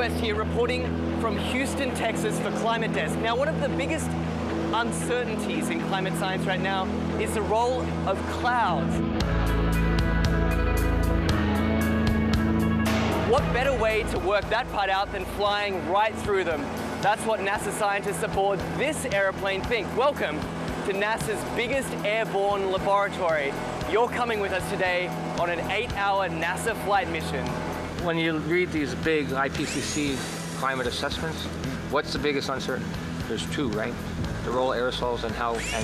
West here, reporting from Houston, Texas for Climate Desk. Now, one of the biggest uncertainties in climate science right now is the role of clouds. What better way to work that part out than flying right through them? That's what NASA scientists aboard this airplane think. Welcome to NASA's biggest airborne laboratory. You're coming with us today on an 8-hour NASA flight mission. When you read these big IPCC climate assessments, what's the biggest uncertainty? There's two, right? The role of aerosols and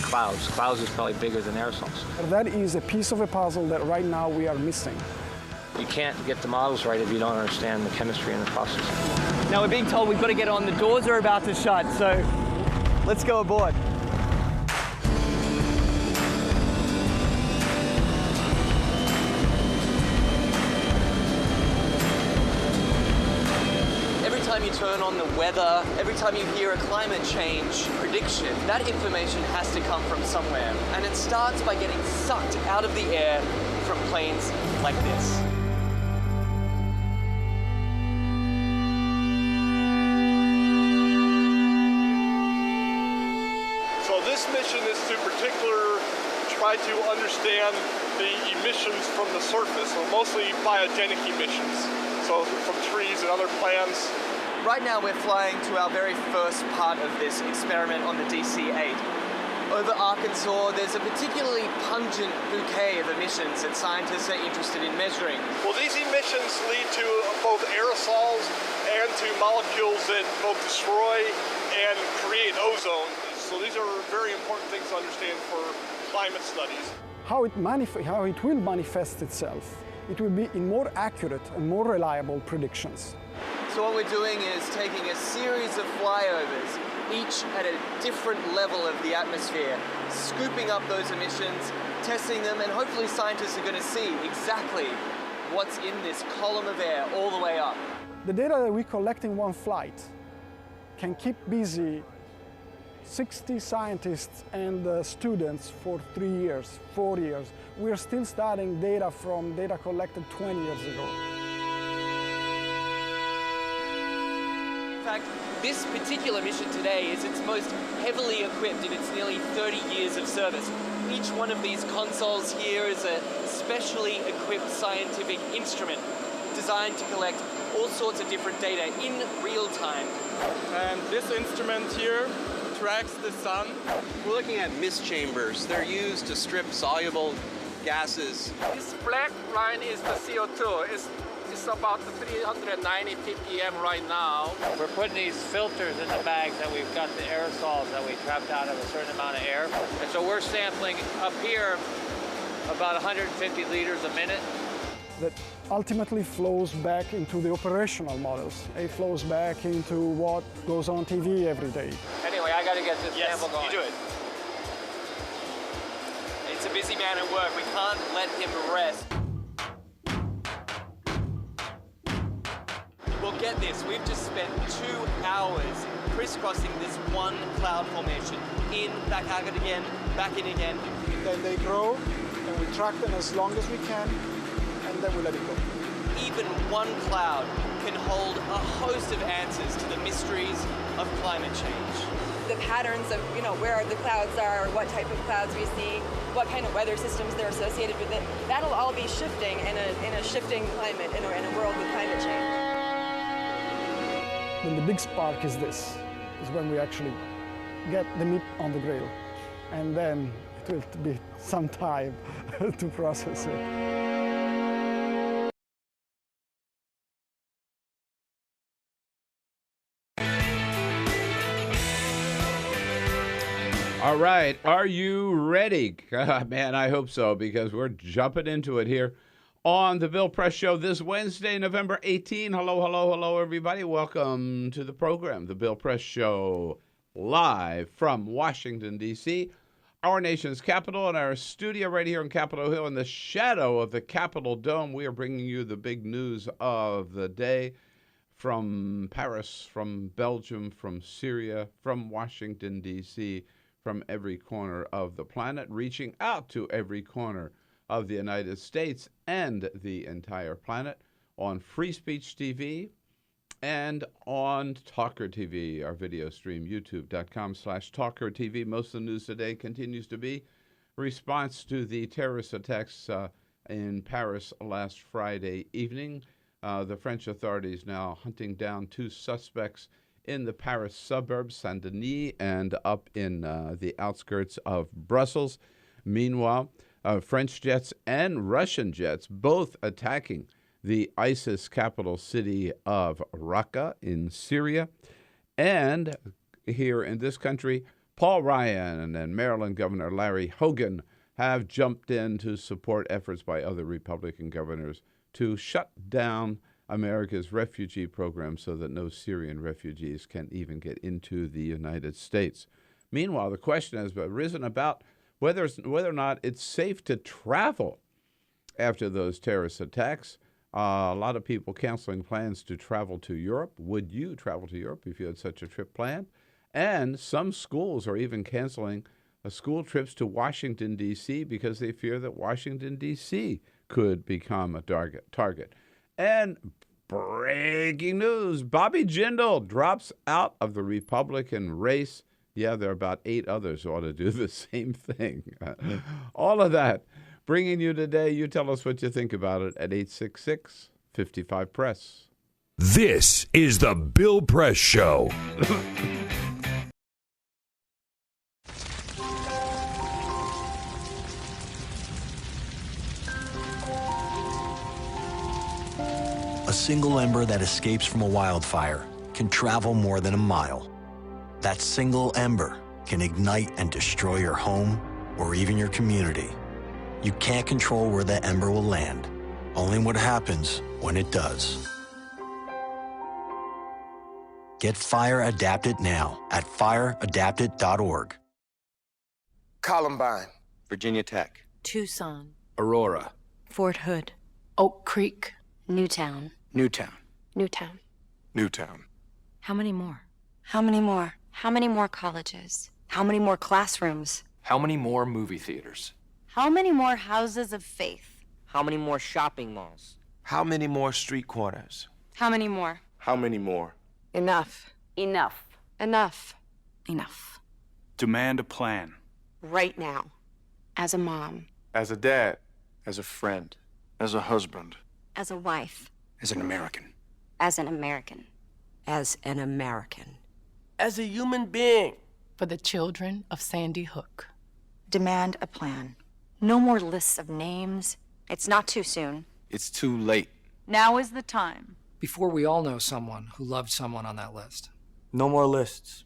clouds. Clouds is probably bigger than aerosols. That is a piece of a puzzle that right now we are missing. You can't get the models right if you don't understand the chemistry and the process. Now we're being told we've got to get on. The doors are about to shut, so let's go aboard. Every time you turn on the weather, every time you hear a climate change prediction, that information has to come from somewhere. And it starts by getting sucked out of the air from planes like this. So this mission is to particularly try to understand the emissions from the surface, so mostly biogenic emissions, so from trees and other plants. Right now we're flying to our very first part of this experiment on the DC-8. Over Arkansas, there's a particularly pungent bouquet of emissions that scientists are interested in measuring. Well, these emissions lead to both aerosols and to molecules that both destroy and create ozone. So these are very important things to understand for climate studies. How it will manifest itself, it will be in more accurate and more reliable predictions. So what we're doing is taking a series of flyovers, each at a different level of the atmosphere, scooping up those emissions, testing them, and hopefully scientists are going to see exactly what's in this column of air all the way up. The data that we collect in one flight can keep busy 60 scientists and students for 3 years, 4 years. We're still studying data from data collected 20 years ago. In fact, this particular mission today is its most heavily equipped in its nearly 30 years of service. Each one of these consoles here is a specially equipped scientific instrument designed to collect all sorts of different data in real time. And this instrument here tracks the sun. We're looking at mist chambers. They're used to strip soluble gases. This black line is the CO2. It's about 390 ppm right now. We're putting these filters in the bags that we've got the aerosols that we trapped out of a certain amount of air. And so we're sampling up here about 150 liters a minute. That ultimately flows back into the operational models. It flows back into what goes on TV every day. Anyway, I got to get this sample going. You do it. It's a busy man at work. We can't let him rest. Well, get this. We've just spent 2 hours crisscrossing this one cloud formation. In, back out again, back in again. Then they grow, and we track them as long as we can, and then we let it go. Even one cloud can hold a host of answers to the mysteries of climate change. The patterns of, where the clouds are, what type of clouds we see, what kind of weather systems they're associated with it, that'll all be shifting in a shifting climate, in a world with climate change. Then the big spark is this, is when we actually get the meat on the grill. And then it will be some time to process it. All right, are you ready? Man, I hope so, because we're jumping into it here on the Bill Press Show this Wednesday, November 18. Hello, hello, hello, everybody. Welcome to the program, the Bill Press Show, live from Washington, D.C., our nation's capital, and our studio right here on Capitol Hill in the shadow of the Capitol Dome. We are bringing you the big news of the day from Paris, from Belgium, from Syria, from Washington, D.C., from every corner of the planet, reaching out to every corner of the United States and the entire planet on Free Speech TV and on TawkrTV, our video stream, youtube.com/TawkrTV. Most of the news today continues to be response to the terrorist attacks in Paris last Friday evening. The French authorities now hunting down 2 suspects in the Paris suburbs, Saint-Denis, and up in the outskirts of Brussels. Meanwhile, French jets and Russian jets both attacking the ISIS capital city of Raqqa in Syria. And here in this country, Paul Ryan and Maryland Governor Larry Hogan have jumped in to support efforts by other Republican governors to shut down America's refugee program so that no Syrian refugees can even get into the United States. Meanwhile, the question has arisen about whether or not it's safe to travel after those terrorist attacks. A lot of people canceling plans to travel to Europe. Would you travel to Europe if you had such a trip planned? And some schools are even canceling school trips to Washington, D.C. because they fear that Washington, D.C. could become a target. And breaking news, Bobby Jindal drops out of the Republican race. Yeah, there are about 8 others who ought to do the same thing. All of that bringing you today. You tell us what you think about it at 866-55-PRESS. This is the Bill Press Show. A single ember that escapes from a wildfire can travel more than a mile. That single ember can ignite and destroy your home or even your community. You can't control where the ember will land, only what happens when it does. Get Fire Adapted now at fireadapted.org. Columbine, Virginia Tech, Tucson, Aurora, Fort Hood, Oak Creek, Newtown. Newtown, Newtown. Newtown. How many more? How many more? How many more colleges? How many more classrooms? How many more movie theaters? How many more houses of faith? How many more shopping malls? How many more street corners? How many more? How many more? Enough. Enough. Enough. Enough. Demand a plan. Right now. As a mom. As a dad. As a friend. As a husband. As a wife. As an American. As an American. As an American. As a human being. For the children of Sandy Hook. Demand a plan. No more lists of names. It's not too soon. It's too late. Now is the time. Before we all know someone who loved someone on that list. No more lists.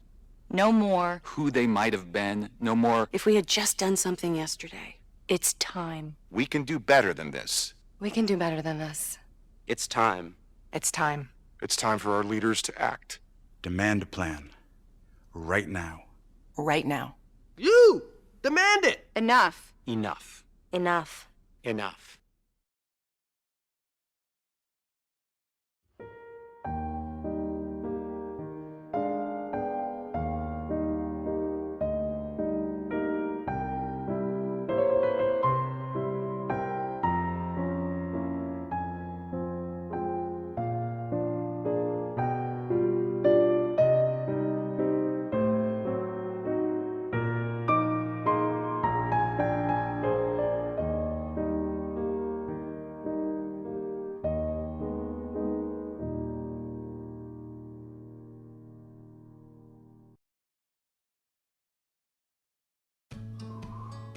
No more. Who they might have been. No more. If we had just done something yesterday. It's time. We can do better than this. We can do better than this. It's time. It's time. It's time for our leaders to act. Demand a plan. Right now. Right now. You! Demand it! Enough. Enough. Enough. Enough.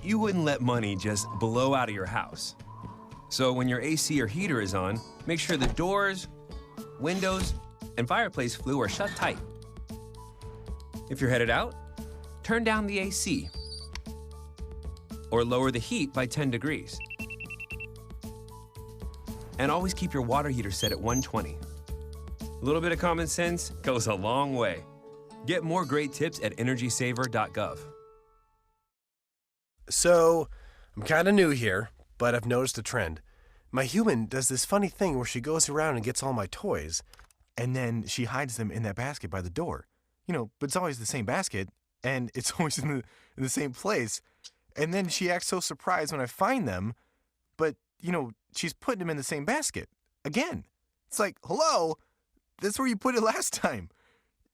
You wouldn't let money just blow out of your house. So when your AC or heater is on, make sure the doors, windows, and fireplace flue are shut tight. If you're headed out, turn down the AC or lower the heat by 10 degrees. And always keep your water heater set at 120. A little bit of common sense goes a long way. Get more great tips at energysaver.gov. So, I'm kind of new here, but I've noticed a trend. My human does this funny thing where she goes around and gets all my toys, and then she hides them in that basket by the door. But it's always the same basket, and it's always in the same place. And then she acts so surprised when I find them, but, she's putting them in the same basket. Again. It's like, hello? That's where you put it last time.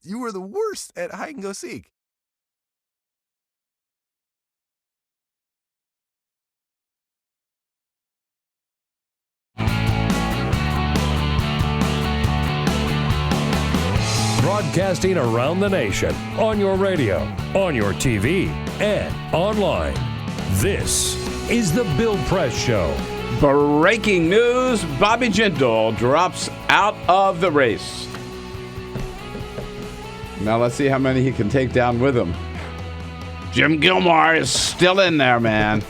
You were the worst at hide and go seek. Broadcasting around the nation, on your radio, on your TV, and online. This is The Bill Press Show. Breaking news, Bobby Jindal drops out of the race. Now let's see how many he can take down with him. Jim Gilmore is still in there, man.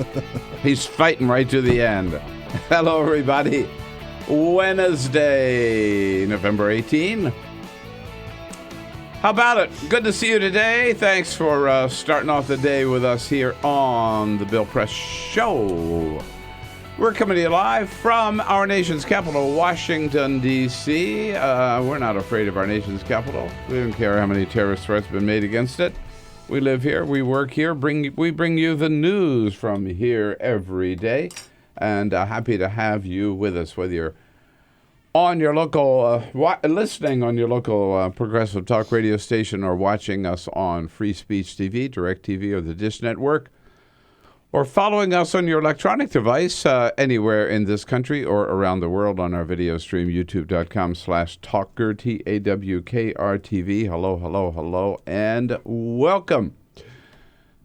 He's fighting right to the end. Hello, everybody. Wednesday, November 18. How about it? Good to see you today. Thanks for starting off the day with us here on the Bill Press Show. We're coming to you live from our nation's capital, Washington, D.C. We're not afraid of our nation's capital. We don't care how many terrorist threats have been made against it. We live here. We work here. We bring you the news from here every day. And happy to have you with us, whether you're on your local, listening on your local progressive talk radio station or watching us on Free Speech TV, DirecTV, or the Dish Network, or following us on your electronic device anywhere in this country or around the world on our video stream, youtube.com/Tawker, TAWKRTV. Hello, hello, hello, and welcome.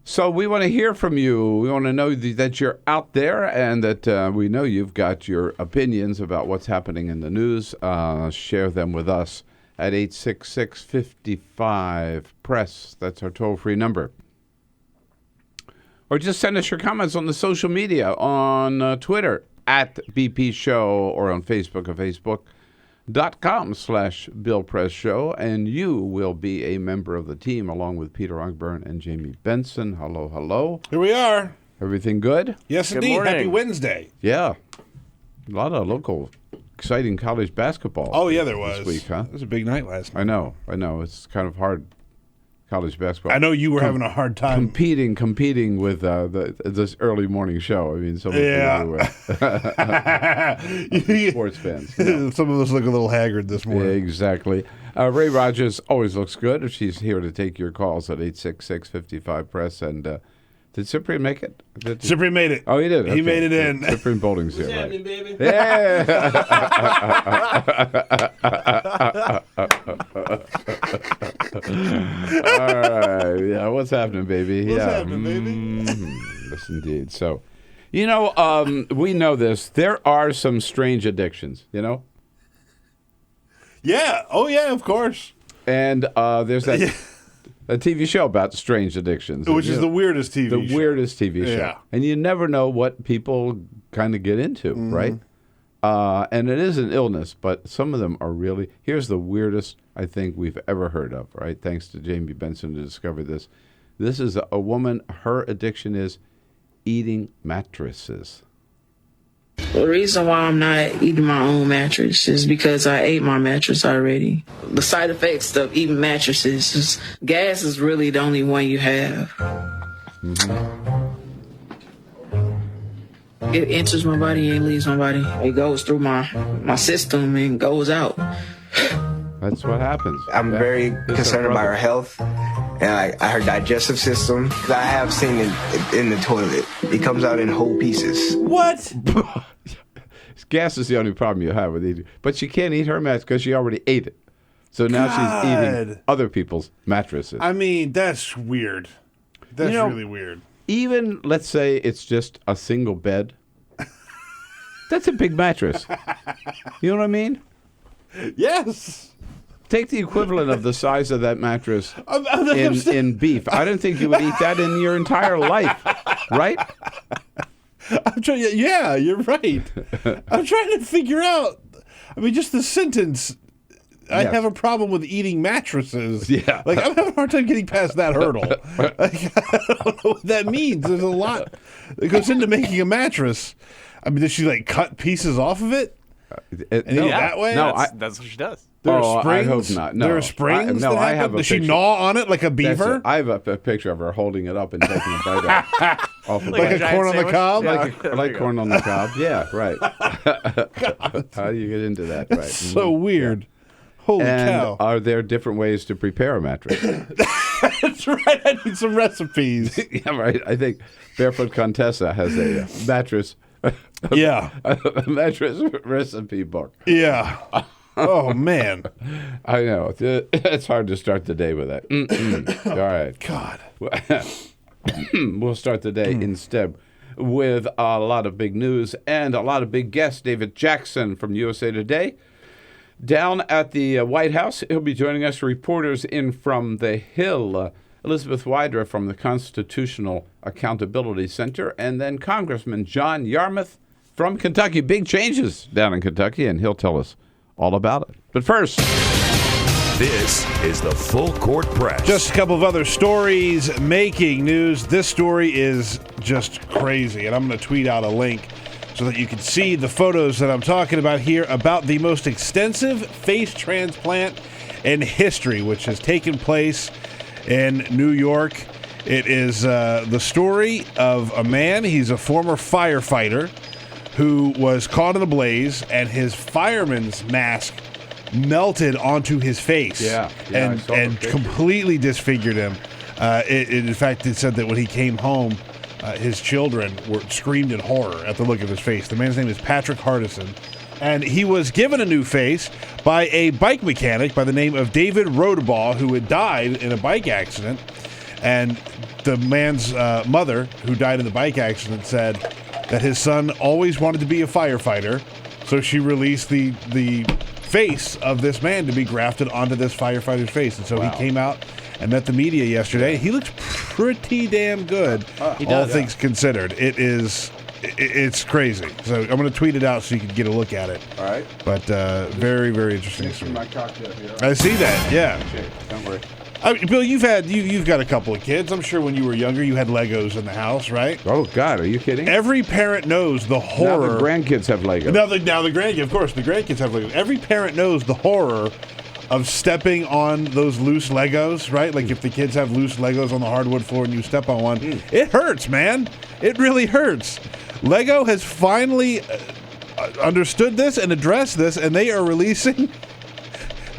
So we want to hear from you. We want to know that you're out there and that we know you've got your opinions about what's happening in the news. Share them with us at 866-55-PRESS. That's our toll-free number. Or just send us your comments on the social media, on Twitter, at BP Show, or on Facebook at Facebook.com/Bill Press Show, and you will be a member of the team along with Peter Ogburn and Jamie Benson. Hello, hello. Here we are. Everything good? Yes, Good indeed. morning. Happy Wednesday. Yeah. A lot of local exciting college basketball. Oh, yeah, there was. This week, huh? It was a big night last night. I know. It's kind of hard. College basketball. I know you were having a hard time competing with this early morning show. I mean, some of sports fans. Some of us look a little haggard this morning. Yeah, exactly. Ray Rogers always looks good. She's here to take your calls at 866-55-PRESS. And did Cyprian make it? Cyprian made it. Oh, he did? He made it in. Cyprian Bowling's here, right? Baby? Yeah. All right. Yeah, what's happening, baby? What's happening, baby? Yes, indeed. So, we know this. There are some strange addictions, Yeah. Oh, yeah, of course. And there's that a TV show about strange addictions. Which is the weirdest TV show. The weirdest TV show. Yeah. And you never know what people kind of get into, right? And it is an illness, but some of them are really... Here's the weirdest I think we've ever heard of, right? Thanks to Jamie Benson to discover this. This is a woman, her addiction is eating mattresses. The reason why I'm not eating my own mattress is because I ate my mattress already. The side effects of eating mattresses is gas is really the only one you have. It enters my body and leaves my body. It goes through my system and goes out. That's what happens. I'm very concerned about her health and her digestive system. I have seen it in the toilet. It comes out in whole pieces. What? Gas is the only problem you have with eating. But she can't eat her mattress because she already ate it. So now she's eating other people's mattresses. I mean, that's weird. That's really weird. Even, let's say, it's just a single bed. That's a big mattress. You know what I mean? Yes. Take the equivalent of the size of that mattress in beef. I don't think you would eat that in your entire life, right? Yeah, you're right. I'm trying to figure out. I mean, just the sentence. I have a problem with eating mattresses. Yeah. Like, I'm having a hard time getting past that hurdle. Like, I don't know what that means. There's a lot that goes into making a mattress. I mean, does she, like, cut pieces off of it? And eat it that way? No, that's what she does. There are springs? I hope not. No. There are springs that I happen? have a Does she picture. gnaw on it like a beaver? I have a picture of her holding it up and taking a bite off of Like it. a corn on the cob? Like corn on the cob. Yeah, right. How do you get into that? Right. That's so weird. Holy and cow. Are there different ways to prepare a mattress? That's right. I need some recipes. Yeah, right. I think Barefoot Contessa has a mattress. Yeah. A mattress recipe book. Yeah. Oh, man. I know. It's hard to start the day with that. All right. God. We'll start the day instead with a lot of big news and a lot of big guests. David Jackson from USA Today down at the White House. He'll be joining us. Reporters in from the Hill. Elizabeth Wydra from the Constitutional Accountability Center. And then Congressman Yarmouth from Kentucky. Big changes down in Kentucky, and he'll tell us all about it. But first, this is the Full Court Press. Just a couple of other stories making news. This story is just crazy, and I'm going to tweet out a link so that you can see the photos that I'm talking about here about the most extensive face transplant in history, which has taken place in New York. It is the story of a man. He's a former firefighter who was caught in a blaze, and his fireman's mask melted onto his face and completely disfigured him. In fact, it said that when he came home, his children screamed in horror at the look of his face. The man's name is Patrick Hardison, and he was given a new face by a bike mechanic by the name of David Rodabaugh, who had died in a bike accident. And the man's mother, who died in the bike accident, said that his son always wanted to be a firefighter, so she released the face of this man to be grafted onto this firefighter's face. And so he came out and met the media yesterday. He looks pretty damn good, all things considered. It's crazy. So I'm going to tweet it out so you can get a look at it. All right. But very, very interesting. My cocktail here. I see that, yeah. Okay, don't worry. Bill, you've got a couple of kids. I'm sure when you were younger, you had Legos in the house, right? Oh God, are you kidding? Every parent knows the horror. Now the grandkids have Legos. Now the grandkids, of course, the grandkids have Legos. Every parent knows the horror of stepping on those loose Legos, right? Like if the kids have loose Legos on the hardwood floor and you step on one, it hurts, man. It really hurts. Lego has finally understood this and addressed this, and they are releasing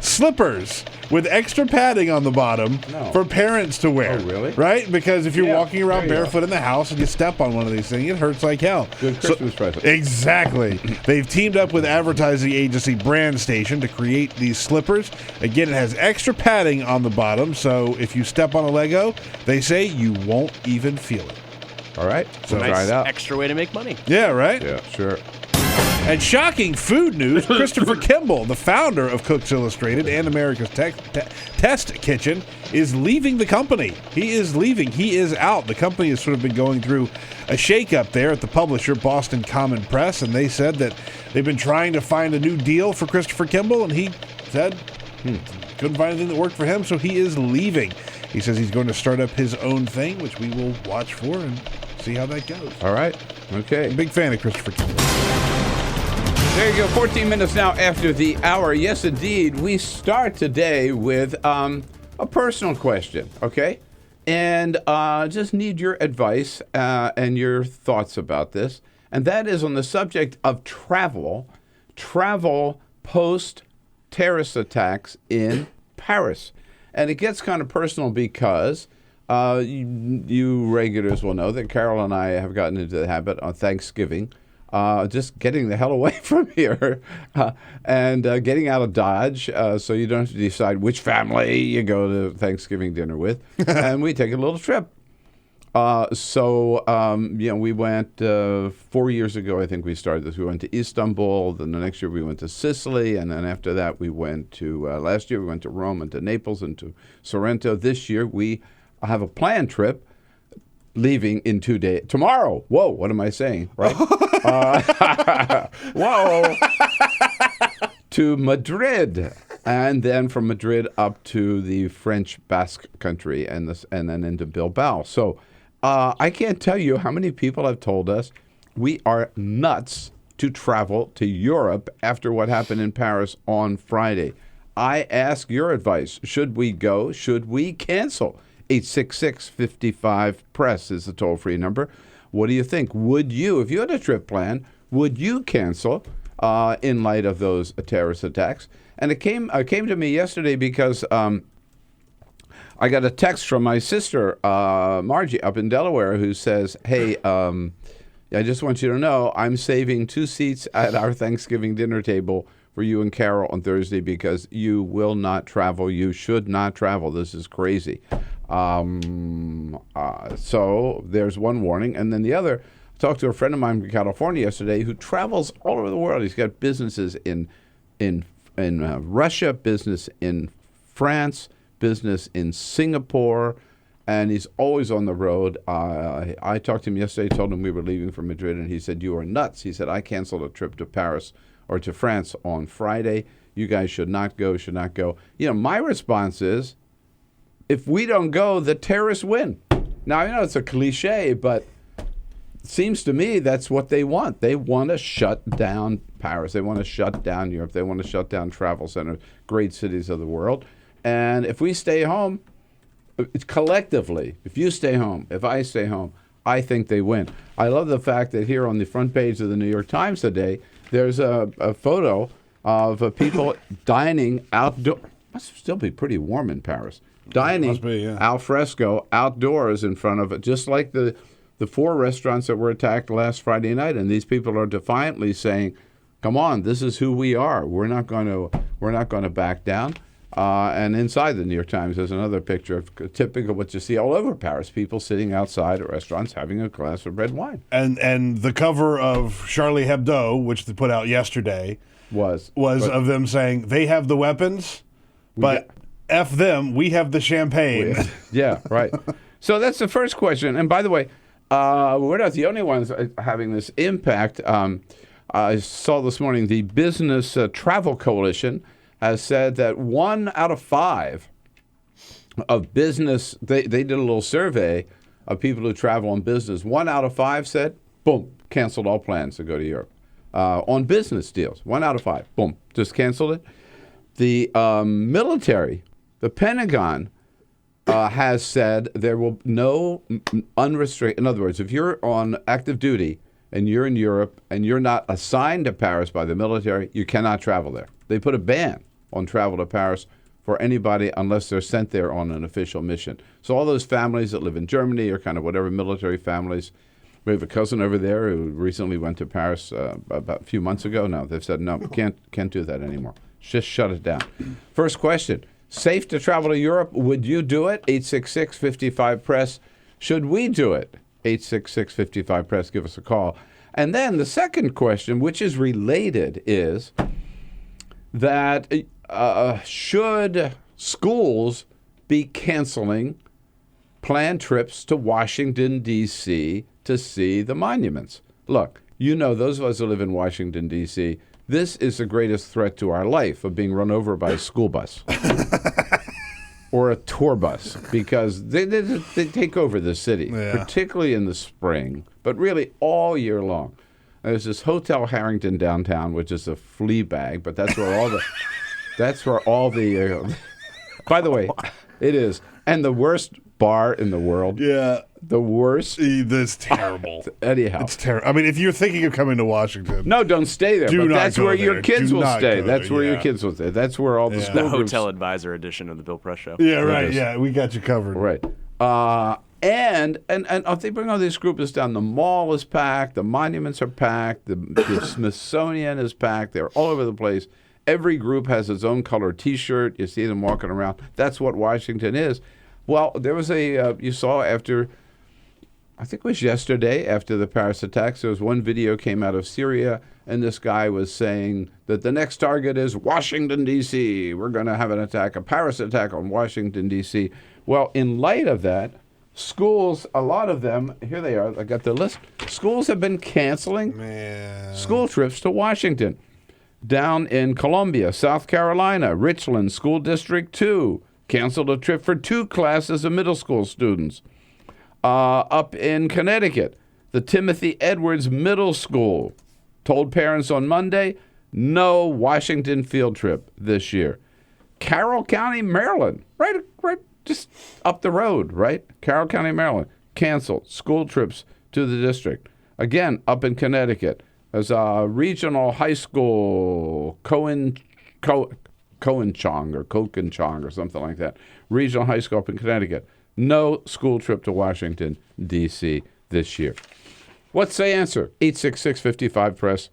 slippers with extra padding on the bottom for parents to wear. Oh, really? Right? Because if you're walking around barefoot in the house and you step on one of these things, it hurts like hell. Good Christmas present. Exactly. They've teamed up with advertising agency Brand Station to create these slippers. Again, it has extra padding on the bottom, so if you step on a Lego, they say you won't even feel it. All right. So nice try it out. Extra way to make money. Yeah, right? Yeah, sure. And shocking food news, Christopher Kimball, the founder of Cooks Illustrated and America's Test Kitchen, is leaving the company. He is leaving. He is out. The company has sort of been going through a shakeup there at the publisher, Boston Common Press, and they said that they've been trying to find a new deal for Christopher Kimball, and he said couldn't find anything that worked for him, so he is leaving. He says he's going to start up his own thing, which we will watch for and see how that goes. All right. Okay. I'm a big fan of Christopher Kimball. There you go, 14 minutes now after the hour. Yes, indeed. We start today with a personal question, okay? And just need your advice and your thoughts about this. And that is on the subject of travel post-terrorist attacks in Paris. And it gets kind of personal because you regulars will know that Carol and I have gotten into the habit on Thanksgiving just getting the hell away from here and getting out of Dodge so you don't have to decide which family you go to Thanksgiving dinner with. And we take a little trip. We went 4 years ago, I think we started this. We went to Istanbul. Then the next year we went to Sicily. And then after that we went to, last year we went to Rome and to Naples and to Sorrento. This year we have a planned trip leaving in 2 days. Tomorrow. Whoa, what am I saying? Right? Whoa. To Madrid. And then from Madrid up to the French Basque country and then into Bilbao. So I can't tell you how many people have told us we are nuts to travel to Europe after what happened in Paris on Friday. I ask your advice. Should we go? Should we cancel? 866-55-PRESS is the toll-free number. What do you think? Would you, if you had a trip plan, would you cancel in light of those terrorist attacks? And it came to me yesterday because I got a text from my sister, Margie, up in Delaware, who says, hey, I just want you to know I'm saving 2 seats at our Thanksgiving dinner table for you and Carol on Thursday because you will not travel. You should not travel. This is crazy. So there's one warning. And then the other, I talked to a friend of mine from California yesterday who travels all over the world. He's got businesses in Russia, business in France, business in Singapore, and he's always on the road. I talked to him yesterday, told him we were leaving for Madrid, and he said, you are nuts. He said, I canceled a trip to Paris or to France on Friday. You guys should not go, should not go. You know, my response is, if we don't go, the terrorists win. Now, I know it's a cliche, but it seems to me that's what they want. They want to shut down Paris. They want to shut down Europe. They want to shut down travel centers, great cities of the world. And if we stay home, collectively, if you stay home, if I stay home, I think they win. I love the fact that here on the front page of the New York Times today, there's a photo of people dining outdoors. Must still be pretty warm in Paris. Dining al fresco outdoors in front of it, just like the 4 restaurants that were attacked last Friday night. And these people are defiantly saying, "Come on, this is who we are. We're not going to back down." And inside the New York Times, there's another picture of typical what you see all over Paris: people sitting outside at restaurants having a glass of red wine. And the cover of Charlie Hebdo, which they put out yesterday, was of them saying they have the weapons, but F them, we have the champagne. Yeah, right. So that's the first question. And by the way, we're not the only ones having this impact. I saw this morning the Business Travel Coalition has said that 1 out of 5 of business, they did a little survey of people who travel on business. 1 out of 5 said, boom, canceled all plans to go to Europe. On business deals, 1 out of 5, boom, just canceled it. The military, the Pentagon, has said there will no unrestricted, in other words, if you're on active duty and you're in Europe and you're not assigned to Paris by the military, you cannot travel there. They put a ban on travel to Paris for anybody unless they're sent there on an official mission. So all those families that live in Germany or kind of whatever military families, we have a cousin over there who recently went to Paris about a few months ago. Now they've said, no, can't do that anymore. Just shut it down. First question, safe to travel to Europe? Would you do it? 866-55-PRESS. Should we do it? 866-55-PRESS. Give us a call. And then the second question, which is related, is that should schools be canceling planned trips to Washington, D.C. to see the monuments? Look, you know, those of us who live in Washington, D.C., this is the greatest threat to our life of being run over by a school bus or a tour bus, because they take over the city, particularly in the spring, but really all year long. There's this Hotel Harrington downtown, which is a flea bag, but that's where all the by the way, it is. And the worst bar in the world. Yeah. The worst. That's terrible. Anyhow. It's terrible. I mean, if you're thinking of coming to Washington. No, don't stay there. But that's where your kids will stay. That's where your kids will stay. That's where all the school The groups. Hotel Advisor edition of the Bill Press Show. Yeah, right. Yeah, we got you covered. Right. And if they bring all these groups down, the mall is packed, the monuments are packed, the Smithsonian is packed. They're all over the place. Every group has its own color T-shirt. You see them walking around. That's what Washington is. Well, there was you saw after, I think it was yesterday, after the Paris attacks, there was one video came out of Syria, and this guy was saying that the next target is Washington, D.C. We're going to have an attack, a Paris attack on Washington, D.C. Well, in light of that, schools, a lot of them, here they are, I got the list. Schools have been canceling school trips to Washington. Down in Columbia, South Carolina, Richland School District 2 canceled a trip for 2 classes of middle school students. Up in Connecticut, the Timothy Edwards Middle School told parents on Monday, no Washington field trip this year. Carroll County, Maryland, right just up the road, right? Carroll County, Maryland, canceled school trips to the district. Again, up in Connecticut, there's a regional high school, Cohenchong or Kokenchong or something like that. Regional high school up in Connecticut. No school trip to Washington, D.C. this year. What's the answer? 866-55-PRESS.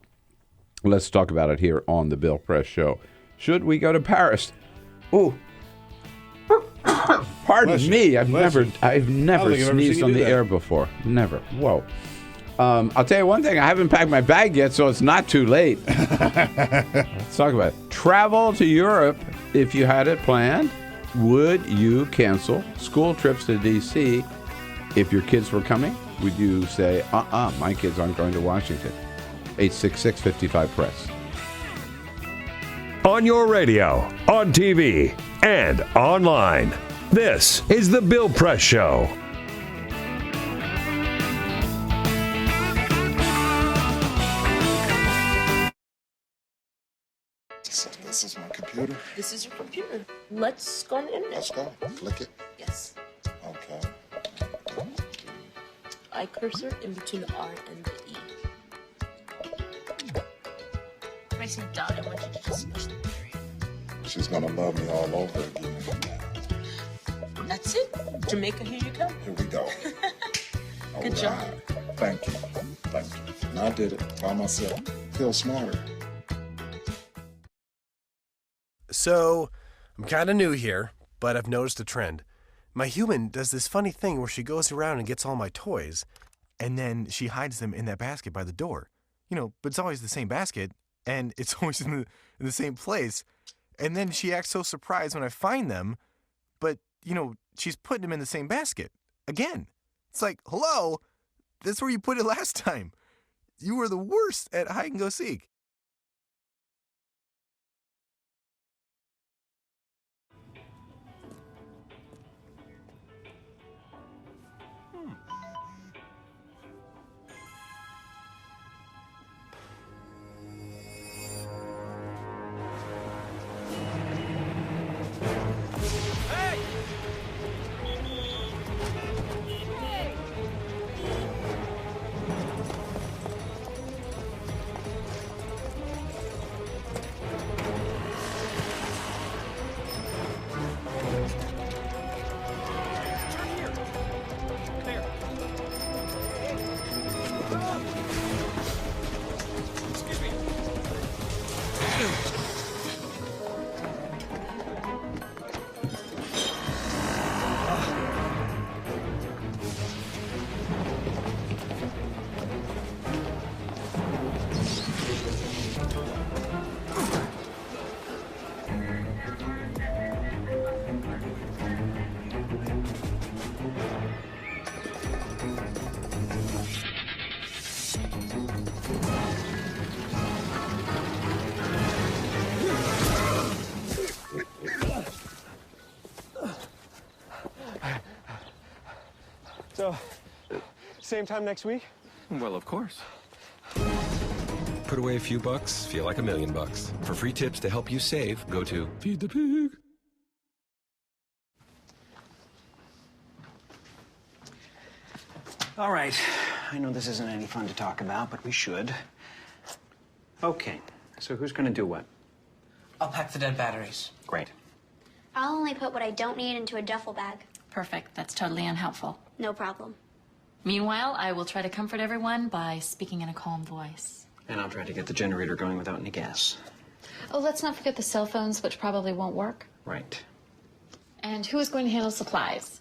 Let's talk about it here on the Bill Press Show. Should we go to Paris? Ooh. Pardon me. I've never sneezed on the air before. Never. Whoa. I'll tell you one thing. I haven't packed my bag yet, so it's not too late. Let's talk about it. Travel to Europe, if you had it planned. Would you cancel school trips to D.C. if your kids were coming? Would you say, my kids aren't going to Washington? 866-55-PRESS. On your radio, on TV, and online. This is The Bill Press Show. This is my computer. This is your computer. Let's go on the internet. Let's go. Click it. Yes. Okay. I cursor in between the R and the E. Pressing down, I want you to just push the period. She's gonna love me all over again. That's it. Jamaica, here you come. Here we go. Good job. Thank you. Thank you. And I did it by myself. Feel smarter. So, I'm kind of new here, but I've noticed a trend. My human does this funny thing where she goes around and gets all my toys, and then she hides them in that basket by the door. But it's always the same basket, and it's always in the same place. And then she acts so surprised when I find them, but, she's putting them in the same basket. Again. It's like, hello? That's where you put it last time. You were the worst at hide and go seek. So, same time next week? Well, of course. Put away a few bucks, feel like $1 million. For free tips to help you save, go to Feed the Pig. All right. I know this isn't any fun to talk about, but we should. Okay. So who's going to do what? I'll pack the dead batteries. Great. I'll only put what I don't need into a duffel bag. Perfect. That's totally unhelpful. No problem. Meanwhile, I will try to comfort everyone by speaking in a calm voice. And I'll try to get the generator going without any gas. Oh, let's not forget the cell phones, which probably won't work. Right. And who is going to handle supplies?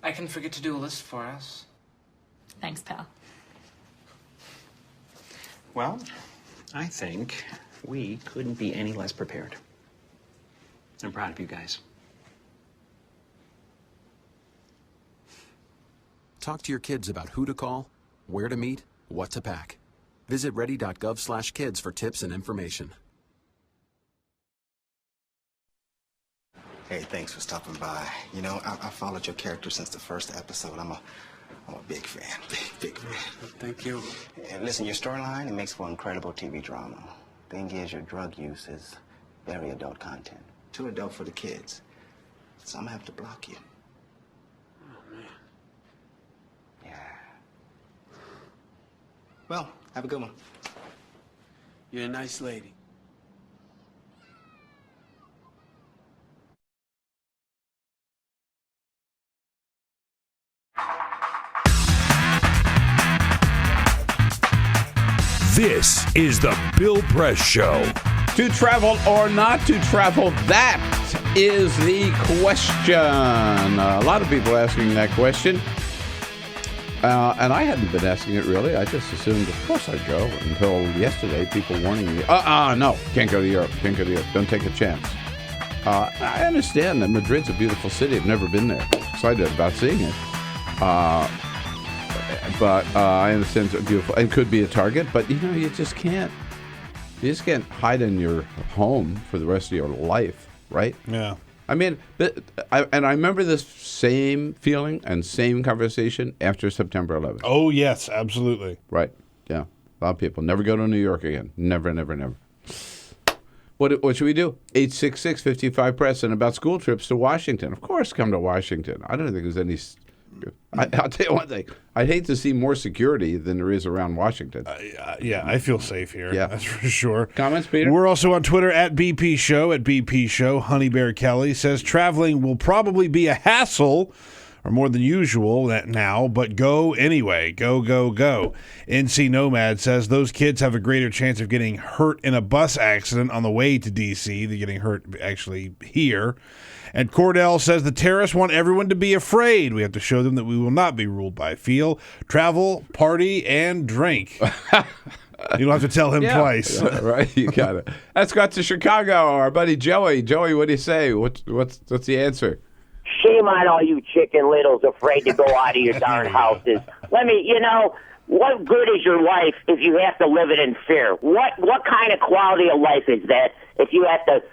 I can forget to do a list for us. Thanks, pal. Well, I think we couldn't be any less prepared. I'm proud of you guys. Talk to your kids about who to call, where to meet, what to pack. Visit ready.gov/kids for tips and information. Hey, thanks for stopping by. I followed your character since the first episode. I'm a big fan. Big fan. Thank you. And listen, your storyline, it makes for incredible TV drama. Thing is, your drug use is very adult content. Too adult for the kids. So I'm gonna have to block you. Oh, man. Yeah. Well, have a good one. You're a nice lady. This is the Bill Press Show. To travel or not to travel, that is the question. A lot of people asking that question. And I hadn't been asking it really. I just assumed, of course, I'd go until yesterday. People warning me, no, can't go to Europe. Can't go to Europe. Don't take a chance. I understand that Madrid's a beautiful city. I've never been there. Excited about seeing it. But I understand it's beautiful and could be a target. But, you just can't. You just can't hide in your home for the rest of your life, right? Yeah. I mean, I remember this same feeling and same conversation after September 11th. Oh, yes, absolutely. Right. Yeah. A lot of people never go to New York again. Never, never, never. What should we do? 866-55-PRESS and about school trips to Washington. Of course, come to Washington. I don't think there's any... I'll tell you one thing. I'd hate to see more security than there is around Washington. Yeah, I feel safe here. Yeah. That's for sure. Comments, Peter? We're also on Twitter at BP Show, Honey Bear Kelly says traveling will probably be a hassle or more than usual now, but go anyway. Go, go, go. NC Nomad says those kids have a greater chance of getting hurt in a bus accident on the way to D.C. than getting hurt actually here. And Cordell says the terrorists want everyone to be afraid. We have to show them that we will not be ruled by fear. Travel, party, and drink. You don't have to tell him twice. Right, you got it. Let's go to Chicago. Our buddy Joey. Joey, what do you say? What's the answer? Shame on all you chicken littles afraid to go out of your darn houses. What good is your life if you have to live it in fear? What kind of quality of life is that if you have to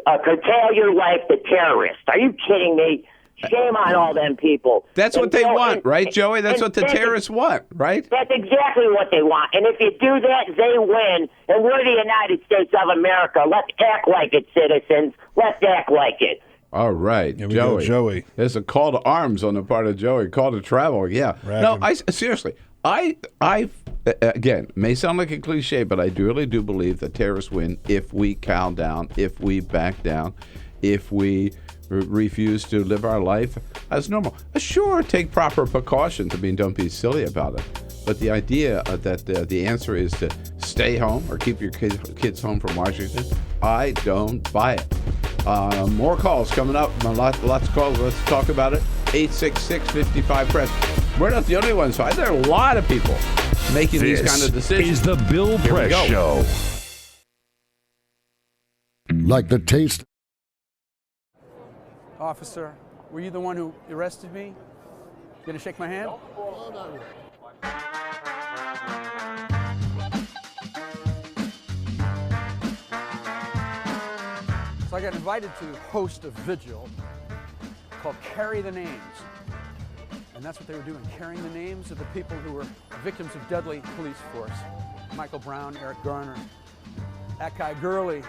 curtail your life to terrorists? Are you kidding me? Shame on all them people. That's what they want, right, Joey? That's what the terrorists want, right? That's exactly what they want. And if you do that, they win. And we're the United States of America. Let's act like it, citizens. Let's act like it. All right, Here we go, Joey. There's a call to arms on the part of Joey. Call to travel, yeah. No, seriously. I again, may sound like a cliche, but I really do believe that terrorists win if we cow down, if we back down, if we refuse to live our life as normal. Sure, take proper precautions. I mean, don't be silly about it. But the idea that the answer is to stay home or keep your kids home from Washington, I don't buy it. More calls coming up. Lots of calls. Let's talk about it. 866-55-PRESS. We're not the only ones. So there are a lot of people making these kind of decisions. This is the Bill Press Show. Like the taste. Officer, were you the one who arrested me? Gonna shake my hand? So I got invited to host a vigil called Carry the Names. And that's what they were doing, carrying the names of the people who were victims of deadly police force. Michael Brown, Eric Garner, that guy Gurley.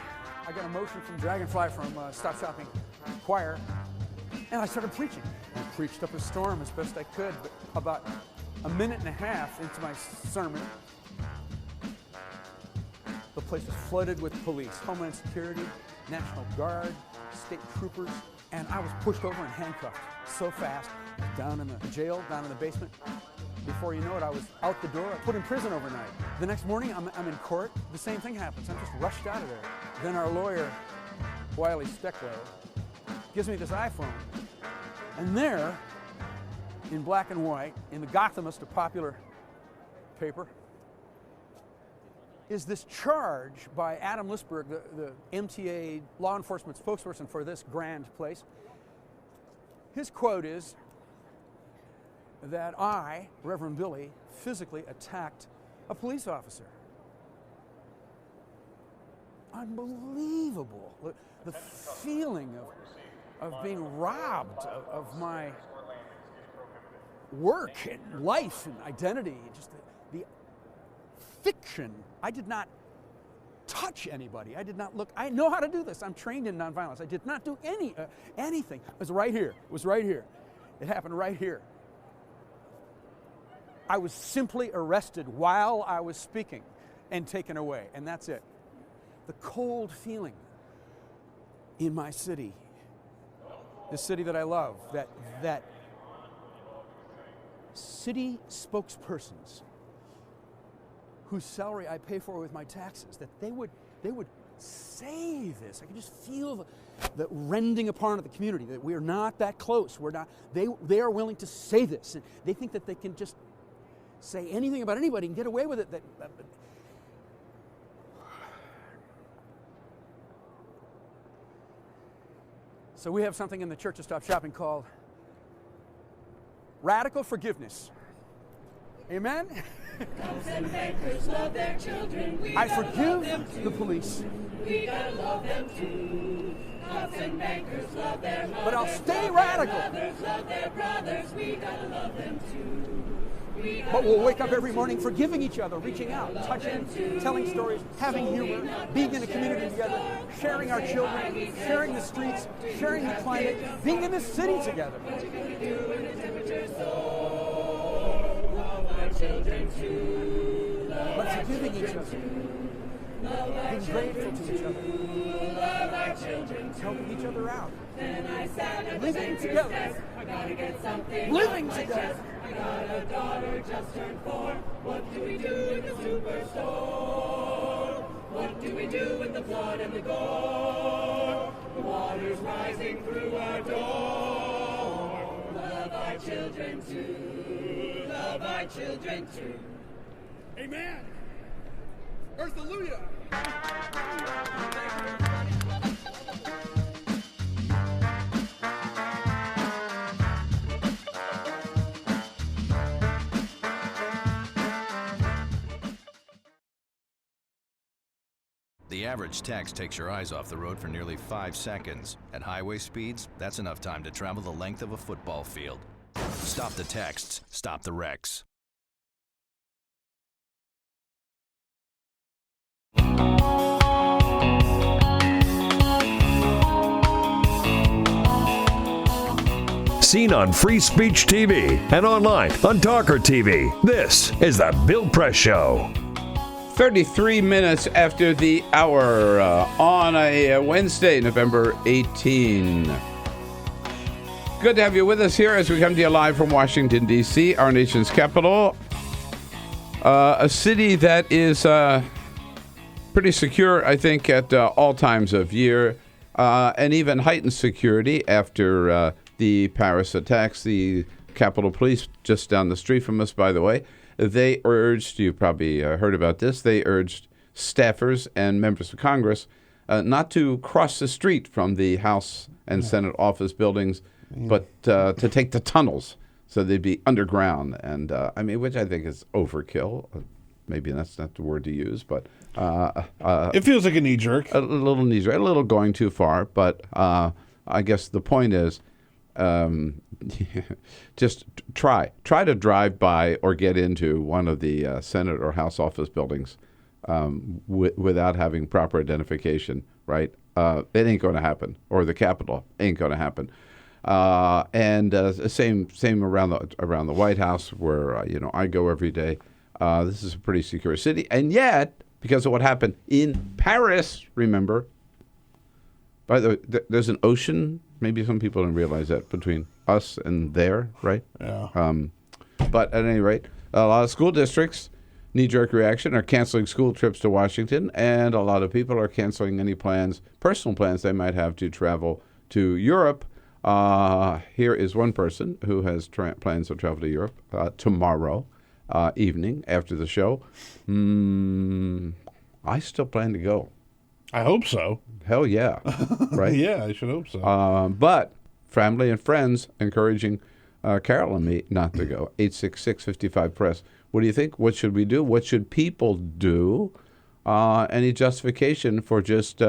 I got a motion from Dragonfly from Stop Shopping Choir, and I started preaching. I preached up a storm as best I could, but about a minute and a half into my sermon, the place was flooded with police, Homeland Security, National Guard, state troopers, and I was pushed over and handcuffed so fast, down in the jail, down in the basement. Before you know it, I was out the door, put in prison overnight. The next morning, I'm in court. The same thing happens. I'm just rushed out of there. Then our lawyer, Wiley Steckler, gives me this iPhone. And there, in black and white, in the Gothamist, a popular paper, is this charge by Adam Lisberg, the MTA law enforcement spokesperson for this grand place. His quote is that I, Reverend Billy, physically attacked a police officer. Unbelievable. The feeling of being robbed of my work and life and identity, just the fiction. I did not touch anybody. I did not look. I know how to do this. I'm trained in nonviolence. I did not do anything. It was right here. It was right here. It happened right here. I was simply arrested while I was speaking. and taken away, and that's it. The cold feeling in my city, the city that I love, that city spokespersons whose salary I pay for with my taxes, that they would say this. I can just feel the rending apart of the community, that we are not that close. We're not. They are willing to say this, and they think that they can just say anything about anybody and get away with it. So we have something in the Church of Stop Shopping called radical forgiveness. Amen? Cops and bankers love their children. I forgive the police. We gotta love them too. Cops and bankers love their mothers. But I'll stay radical. Mothers love their brothers. We gotta love them too. But we'll wake up every morning forgiving each other, reaching out, touching, telling stories, having humor, being in a community together, sharing our children, sharing the streets, sharing the climate, being in the city together. But forgiving each other, being grateful to each other, helping each other out, living together, living together. I got a daughter just turned 4. What do we do in the superstore? What do we do with the blood and the gore? The water's rising through our door. Love our children too. Love our children too. Amen. Earthalluia. The average text takes your eyes off the road for nearly 5 seconds. At highway speeds, that's enough time to travel the length of a football field. Stop the texts, stop the wrecks. Seen on Free Speech TV and online on TawkrTV, this is The Bill Press Show. 33 minutes after the hour on a Wednesday, November 18. Good to have you with us here as we come to you live from Washington, D.C., our nation's capital. A city that is pretty secure, I think, at all times of year, and even heightened security after the Paris attacks. The Capitol Police, just down the street from us, by the way, they urged, you probably heard about this, they urged staffers and members of Congress not to cross the street from the House and Senate office buildings, but to take the tunnels so they'd be underground. And I mean, which I think is overkill. Maybe that's not the word to use, but it feels like a knee jerk. A little knee jerk, a little going too far. But I guess the point is, just try to drive by or get into one of the Senate or House office buildings without having proper identification, right? It ain't going to happen. Or the Capitol ain't going to happen. And same around the White House, where I go every day. This is a pretty secure city, and yet because of what happened in Paris, remember. By the way, there's an ocean. Maybe some people don't realize that between us and there, right? Yeah. But at any rate, a lot of school districts, knee-jerk reaction, are canceling school trips to Washington, and a lot of people are canceling any personal plans they might have to travel to Europe. Here is one person who has plans to travel to Europe tomorrow evening after the show. I still plan to go. I hope so. Hell yeah. Right? Yeah, I should hope so. But family and friends encouraging Carol and me not to go. 866-55-PRESS. What do you think? What should we do? What should people do? Any justification for just,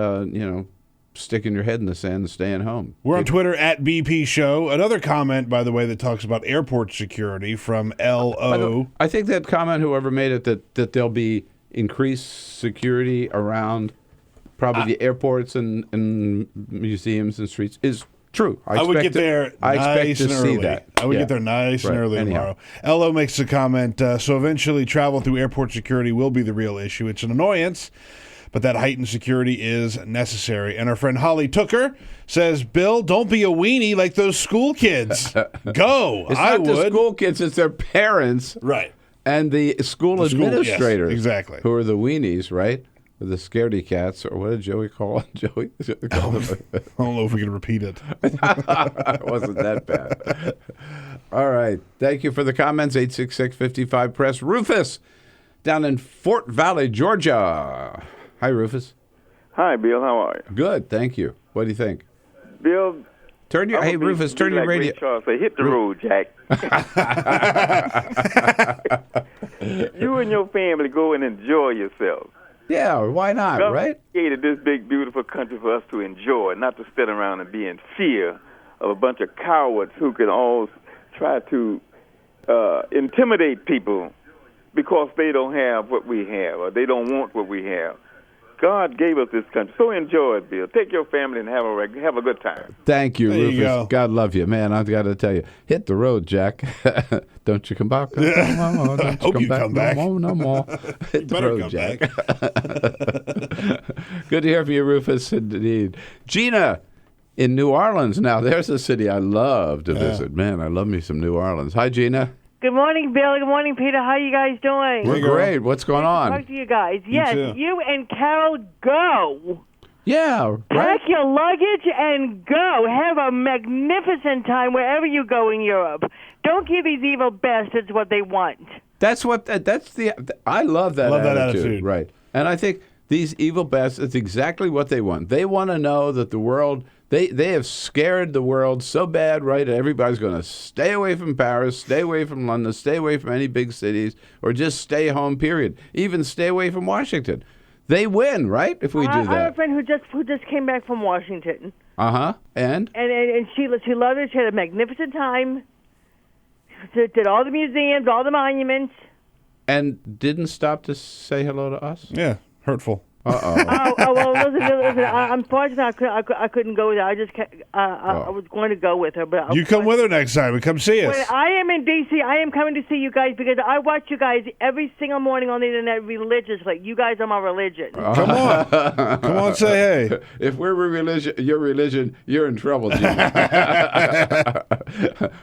sticking your head in the sand and staying home? We're on Twitter at BP Show. Another comment, by the way, that talks about airport security from LO. I think that comment, whoever made it, that there'll be increased security around probably the airports and museums and streets is True. I would get there nice and early. I would get there nice and early tomorrow. Ello makes a comment, so eventually travel through airport security will be the real issue. It's an annoyance, but that heightened security is necessary. And our friend Holly Tooker says, Bill, don't be a weenie like those school kids. Go. It's not the school kids, it's their parents. Right. And the school administrators. Yes, exactly. Who are the weenies, right? The scaredy cats, or what did Joey call them? Joey? I don't know if we can repeat it. It wasn't that bad. All right. Thank you for the comments. 866-55-PRESS. Rufus, down in Fort Valley, Georgia. Hi, Rufus. Hi, Bill. How are you? Good. Thank you. What do you think? Bill, hey, Rufus, turn your radio. Charles say, hit the road, Jack. You and your family go and enjoy yourselves. Yeah, why not, God right? created this big, beautiful country for us to enjoy, not to sit around and be in fear of a bunch of cowards who can all try to intimidate people because they don't have what we have or they don't want what we have. God gave us this country, so enjoy it, Bill. Take your family and have a good time. Thank you, There Rufus. you go. God love you, man. I've got to tell you, hit the road, Jack. Don't you come back? I hope you come back. No more. Hit the better road, come Jack. Good to hear from you, Rufus. Indeed, Gina in New Orleans. Now, there's a city I love to visit. Man, I love me some New Orleans. Hi, Gina. Good morning, Bill. Good morning, Peter. How you guys doing? We're great. What's going on? Talk to you guys. Yes, too. you and Carol go. Yeah, right. Pack your luggage and go. Have a magnificent time wherever you go in Europe. Don't give these evil bastards what they want. That's what. I love that. Love that attitude. attitude. Right, and I think these evil bastards. It's exactly what they want. They want to know that the world. They have scared the world so bad, right? Everybody's going to stay away from Paris, stay away from London, stay away from any big cities, or just stay home, period. Even stay away from Washington. They win, right, if we do I have that. a friend who just came back from Washington. Uh-huh. And she loved it. She had a magnificent time. She did all the museums, all the monuments. And didn't stop to say hello to us? Yeah, hurtful. Uh-oh. Well, listen. Unfortunately, I couldn't go with her. I was going to go with her, but You come with her next time and come see us. when I am in D.C., I am coming to see you guys because I watch you guys every single morning on the internet religiously. You guys are my religion. Come on. Come on, say hey. If we're your religion, you're in trouble, Gina.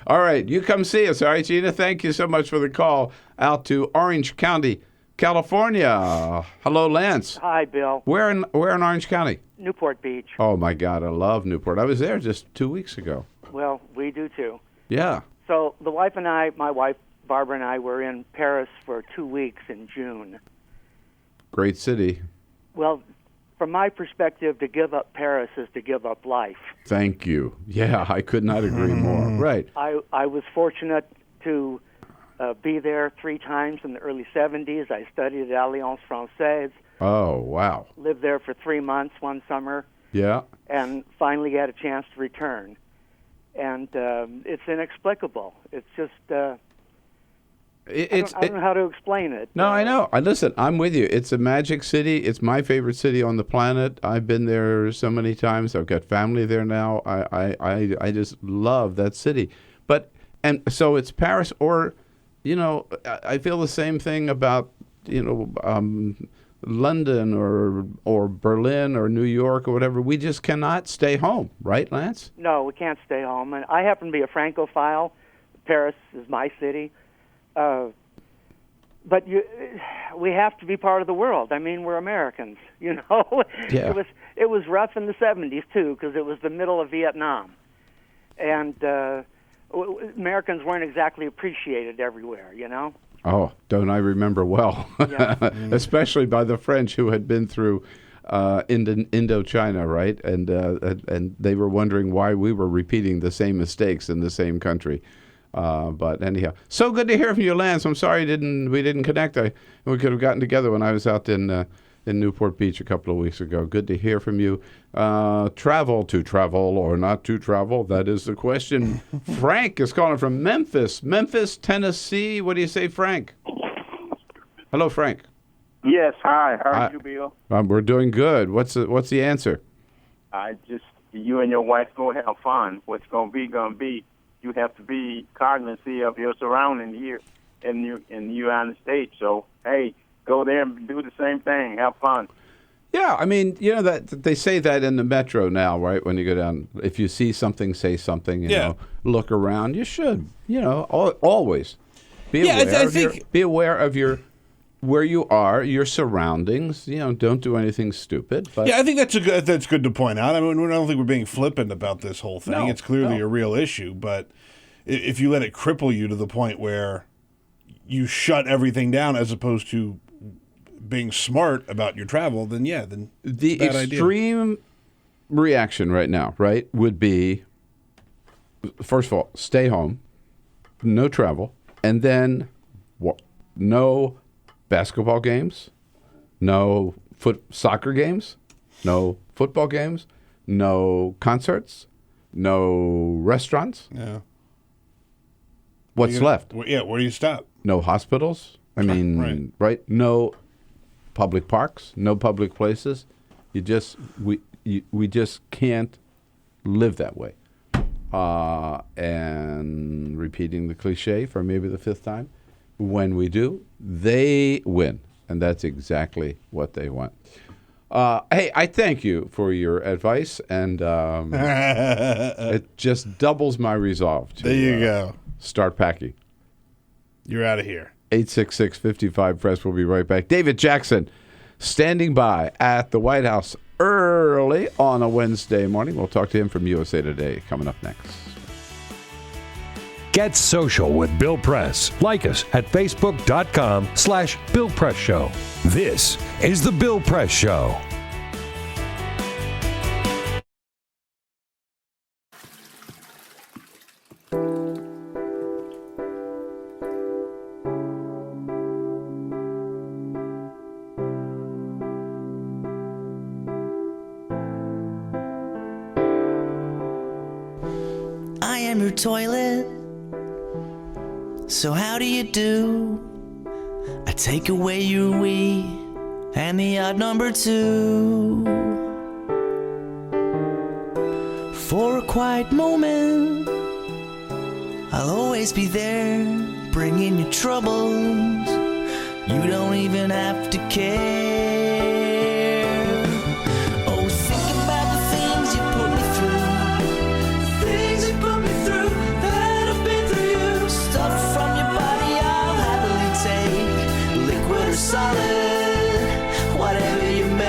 All right, you come see us, all right, Gina? Thank you so much for the call out to Orange County, California. Hello, Lance. Hi, Bill. Where in Orange County? Newport Beach. Oh, my God, I love Newport. I was there just 2 weeks ago. Well, we do too. Yeah. So the wife and I, my wife Barbara and I, were in Paris for 2 weeks in June. Great city. Well, from my perspective, to give up Paris is to give up life. Thank you. Yeah, I could not agree more. Right. I was fortunate to be there 3 times in the early 70s. I studied at Alliance Française. Oh, wow. Lived there for 3 months one summer. Yeah. And finally got a chance to return. And it's inexplicable. It's just, I don't know how to explain it. No, I know. Listen, I'm with you. It's a magic city. It's my favorite city on the planet. I've been there so many times. I've got family there now. I just love that city. And so it's Paris or, I feel the same thing about, London or Berlin or New York or whatever. We just cannot stay home, right, Lance? No, we can't stay home. And I happen to be a Francophile. Paris is my city. But we have to be part of the world. I mean, we're Americans, Yeah. It was rough in the 70s, too, because it was the middle of Vietnam. And Americans weren't exactly appreciated everywhere, Oh, don't I remember well, especially by the French who had been through Indochina, right? And they were wondering why we were repeating the same mistakes in the same country. But anyhow, so good to hear from you, Lance. I'm sorry we didn't connect. We could have gotten together when I was out in Newport Beach a couple of weeks ago. Good to hear from you. Travel or not to travel? That is the question. Frank is calling from Memphis, Tennessee. What do you say, Frank? Hello, Frank. Yes. Hi. How are you, Bill? We're doing good. What's the answer? I just you and your wife go have fun. What's going to be. You have to be cognizant of your surroundings here in the United States. So, hey, go there and do the same thing. Have fun. Yeah, I mean, that they say that in the metro now, right? When you go down, if you see something, say something. You know, look around. You should, always be aware of your where you are, your surroundings. Don't do anything stupid. But I think that's good to point out. I mean, I don't think we're being flippant about this whole thing. No, it's clearly a real issue, but if you let it cripple you to the point where you shut everything down as opposed to being smart about your travel, then the extreme reaction right now, right, would be, first of all, stay home, no travel, and then no basketball games, no soccer games, no football games, no concerts, no restaurants. Yeah. What's left? Where do you stop? No hospitals. I mean, right? No public parks, no public places. We just can't live that way. And repeating the cliche for maybe the fifth time, when we do, they win, and that's exactly what they want. Hey, I thank you for your advice, and it just doubles my resolve to there you go. Start packing. You're out of here. 866-55-PRESS. We'll be right back. David Jackson standing by at the White House early on a Wednesday morning. We'll talk to him from USA Today coming up next. Get social with Bill Press. Like us at Facebook.com/Bill Press Show. This is The Bill Press Show. I am your toilet. So how do you do? I take away your wee and the odd number 2. For a quiet moment, I'll always be there, bringing you troubles. You don't even have to care. Oh, think about the things you put me through. Things you put me through that I've been through you. Stuff from your body I'll happily take. Liquid or solid, whatever you make.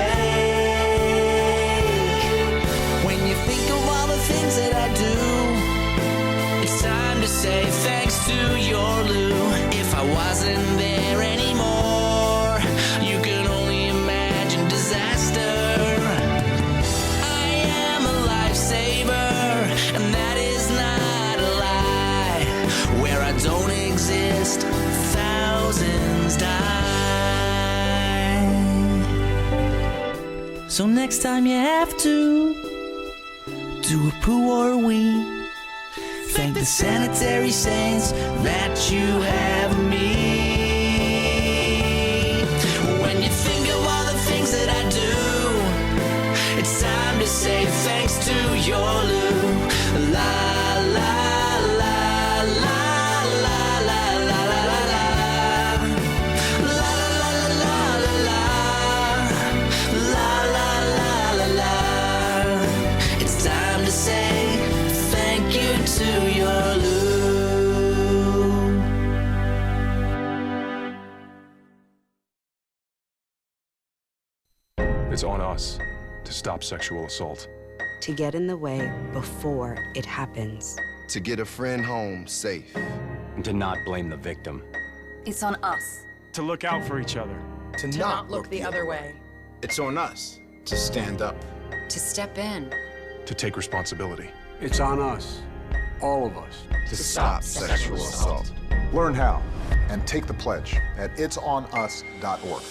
When you think of all the things that I do, it's time to say thanks to your Lou. If I wasn't there anymore, you can only imagine disaster. I am a lifesaver, and that is not a lie. Where I don't exist, thousands die. So next time you have to do a poo or a wee, thank the sanitary saints that you have me. When you think of all the things that I do, it's time to say thanks to your Lou. La la la la la la la la la la la la la la la la. It's time to say thank you to your Lou. It's on us to stop sexual assault. To get in the way before it happens. To get a friend home safe. And to not blame the victim. It's on us. To look out for each other. To not look the other way. It's on us to stand up. To step in. To take responsibility. It's on us, all of us, to stop sexual assault. Learn how and take the pledge at itsonus.org.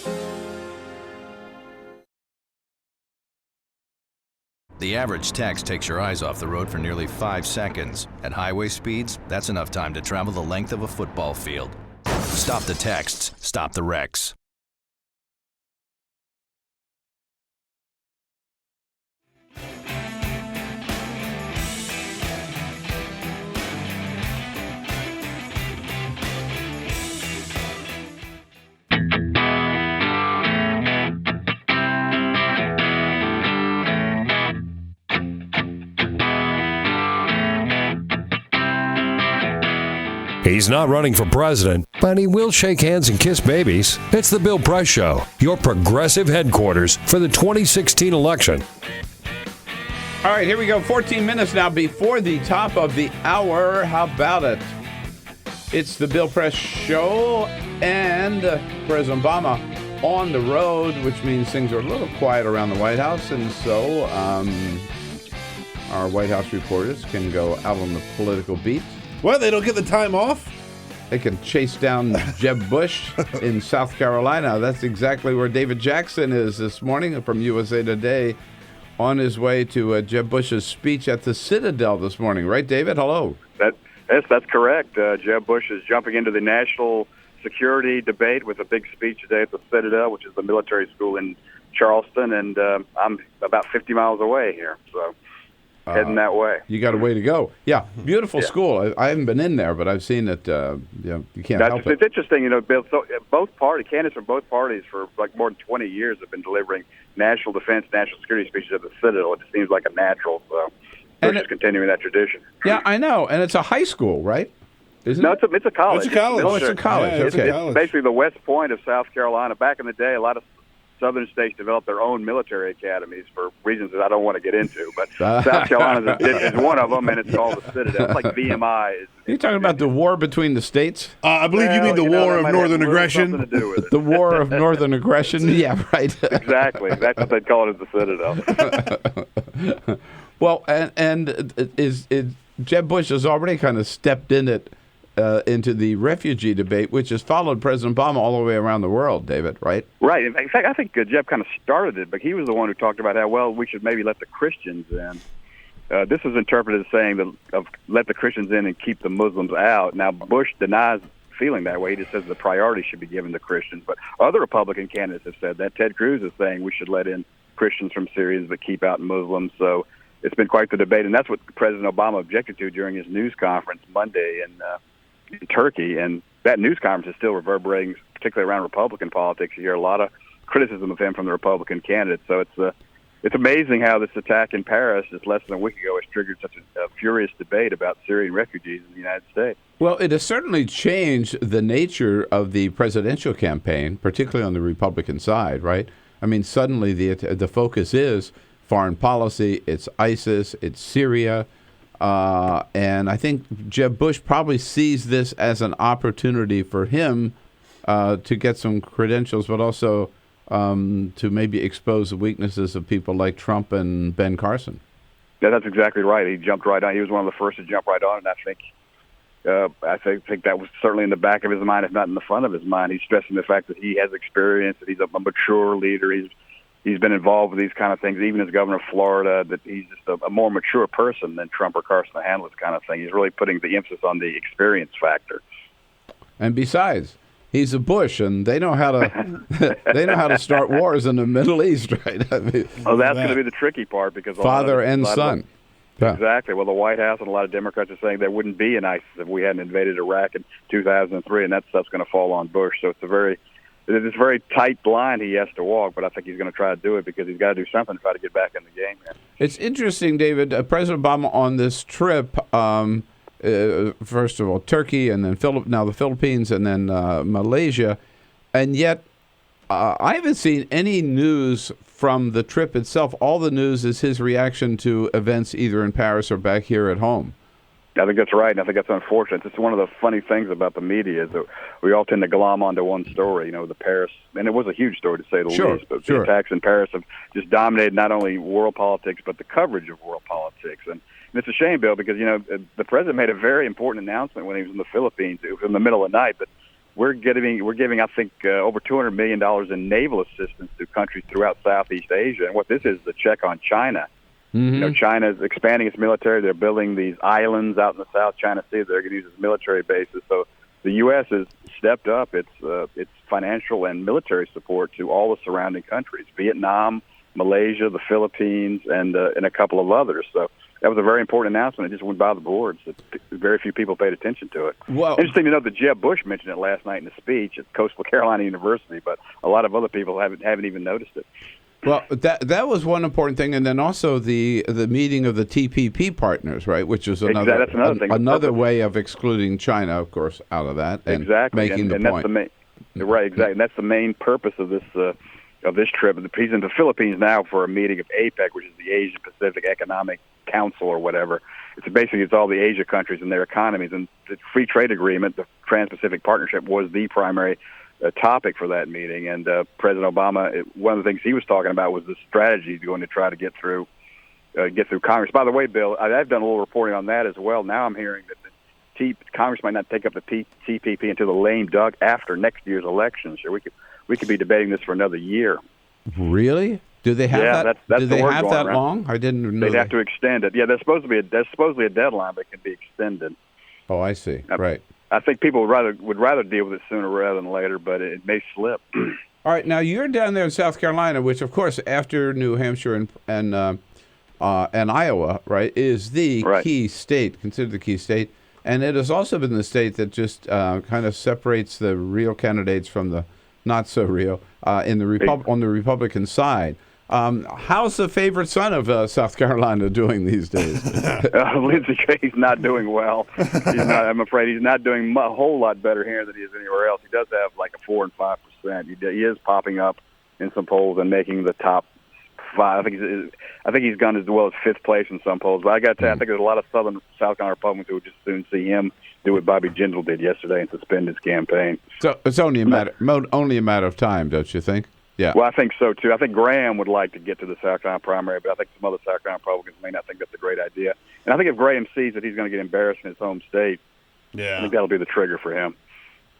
The average text takes your eyes off the road for nearly 5 seconds. At highway speeds, that's enough time to travel the length of a football field. Stop the texts, stop the wrecks. He's not running for president, but he will shake hands and kiss babies. It's the Bill Press Show, your progressive headquarters for the 2016 election. All right, here we go. 14 minutes now before the top of the hour. How about it? It's the Bill Press Show and President Obama on the road, which means things are a little quiet around the White House. And so our White House reporters can go out on the political beat. What? They don't get the time off? They can chase down Jeb Bush in South Carolina. That's exactly where David Jackson is this morning from USA Today, on his way to Jeb Bush's speech at the Citadel this morning. Right, David? Hello. Yes, that's correct. Jeb Bush is jumping into the national security debate with a big speech today at the Citadel, which is the military school in Charleston, and I'm about 50 miles away here, so heading that way. You got a way to go. Yeah, beautiful school. I haven't been in there, but I've seen it. You can't help it. It's interesting, Bill. So both candidates from both parties for like more than 20 years have been delivering national defense, national security speeches at the Citadel. It seems like a natural. So we're just continuing that tradition. Yeah, I know, and it's a high school, right? Isn't it? It's a college. It's a college. Oh, it's a college. Yeah, okay. It's basically the West Point of South Carolina. Back in the day, a lot of southern states developed their own military academies for reasons that I don't want to get into. But South Carolina is one of them, and it's called the Citadel. It's like VMI. Are you talking about the war between the states? I believe you mean the war of northern aggression. The war of northern aggression? Yeah, right. Exactly. That's what they call it at the Citadel. Well, and is Jeb Bush has already kind of stepped in it into the refugee debate, which has followed President Obama all the way around the world, David, right? Right. In fact, I think Jeb kind of started it, but he was the one who talked about how, well, we should maybe let the Christians in. This is interpreted as saying that let the Christians in and keep the Muslims out. Now, Bush denies feeling that way. He just says the priority should be given to Christians. But other Republican candidates have said that. Ted Cruz is saying we should let in Christians from Syria but keep out Muslims. So it's been quite the debate, and that's what President Obama objected to during his news conference Monday in Turkey, and that news conference is still reverberating, particularly around Republican politics. You hear a lot of criticism of him from the Republican candidates. So it's amazing how this attack in Paris just less than a week ago has triggered such a furious debate about Syrian refugees in the United States. Well, it has certainly changed the nature of the presidential campaign, particularly on the Republican side, right? I mean, suddenly the focus is foreign policy, it's ISIS, it's Syria. And I think Jeb Bush probably sees this as an opportunity for him to get some credentials, but also to maybe expose the weaknesses of people like Trump and Ben Carson. Yeah, that's exactly right. He jumped right on. He was one of the first to jump right on, and I think that was certainly in the back of his mind, if not in the front of his mind. He's stressing the fact that he has experience, that he's a mature leader. He's been involved with these kind of things, even as governor of Florida, that he's just a more mature person than Trump or Carson to handle this kind of thing. He's really putting the emphasis on the experience factor. And besides, he's a Bush, and they know how to start wars in the Middle East, right? I mean, well, that's going to be the tricky part because father and son. Yeah. Exactly. Well, the White House and a lot of Democrats are saying there wouldn't be an ISIS if we hadn't invaded Iraq in 2003, and that stuff's going to fall on Bush. So it's a very tight line he has to walk, but I think he's going to try to do it because he's got to do something to try to get back in the game. Man. It's interesting, David. President Obama on this trip, first of all, Turkey, and then now the Philippines, and then Malaysia, and yet I haven't seen any news from the trip itself. All the news is his reaction to events either in Paris or back here at home. I think that's right, and I think that's unfortunate. It's one of the funny things about the media is that we all tend to glom onto one story, the Paris, and it was a huge story to say the least, but the attacks in Paris have just dominated not only world politics, but the coverage of world politics. And it's a shame, Bill, because, the president made a very important announcement when he was in the Philippines. It was in the middle of the night, but we're giving, I think, over $200 million in naval assistance to countries throughout Southeast Asia. And what this is a check on China. Mm-hmm. China is expanding its military. They're building these islands out in the South China Sea that they're going to use as military bases. So the U.S. has stepped up its financial and military support to all the surrounding countries, Vietnam, Malaysia, the Philippines, and a couple of others. So that was a very important announcement. It just went by the boards. Very few people paid attention to it. Well, interesting to know that Jeb Bush mentioned it last night in a speech at Coastal Carolina University, but a lot of other people haven't even noticed it. Well, that was one important thing, and then also the meeting of the TPP partners, right? Which is another that's another thing. Another way of excluding China, of course, out of that, and making the point. Right, exactly. And that's the main purpose of this trip. He's in the Philippines now for a meeting of APEC, which is the Asia Pacific Economic Council or whatever. It's all the Asia countries and their economies, and the free trade agreement, the Trans-Pacific Partnership, was the primary topic for that meeting. And President Obama, one of the things he was talking about was the strategy he's going to try to get through Congress. By the way, Bill, I've done a little reporting on that as well. Now I'm hearing that Congress might not take up the TPP until the lame duck after next year's election. So we could be debating this for another year. Really? Do they have that? That's do they have that long? I didn't know. They'd have to extend it. Yeah, there's supposedly a deadline, but it can be extended. Oh, I see. Right. I think people would rather deal with it sooner rather than later, but it may slip. All right. Now you're down there in South Carolina, which, of course, after New Hampshire and Iowa, right, is the key state, considered the key state. And it has also been the state that just kind of separates the real candidates from the not so real on the Republican side. How's the favorite son of South Carolina doing these days? Lindsey Graham's not doing well. I'm afraid he's not doing a whole lot better here than he is anywhere else. He does have like a 4 and 5%. He is popping up in some polls and making the top 5. I think he's gone as well as 5th place in some polls. But I got to tell you, I think there's a lot of South Carolina Republicans who would just soon see him do what Bobby Jindal did yesterday and suspend his campaign. So it's only a matter of time, don't you think? Yeah. Well, I think so too. I think Graham would like to get to the South Carolina primary, but I think some other South Carolina Republicans may not think that's a great idea. And I think if Graham sees that he's going to get embarrassed in his home state, I think that'll be the trigger for him.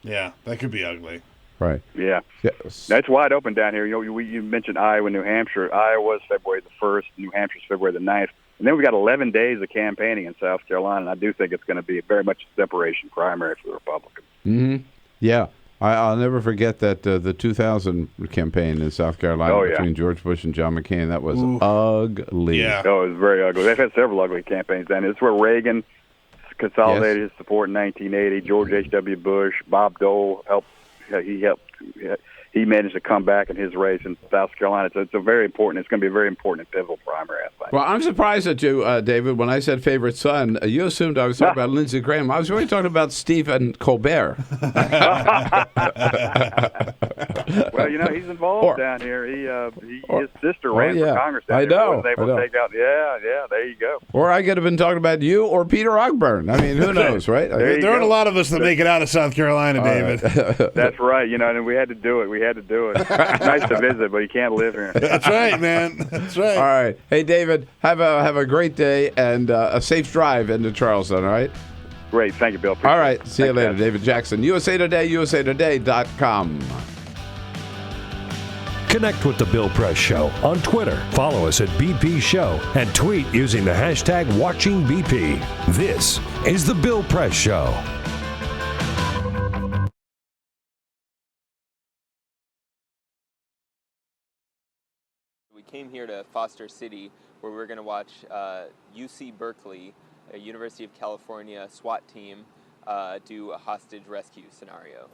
Yeah, that could be ugly. Right. Yeah. Yes. Now, it's wide open down here. You mentioned Iowa and New Hampshire. Iowa's February the 1st. New Hampshire's February the 9th. And then we've got 11 days of campaigning in South Carolina, and I do think it's going to be very much a separation primary for the Republicans. Mm-hmm. Yeah. I'll never forget that the 2000 campaign in South Carolina between George Bush and John McCain. That was ugly. Yeah. Oh, it was very ugly. They've had several ugly campaigns down here. It's where Reagan consolidated his support in 1980. George H.W. Bush, Bob Dole he managed to come back in his race in South Carolina. So it's very important. It's going to be a very important and pivotal primary, I think. Well, I'm surprised at you, David. When I said favorite son, you assumed I was talking about Lindsey Graham. I was really talking about Stephen Colbert. Well, he's involved down here. His sister ran for Congress down here. I know. Take out. Yeah, there you go. Or I could have been talking about you or Peter Ogburn. I mean, who knows, right? There aren't a lot of us that make it out of South Carolina, David. That's right. And we had to do it. It's nice to visit, but you can't live here. That's right, man. That's right. All right. Hey, David, have a great day and a safe drive into Charleston, all right? Great. Thank you, Bill. Appreciate all right. See you later, guys. David Jackson. USA Today, usatoday.com. Connect with The Bill Press Show on Twitter. Follow us at BP Show and tweet using the hashtag WatchingBP. This is The Bill Press Show. Came here to Foster City, where we're going to watch UC Berkeley, a University of California SWAT team, do a hostage rescue scenario.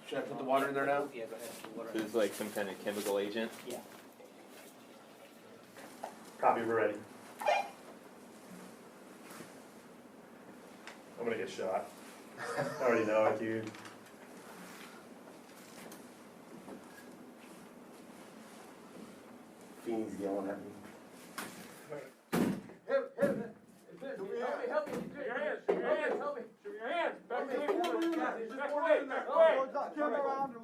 Should I put the water in there now? Yeah, go ahead. This is like some kind of chemical agent? Yeah. Copy, we're ready. I'm gonna get shot. I already know it, dude. Fiend's yelling at me. Help me. Show your hands. Help me. Show your hands. Back away.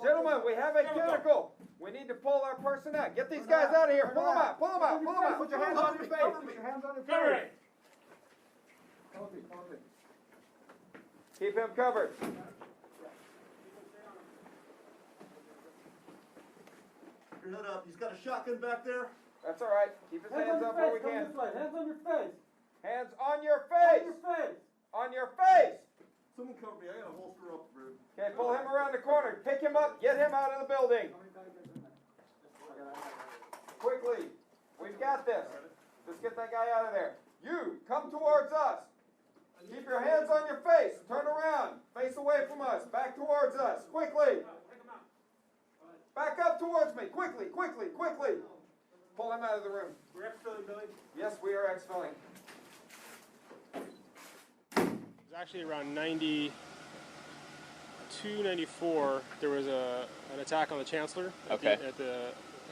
Gentlemen, we have a chemical. We need to pull our person out. Get these guys out of here. Pull them out. Put your hands on your face. Keep him covered. Your head up. He's got a shotgun back there. That's all right. Keep his hands up where we can. Hands on your face. Hands on your face. On your face. Someone cover me. I got a holster up, bro. Okay, pull him around the corner. Pick him up. Get him out of the building. Quickly. We've got this. Just get that guy out of there. You, come towards us. Keep your hands on your face. Turn around. Face away from us. Back towards us. Quickly. Back up towards me. Quickly, quickly, quickly. Pull him out of the room. We're exfilling, Billy? Yes, we are exfilling. It was actually around 92, 94. There was an attack on the chancellor at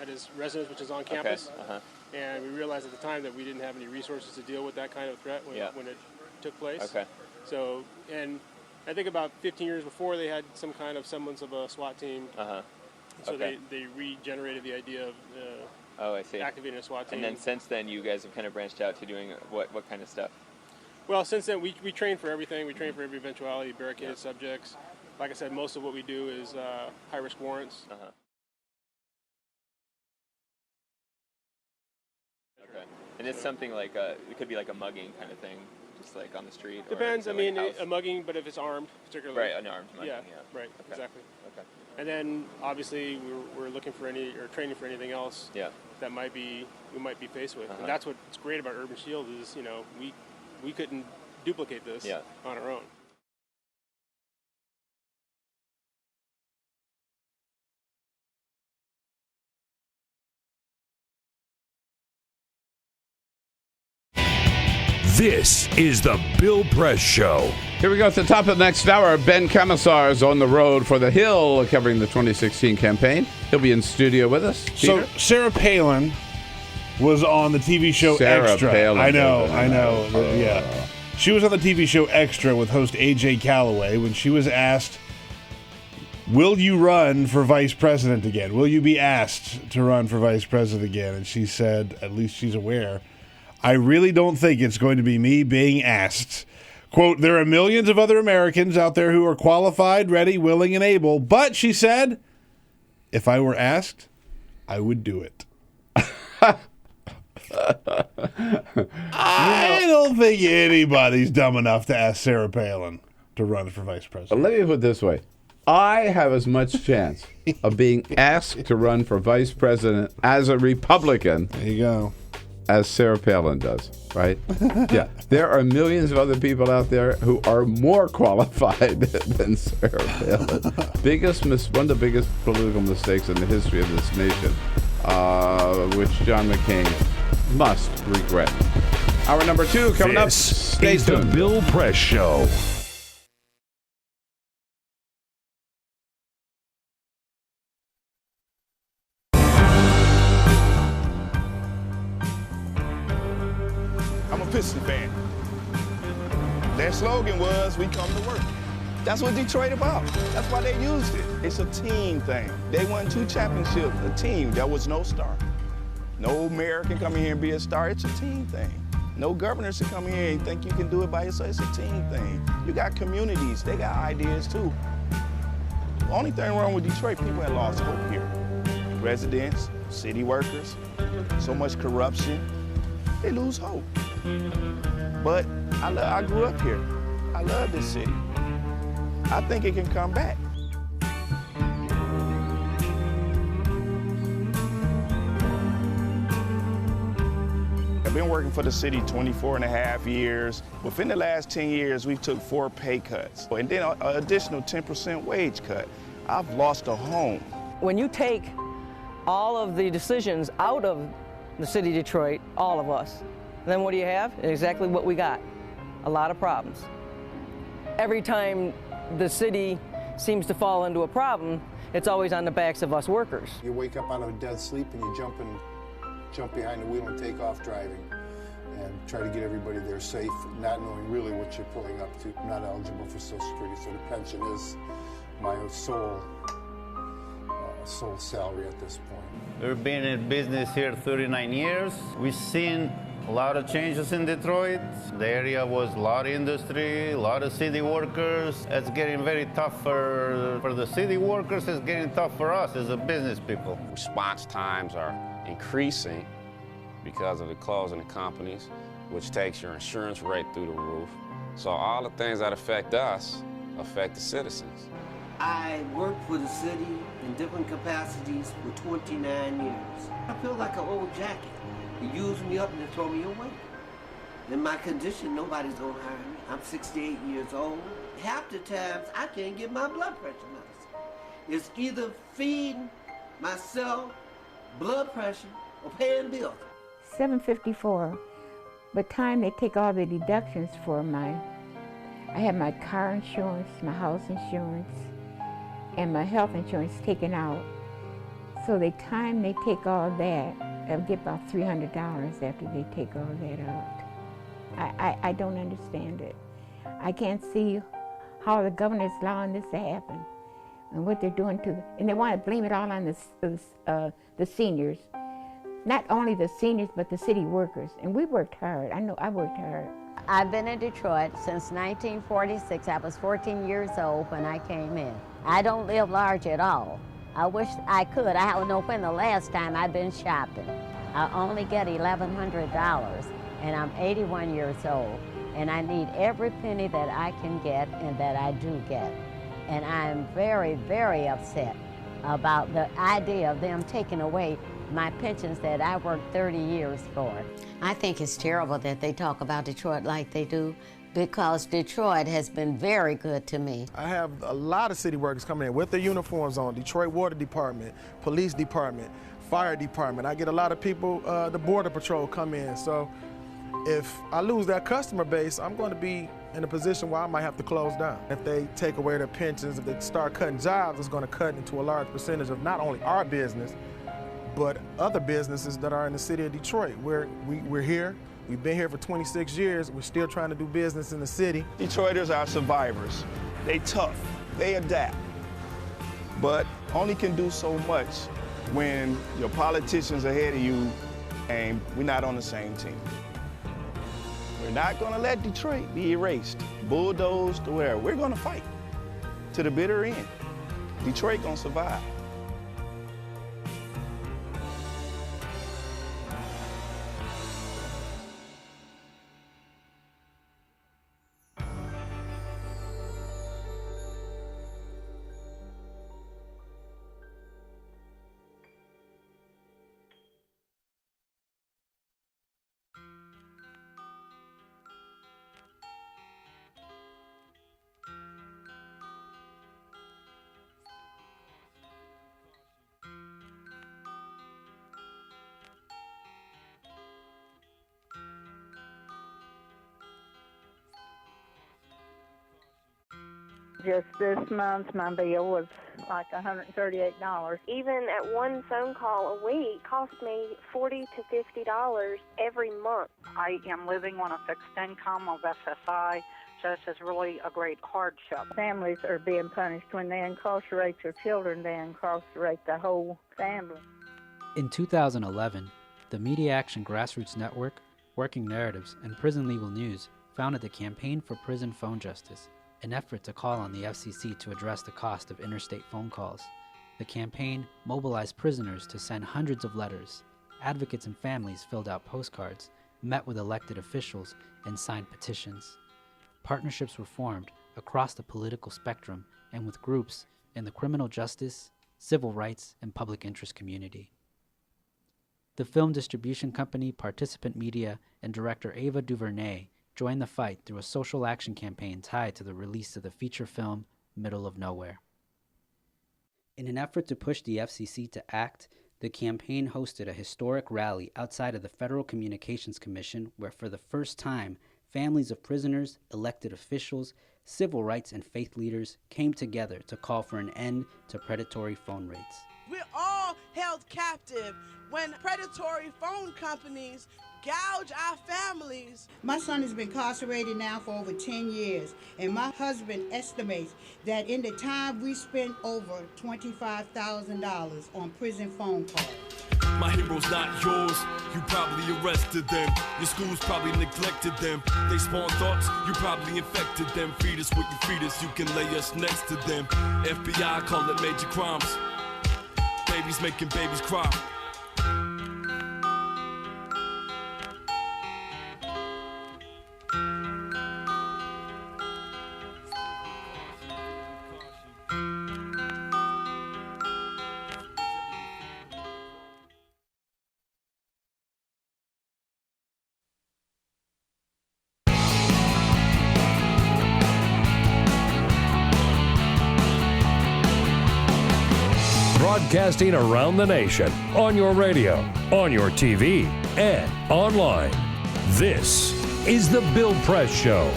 his residence, which is on campus. Okay. And we realized at the time that we didn't have any resources to deal with that kind of threat when it took place. Okay. So, and I think about 15 years before, they had some kind of semblance of a SWAT team. So they regenerated the idea of I see. activating a SWAT team. And then since then, you guys have kind of branched out to doing what kind of stuff? Well, since then, we train for everything. We train for every eventuality, barricaded subjects. Like I said, most of what we do is high-risk warrants. Okay. And it's something like, it could be like a mugging kind of thing, just like on the street? Depends. Or I mean, a mugging, but if it's armed, particularly. Right, an armed mugging, yeah. Right, Okay. exactly. Okay. And then, obviously, we're looking for training for anything else that we might be faced with. And that's what's great about Urban Shield is, we couldn't duplicate this on our own. This is the Bill Press Show. Here we go at the top of the next hour. Ben Kamisar is on the road for the Hill covering the 2016 campaign. He'll be in studio with us. Peter? So Sarah Palin was on the TV show Extra. Palin. I know. Yeah. She was on the TV show Extra with host AJ Calloway when she was asked, will you run for vice president again? Will you be asked to run for vice president again? And she said, at least she's aware, I really don't think it's going to be me being asked. Quote, there are millions of other Americans out there who are qualified, ready, willing, and able. But, she said, if I were asked, I would do it. I don't think anybody's dumb enough to ask Sarah Palin to run for vice president. Let me put it this way. I have as much chance of being asked to run for vice president as a Republican. There you go. As Sarah Palin does, right? Yeah. There are millions of other people out there who are more qualified than Sarah Palin. One of the biggest political mistakes in the history of this nation, which John McCain must regret. Hour number 2 coming up. Stay tuned. The Bill Press Show. Piston fan. Their slogan was, we come to work. That's what Detroit about. That's why they used it. It's a team thing. They won 2 championships, a team. There was no star. No mayor can come in here and be a star. It's a team thing. No governors can come in here and think you can do it by yourself. It's a team thing. You got communities. They got ideas, too. The only thing wrong with Detroit, people have lost hope here. Residents, city workers, so much corruption. They lose hope. But I grew up here. I love this city. I think it can come back. I've been working for the city 24 and a half years. Within the last 10 years, we took 4 pay cuts, and then an additional 10% wage cut. I've lost a home. When you take all of the decisions out of the city of Detroit, all of us, then what do you have? Exactly what we got. A lot of problems. Every time the city seems to fall into a problem, it's always on the backs of us workers. You wake up out of a dead sleep and you jump behind the wheel and take off driving and try to get everybody there safe, not knowing really what you're pulling up to. I'm not eligible for Social Security, so the pension is my sole salary at this point. We've been in business here 39 years. We've seen a lot of changes in Detroit. The area was a lot of industry, a lot of city workers. It's getting very tough for the city workers. It's getting tough for us as a business people. Response times are increasing because of the closing of companies. which takes your insurance rate through the roof. So all the things that affect us affect the citizens. I worked for the city in different capacities for 29 years. I feel like an old jacket. They use me up and they throw me away. In my condition, nobody's gonna hire me. I'm 68 years old. Half the times, I can't get my blood pressure medicine. It's either feeding myself blood pressure or paying bills. $754. By the time they take all the deductions for I have my car insurance, my house insurance, and my health insurance taken out. So the time they take all that, I'll get about $300 after they take all that out. I don't understand it. I can't see how the governor's allowing this to happen and what they're doing and they want to blame it all on the seniors. Not only the seniors, but the city workers. And we worked hard. I know I worked hard. I've been in Detroit since 1946. I was 14 years old when I came in. I don't live large at all. I wish I could. I don't know when the last time I've been shopping. I only get $1,100, and I'm 81 years old. And I need every penny that I can get and that I do get. And I'm very, very upset about the idea of them taking away my pensions that I worked 30 years for. I think it's terrible that they talk about Detroit like they do, because Detroit has been very good to me. I have a lot of city workers coming in with their uniforms on, Detroit Water Department, Police Department, Fire Department. I get a lot of people, the Border Patrol come in. So if I lose that customer base, I'm going to be in a position where I might have to close down. If they take away their pensions, if they start cutting jobs, it's going to cut into a large percentage of not only our business, but other businesses that are in the city of Detroit. We're here. We've been here for 26 years. We're still trying to do business in the city. Detroiters are survivors. They tough. They adapt. But only can do so much when your politicians are ahead of you and we're not on the same team. We're not going to let Detroit be erased, bulldozed, or whatever. We're going to fight to the bitter end. Detroit going to survive. Just this month, my bill was like $138. Even at one phone call a week cost me $40 to $50 every month. I am living on a fixed income of SSI, so this is really a great hardship. Families are being punished. When they incarcerate their children, they incarcerate the whole family. In 2011, the Media Action Grassroots Network, Working Narratives, and Prison Legal News founded the Campaign for Prison Phone Justice, an effort to call on the FCC to address the cost of interstate phone calls. The campaign mobilized prisoners to send hundreds of letters. Advocates and families filled out postcards, met with elected officials, and signed petitions. Partnerships were formed across the political spectrum and with groups in the criminal justice, civil rights, and public interest community. The film distribution company Participant Media and director Ava DuVernay joined the fight through a social action campaign tied to the release of the feature film Middle of Nowhere. In an effort to push the FCC to act, the campaign hosted a historic rally outside of the Federal Communications Commission where for the first time, families of prisoners, elected officials, civil rights and faith leaders came together to call for an end to predatory phone rates. We're all held captive when predatory phone companies gouge our families. My son has been incarcerated now for over 10 years, and my husband estimates that in the time we spent over $25,000 on prison phone calls. My hero's not yours, you probably arrested them. Your schools probably neglected them. They spawn thoughts, you probably infected them. Feed us what you feed us, you can lay us next to them. FBI call it major crimes. Babies making babies cry. broadcasting around the nation on your radio, on your TV, and online. This is the Bill Press Show.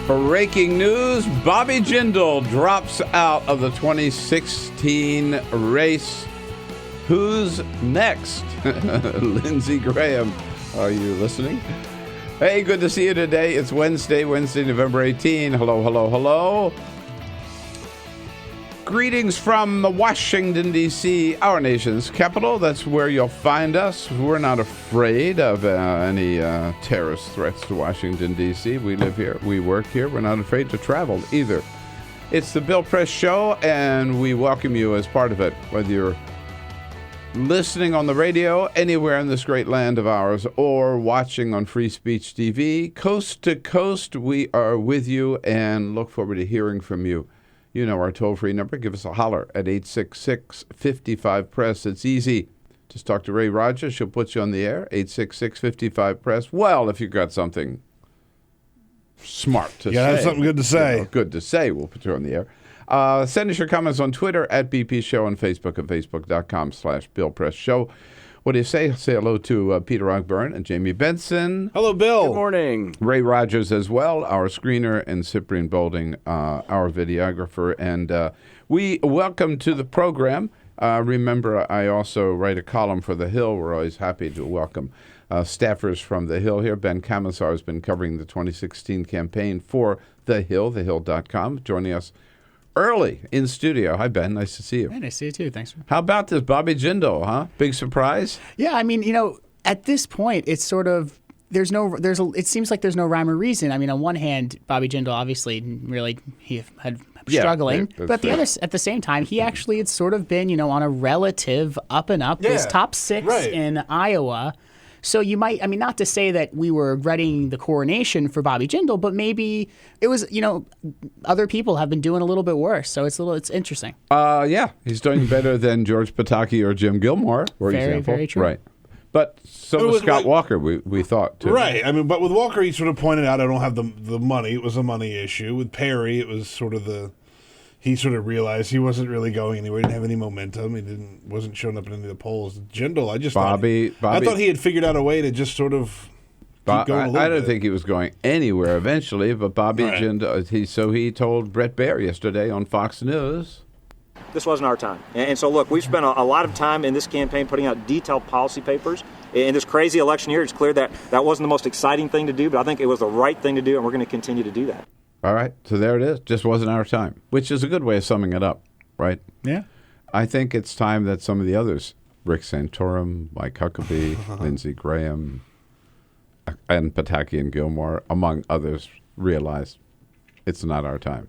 Breaking news, Bobby Jindal drops out of the 2016 race. Who's next? Lindsey Graham, are you listening? Hey, good to see you today. It's Wednesday, November 18. Hello, hello, hello. Greetings from Washington, D.C., our nation's capital. That's where you'll find us. We're not afraid of any terrorist threats to Washington, D.C. We live here. We work here. We're not afraid to travel either. It's the Bill Press Show, and we welcome you as part of it, whether you're listening on the radio anywhere in this great land of ours or watching on Free Speech TV. Coast to coast, we are with you and look forward to hearing from you. You know our toll-free number. Give us a holler at 866-55-PRESS. It's easy. Just talk to Ray Rogers. She'll put you on the air. 866-55-PRESS. Well, if you've got something smart to say. Yeah, have something good to say. Good to say. We'll put you on the air. Send us your comments on Twitter at BP Show and Facebook at facebook.com/Bill Press Show. What do you say? Say hello to Peter Ogburn and Jamie Benson. Hello, Bill. Good morning. Ray Rogers as well, our screener, and Cyprian Bolding, our videographer. And we welcome to the program. Remember, I also write a column for The Hill. We're always happy to welcome staffers from The Hill here. Ben Kamisar has been covering the 2016 campaign for The Hill, thehill.com, joining us early in studio. Hi, Ben. Nice to see you. Hey, nice to see you, too. Thanks. How about this Bobby Jindal, huh? Big surprise? Yeah, I mean, at this point, it's sort of, it seems like there's no rhyme or reason. I mean, on one hand, Bobby Jindal obviously really, he had struggling, but at the same time, he actually had sort of been, on a relative up and up. Was top 6 in Iowa. So you might, not to say that we were readying the coronation for Bobby Jindal, but maybe it was, other people have been doing a little bit worse. So it's interesting. Yeah, he's doing better than George Pataki or Jim Gilmore, for example. Very true. Right. But so was Scott Walker, we thought, too. Right. But with Walker, he sort of pointed out, I don't have the money. It was a money issue. With Perry, it was sort of he sort of realized he wasn't really going anywhere. He didn't have any momentum. He wasn't showing up in any of the polls. Jindal, I thought he had figured out a way to just sort of keep going a little bit. I don't think he was going anywhere eventually, but Bobby Jindal, he told Brett Baer yesterday on Fox News. This wasn't our time. And so, look, we've spent a lot of time in this campaign putting out detailed policy papers. In this crazy election year, it's clear that wasn't the most exciting thing to do, but I think it was the right thing to do, and we're going to continue to do that. All right, so there it is. Just wasn't our time, which is a good way of summing it up, right? Yeah. I think it's time that some of the others, Rick Santorum, Mike Huckabee, Lindsey Graham, and Pataki and Gilmore, among others, realize it's not our time.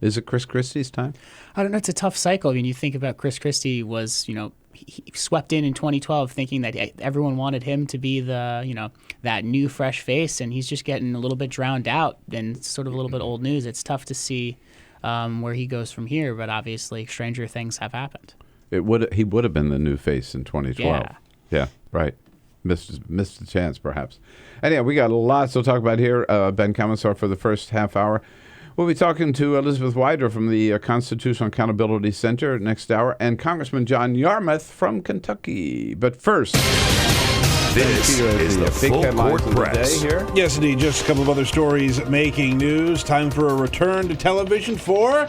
Is it Chris Christie's time? I don't know. It's a tough cycle. You think about Chris Christie was, he swept in 2012 thinking that everyone wanted him to be the, that new fresh face, and he's just getting a little bit drowned out and sort of a little bit old news. It's tough to see where he goes from here, but obviously stranger things have happened. He would have been the new face in 2012. Yeah, right. Missed the chance, perhaps. Anyhow, we got lots to talk about here. Ben Kamisar for the first half hour. We'll be talking to Elizabeth Wydra from the Constitutional Accountability Center next hour, and Congressman Yarmouth from Kentucky. But first, this is the Full Court Press. Here. Yes, indeed. Just a couple of other stories making news. Time for a return to television for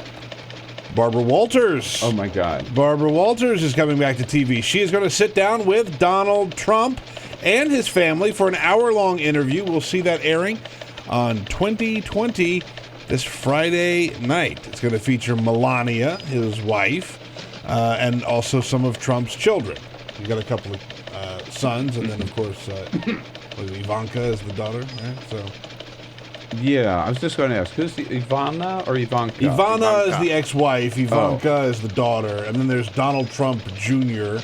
Barbara Walters. Oh, my God. Barbara Walters is coming back to TV. She is going to sit down with Donald Trump and his family for an hour-long interview. We'll see that airing on 2020 this Friday night. It's going to feature Melania, his wife, and also some of Trump's children. He's got a couple of sons, and then, of course, Ivanka is the daughter. Right? So, yeah, I was just going to ask, who's the Ivana or Ivanka? Ivana is the ex-wife. Ivanka is the daughter. And then there's Donald Trump Jr.,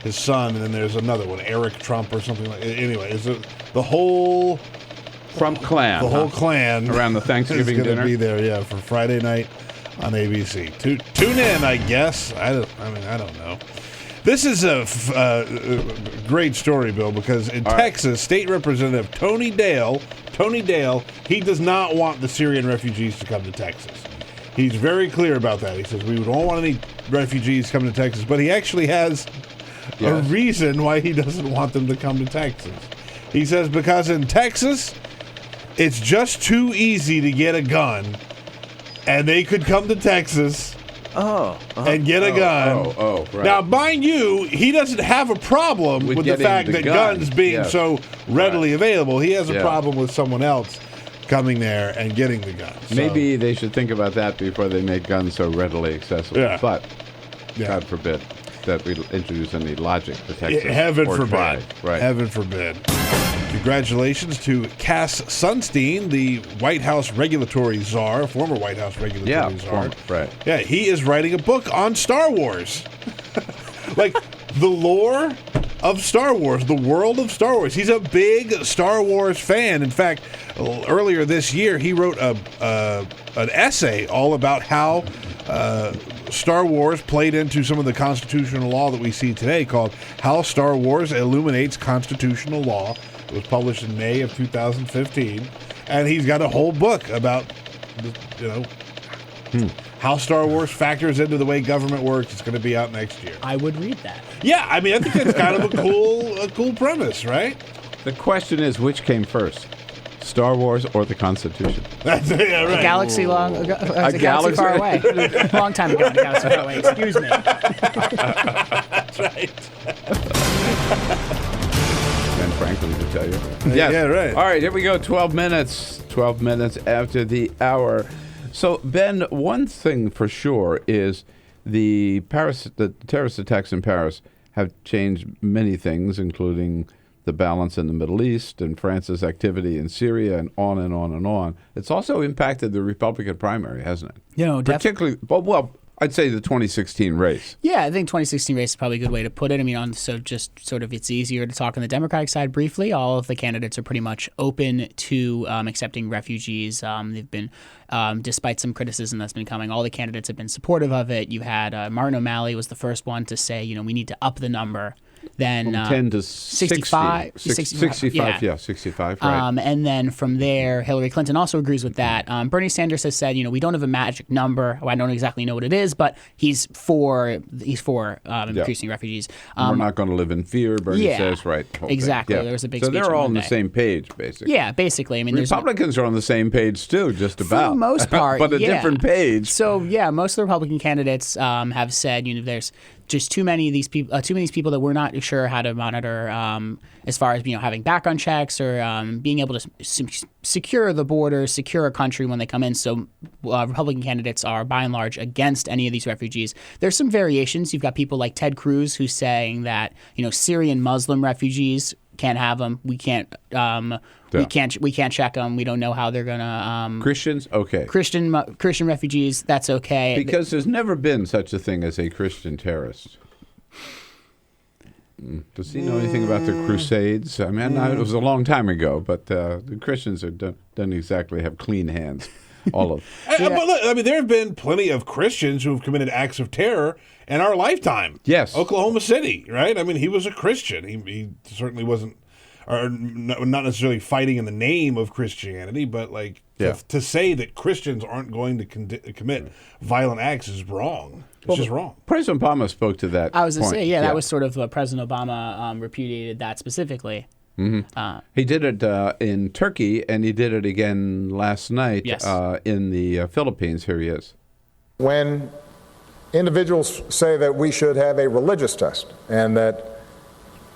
his son, and then there's another one, Eric Trump or something like that. Anyway, the whole Trump clan. The whole clan. Around the Thanksgiving dinner. Is dinner. Be there, yeah, for Friday night on ABC. Tune in, I guess. I don't know. This is a great story, Bill, because in Texas, State Representative Tony Dale, he does not want the Syrian refugees to come to Texas. He's very clear about that. He says we don't want any refugees coming to Texas, but he actually has a reason why he doesn't want them to come to Texas. He says because in Texas, it's just too easy to get a gun, and they could come to Texas and get a gun. Right. Now, mind you, he doesn't have a problem with the fact that guns being so readily available. He has a problem with someone else coming there and getting the gun. So. Maybe they should think about that before they make guns so readily accessible. Yeah. But God forbid that we introduce any logic to Texas. Heaven or forbid. try. Right. Heaven forbid. Congratulations to Cass Sunstein, the White House regulatory czar, former White House regulatory czar. Right. Yeah, he is writing a book on Star Wars. Like the lore of Star Wars, the world of Star Wars. He's a big Star Wars fan. In fact, earlier this year, he wrote an essay all about how Star Wars played into some of the constitutional law that we see today, called How Star Wars Illuminates Constitutional Law. It was published in May of 2015, and he's got a whole book about, how Star Wars factors into the way government works. It's going to be out next year. I would read that. Yeah, I mean, I think that's kind of a cool premise, right? The question is, which came first, Star Wars or the Constitution? That's right. A galaxy galaxy far away. Long time ago, in a galaxy far away. Excuse me. That's right. Ben Franklin would tell you. Yes. Yeah, right. All right, here we go. 12 minutes. 12 minutes after the hour. So, Ben, one thing for sure is the terrorist attacks in Paris have changed many things, including the balance in the Middle East and France's activity in Syria and on and on and on. It's also impacted the Republican primary, hasn't it? Particularly, well, I'd say the 2016 race. Yeah, I think 2016 race is probably a good way to put it. I mean, so just sort of it's easier to talk on the Democratic side briefly. All of the candidates are pretty much open to accepting refugees. They've been, despite some criticism that's been coming, all the candidates have been supportive of it. You had Martin O'Malley was the first one to say, we need to up the number. Then from 10 to 65, 65, right. And then from there, Hillary Clinton also agrees with that. Bernie Sanders has said, we don't have a magic number. I don't exactly know what it is, but he's for increasing refugees. We're not going to live in fear, Bernie says, right? Exactly. Yeah. There was a big so speech they're all on Monday. the same page, basically. Yeah, basically. I mean, Republicans are on the same page, too, just about. For the most part, but a different page. So, most of the Republican candidates have said, there's just too many of these people, people that we're not sure how to monitor, as far as having background checks or being able to secure the border, secure a country when they come in. So Republican candidates are by and large against any of these refugees. There's some variations. You've got people like Ted Cruz who's saying that Syrian Muslim refugees can't have them. We can't. We can't check them. We don't know how they're gonna. Christians, okay. Christian refugees, that's okay. Because there's never been such a thing as a Christian terrorist. Does he know anything about the Crusades? I mean, it was a long time ago, but the Christians don't exactly have clean hands. All of them. But look, I mean, there have been plenty of Christians who have committed acts of terror in our lifetime. Yes. Oklahoma City, right? I mean, he was a Christian. He certainly wasn't, or not necessarily fighting in the name of Christianity, but to say that Christians aren't going to commit violent acts is wrong. It's just wrong. President Obama spoke to that. I was going to say, that was sort of President Obama repudiated that specifically. Mm-hmm. He did it in Turkey, and he did it again last night in the Philippines. Here he is. When individuals say that we should have a religious test and that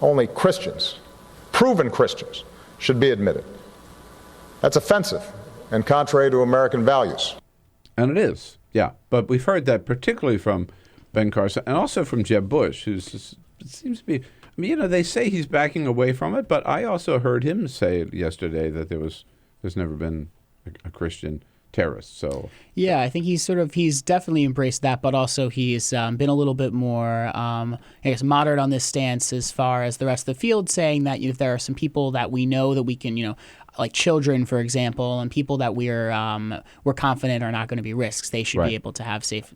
only Christians, proven Christians, should be admitted, that's offensive and contrary to American values. And it is, yeah. But we've heard that particularly from Ben Carson and also from Jeb Bush, who seems to be... I mean, they say he's backing away from it, but I also heard him say yesterday that there's never been a Christian terrorist. So yeah, I think he's definitely embraced that, but also he's been a little bit more, moderate on this stance as far as the rest of the field, saying that if there are some people that we know that we can, like children, for example, and people that we're confident are not going to be risks, they should be able to have safe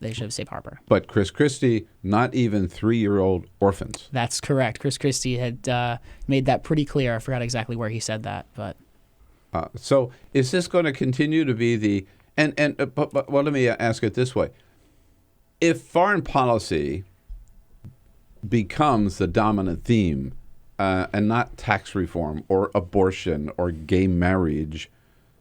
harbor. But Chris Christie, not even 3-year-old orphans. That's correct. Chris Christie had made that pretty clear. I forgot exactly where he said that, but. So is this going to continue to be the But let me ask it this way. If foreign policy becomes the dominant theme and not tax reform or abortion or gay marriage,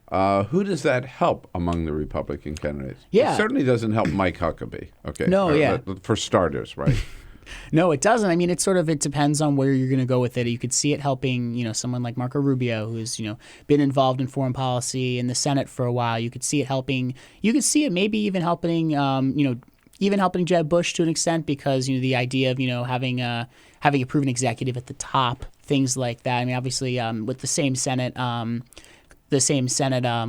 who does that help among the Republican candidates? Yeah. It certainly doesn't help Mike Huckabee. Okay. No, yeah. For starters, right? No, it doesn't. I mean, it depends on where you're going to go with it. You could see it helping, someone like Marco Rubio, who's, been involved in foreign policy in the Senate for a while. You could see it helping. You could see it maybe even helping, even helping Jeb Bush to an extent because, the idea of, having a proven executive at the top, things like that. I mean, obviously, with the same Senate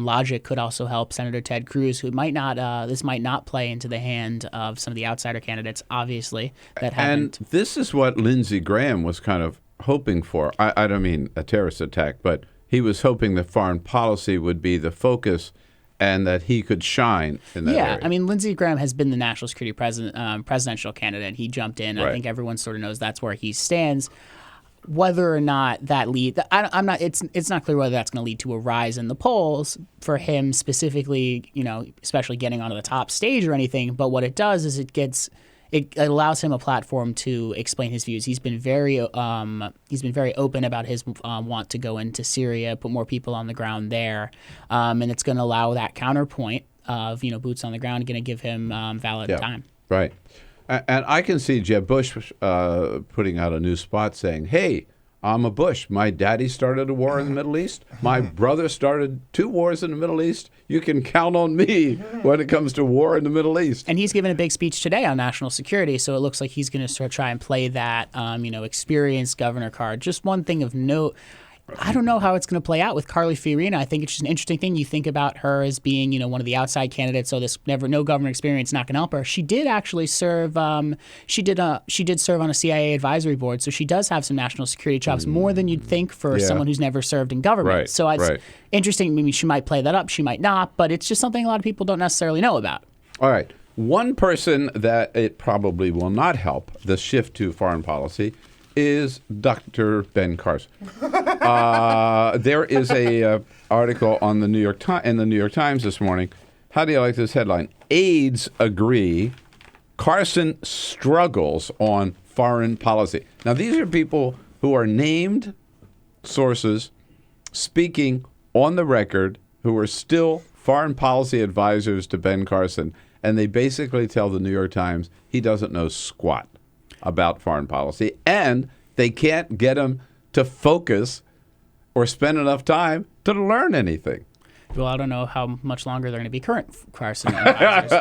logic could also help Senator Ted Cruz, who might not. This might not play into the hand of some of the outsider candidates, obviously. And this is what Lindsey Graham was kind of hoping for. I don't mean a terrorist attack, but he was hoping that foreign policy would be the focus, and that he could shine in that area. I mean, Lindsey Graham has been the national security presidential candidate. He jumped in. Right. I think everyone sort of knows that's where he stands. Whether or not that lead, I'm not. It's not clear whether that's going to lead to a rise in the polls for him specifically. Especially getting onto the top stage or anything. But what it does is it allows him a platform to explain his views. He's been very open about his want to go into Syria, put more people on the ground there, and it's going to allow that counterpoint of boots on the ground, going to give him valid time. Right. And I can see Jeb Bush putting out a new spot saying, hey, I'm a Bush. My daddy started a war in the Middle East. My brother started 2 wars in the Middle East. You can count on me when it comes to war in the Middle East. And he's given a big speech today on national security, so it looks like he's going to sort of try and play that, experienced governor card. Just one thing of note, I don't know how it's going to play out with Carly Fiorina. I think it's just an interesting thing. You think about her as being, one of the outside candidates. So this no government experience not going to help her. She did actually serve. She did serve on a CIA advisory board. So she does have some national security chops, more than you'd think for someone who's never served in government. Right, so it's interesting. Maybe she might play that up. She might not. But it's just something a lot of people don't necessarily know about. All right. One person that it probably will not help, the shift to foreign policy, is Dr. Ben Carson. There is a article on the New York Times this morning. How do you like this headline? Aides agree Carson struggles on foreign policy. Now, these are people who are named sources speaking on the record who are still foreign policy advisors to Ben Carson, and they basically tell the New York Times he doesn't know squat about foreign policy, and they can't get him to focus or spend enough time to learn anything. Well, I don't know how much longer they're going to be current Carson advisors.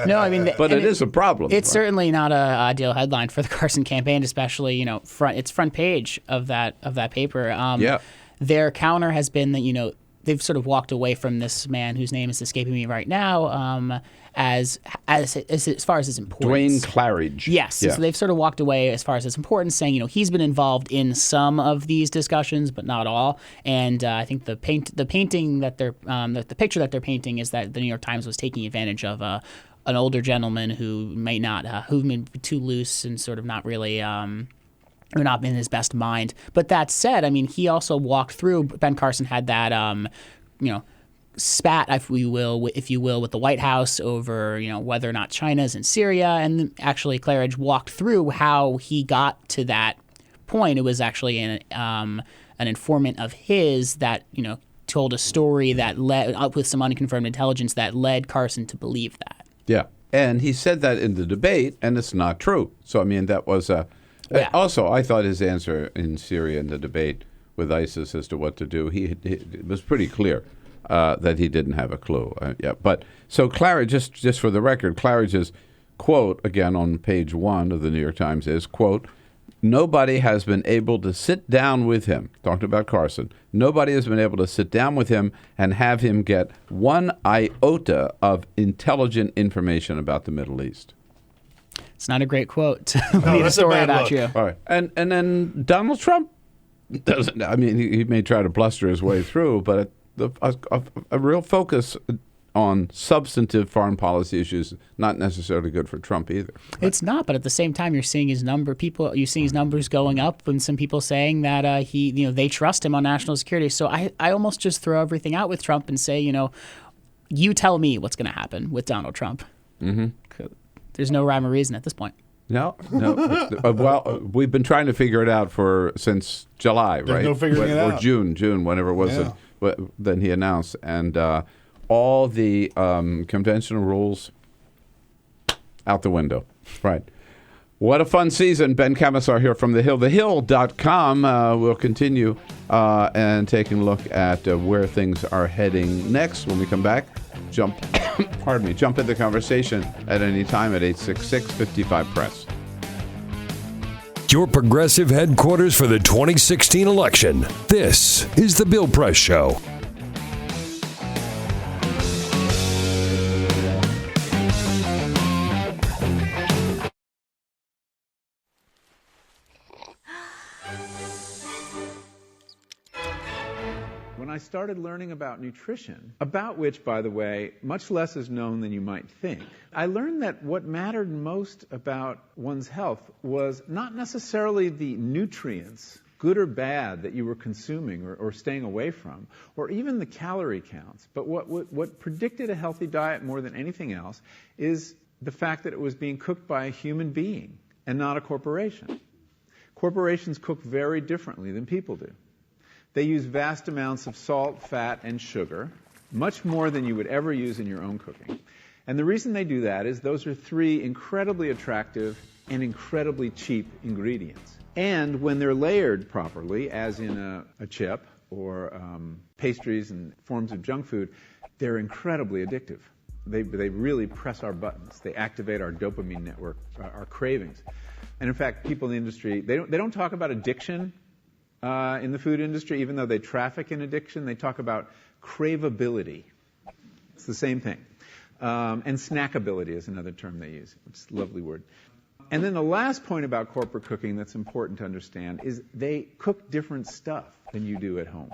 No, I mean, but it is a problem. It's certainly not an ideal headline for the Carson campaign, especially it's front page of that paper. Their counter has been that they've sort of walked away from this man whose name is escaping me right now. As far as his importance. Dwayne Claridge. Yes. Yeah. So they've sort of walked away as far as his importance, saying, he's been involved in some of these discussions, but not all. And I think the painting that the picture that they're painting is that the New York Times was taking advantage of an older gentleman who may be too loose and sort of not really or not in his best mind. But that said, I mean, he also walked through. Ben Carson had that spat, if you will, with the White House over, whether or not China's in Syria. And actually, Claridge walked through how he got to that point. It was actually an informant of his that, told a story that led up with some unconfirmed intelligence that led Carson to believe that. Yeah. And he said that in the debate, and it's not true. So, I mean, that was also, I thought his answer in Syria in the debate with ISIS as to what to do, it was pretty clear. That he didn't have a clue. But so Claridge, just for the record, Claridge's quote, again on page 1 of the New York Times is, quote, nobody has been able to sit down with him, talking about Carson, nobody has been able to sit down with him and have him get one iota of intelligent information about the Middle East. It's not a great quote to read a story about you. All right. And then Donald Trump doesn't, I mean, he may try to bluster his way through, but a real focus on substantive foreign policy issues not necessarily good for Trump either. It's not, but at the same time, you're seeing his numbers going up, and some people saying that they trust him on national security. So I almost just throw everything out with Trump and say, you tell me what's going to happen with Donald Trump. Mm-hmm. There's no rhyme or reason at this point. No. Well, we've been trying to figure it out since July, right? There's no figuring it out. Or June, whenever it was. Yeah. Then he announced, and all the conventional rules out the window. Right. What a fun season. Ben Kamisar here from The Hill. TheHill.com. We'll continue and taking a look at where things are heading next. When we come back, jump in the conversation at any time at 866-55-PRESS. Your progressive headquarters for the 2016 election. This is The Bill Press Show. When I started learning about nutrition, about which, by the way, much less is known than you might think, I learned that what mattered most about one's health was not necessarily the nutrients, good or bad, that you were consuming or staying away from, or even the calorie counts. But what predicted a healthy diet more than anything else is the fact that it was being cooked by a human being and not a corporation. Corporations cook very differently than people do. They use vast amounts of salt, fat, and sugar, much more than you would ever use in your own cooking. And the reason they do that is those are three incredibly attractive and incredibly cheap ingredients. And when they're layered properly, as in a chip or pastries and forms of junk food, they're incredibly addictive. They really press our buttons. They activate our dopamine network, our cravings. And in fact, people in the industry, they don't talk about addiction in the food industry, even though they traffic in addiction. They talk about craveability. It's the same thing. And snackability is another term they use. It's a lovely word. And then the last point about corporate cooking that's important to understand is they cook different stuff than you do at home.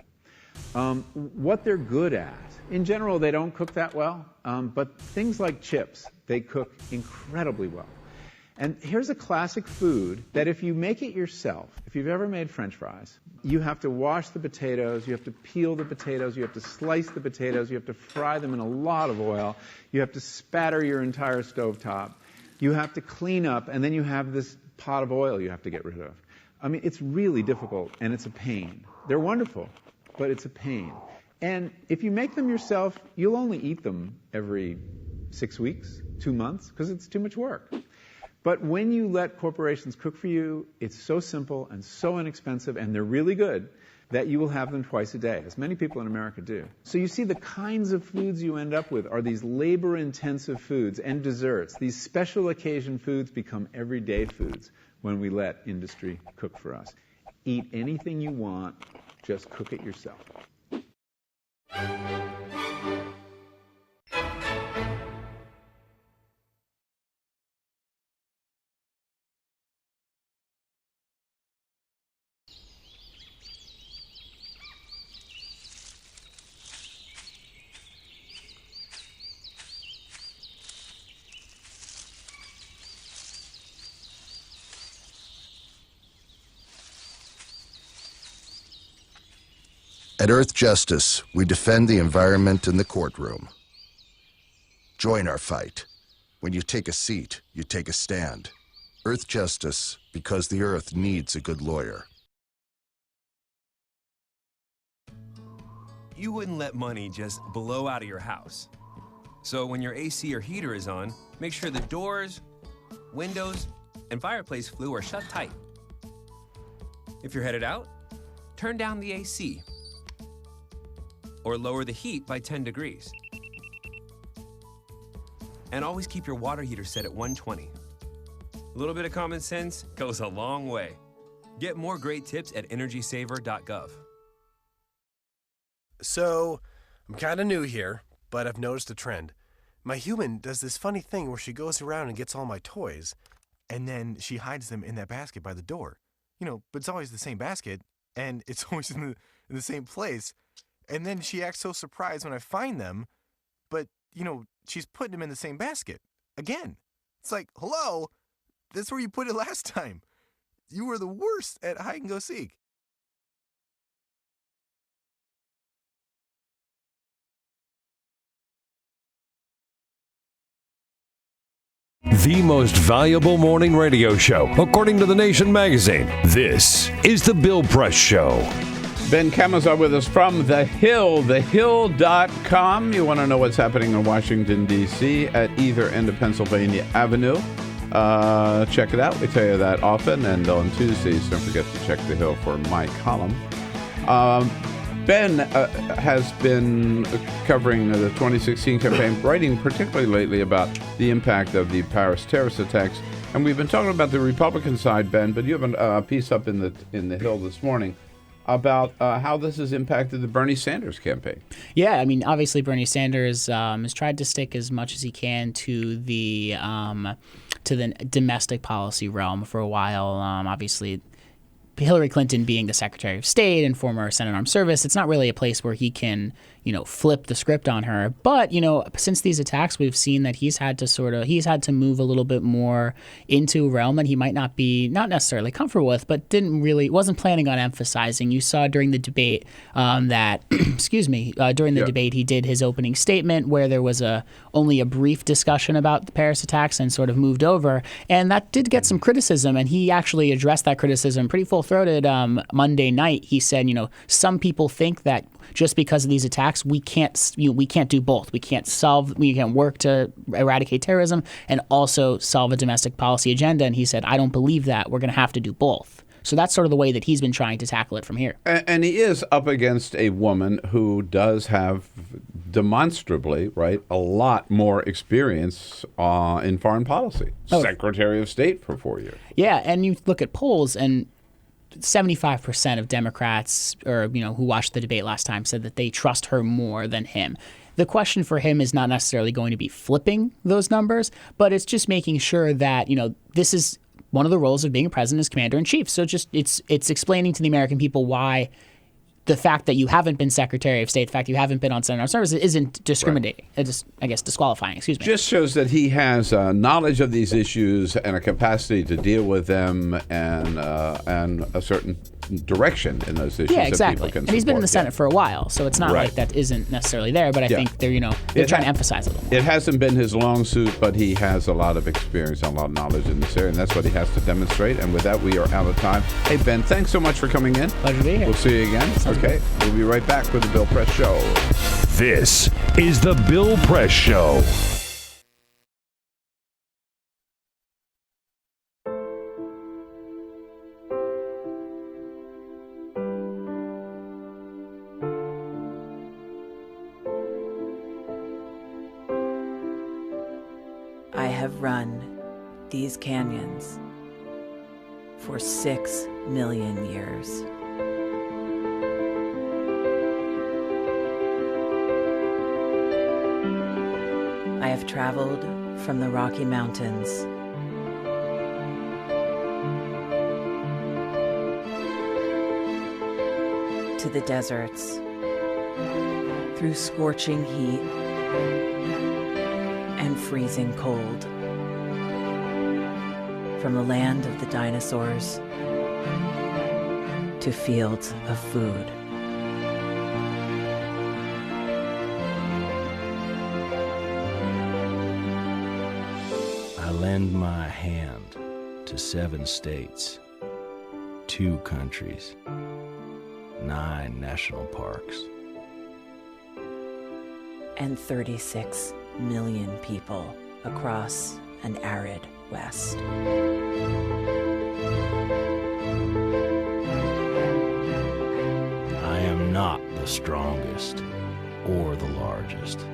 What they're good at, in general, they don't cook that well, but things like chips, they cook incredibly well. And here's a classic food that if you make it yourself, if you've ever made French fries, you have to wash the potatoes, you have to peel the potatoes, you have to slice the potatoes, you have to fry them in a lot of oil, you have to spatter your entire stovetop, you have to clean up, and then you have this pot of oil you have to get rid of. I mean, it's really difficult, and it's a pain. They're wonderful, but it's a pain. And if you make them yourself, you'll only eat them every 6 weeks, 2 months, because it's too much work. But when you let corporations cook for you, it's so simple and so inexpensive, and they're really good, that you will have them twice a day, as many people in America do. So you see the kinds of foods you end up with are these labor-intensive foods and desserts. These special occasion foods become everyday foods when we let industry cook for us. Eat anything you want, just cook it yourself. At Earth Justice, we defend the environment in the courtroom. Join our fight. When you take a seat, you take a stand. Earth Justice, because the Earth needs a good lawyer. You wouldn't let money just blow out of your house. So when your AC or heater is on, make sure the doors, windows, and fireplace flue are shut tight. If you're headed out, turn down the AC or lower the heat by 10 degrees. And always keep your water heater set at 120. A little bit of common sense goes a long way. Get more great tips at energysaver.gov. So, I'm kind of new here, but I've noticed a trend. My human does this funny thing where she goes around and gets all my toys, and then she hides them in that basket by the door. You know, but it's always the same basket, and it's always in the same place. And then she acts so surprised when I find them, but, you know, she's putting them in the same basket. Again. It's like, hello, that's where you put it last time. You were the worst at hide and go seek. the most valuable morning radio show, according to The Nation magazine. This is The Bill Press Show. Ben Kamisar with us from The Hill, thehill.com. You want to know what's happening in Washington, D.C. at either end of Pennsylvania Avenue. Check it out. We tell you that often. And on Tuesdays, don't forget to check The Hill for my column. Ben has been covering the 2016 campaign, writing particularly lately about the impact of the Paris terrorist attacks. And we've been talking about the Republican side, Ben, but you have a piece up in the Hill this morning about how this has impacted the Bernie Sanders campaign. Yeah, I mean, obviously Bernie Sanders has tried to stick as much as he can to the domestic policy realm for a while. Obviously, Hillary Clinton being the Secretary of State and former Senate Armed Service, it's not really a place where he can, flip the script on her. But, since these attacks, we've seen that he's had to move a little bit more into a realm that he might not necessarily comfortable with, but wasn't planning on emphasizing. You saw during the debate that, debate, he did his opening statement where there was only a brief discussion about the Paris attacks and sort of moved over. And that did get some criticism, and he actually addressed that criticism pretty full-throated Monday night. He said, some people think that just because of these attacks, we can't do both. We can't work to eradicate terrorism and also solve a domestic policy agenda. And he said, I don't believe that. We're going to have to do both. So that's sort of the way that he's been trying to tackle it from here. And he is up against a woman who does have demonstrably, right, a lot more experience in foreign policy. Secretary of State for 4 years. Yeah, and you look at polls, and 75% of Democrats, who watched the debate last time, said that they trust her more than him. The question for him is not necessarily going to be flipping those numbers, but it's just making sure that, this is one of the roles of being a president is commander-in-chief. So it's explaining to the American people why the fact that you haven't been Secretary of State, the fact you haven't been on Senate Armed Services isn't discriminating. Right. It's just, disqualifying, excuse me. Just shows that he has knowledge of these issues and a capacity to deal with them and a certain direction in those issues. Yeah, exactly. That people can and he's been in the support. Senate for a while, so it's not like that isn't necessarily there, but I think they're trying to emphasize it a little more. It hasn't been his long suit, but he has a lot of experience and a lot of knowledge in this area, and that's what he has to demonstrate. And with that, we are out of time. Hey, Ben, thanks so much for coming in. Pleasure to be here. We'll see you again. Okay, we'll be right back with the Bill Press Show. This is the Bill Press Show. I have run these canyons for 6 million years. I have traveled from the Rocky Mountains to the deserts, through scorching heat and freezing cold, from the land of the dinosaurs to fields of food. I lend my hand to 7 states, 2 countries, 9 national parks, and 36 million people across an arid West. I am not the strongest or the largest,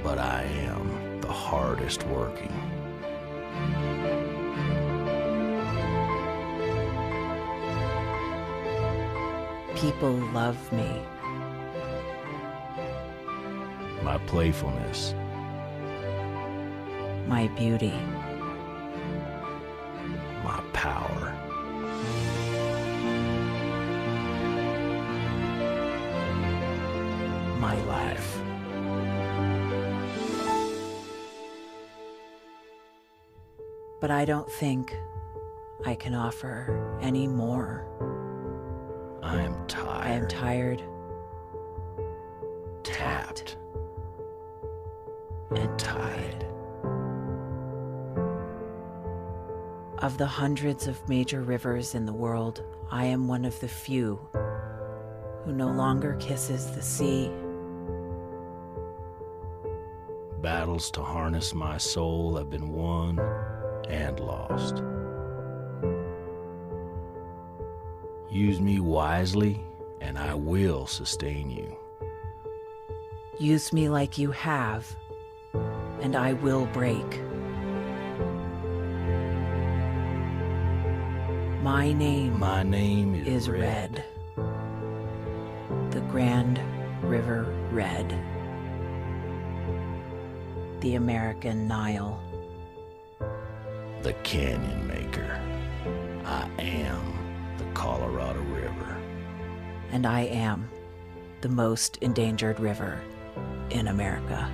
but I am the hardest working. People love me. My playfulness, My beauty, my power, my life. But I don't think I can offer any more. I am tired. I am tired, tapped, and tied. Of the hundreds of major rivers in the world, I am one of the few who no longer kisses the sea. Battles to harness my soul have been won and lost. Use me wisely, and I will sustain you. Use me like you have, and I will break. My name is Red. The Grand River Red. The American Nile. The Canyon Maker. I am the Colorado River. And I am the most endangered river in America.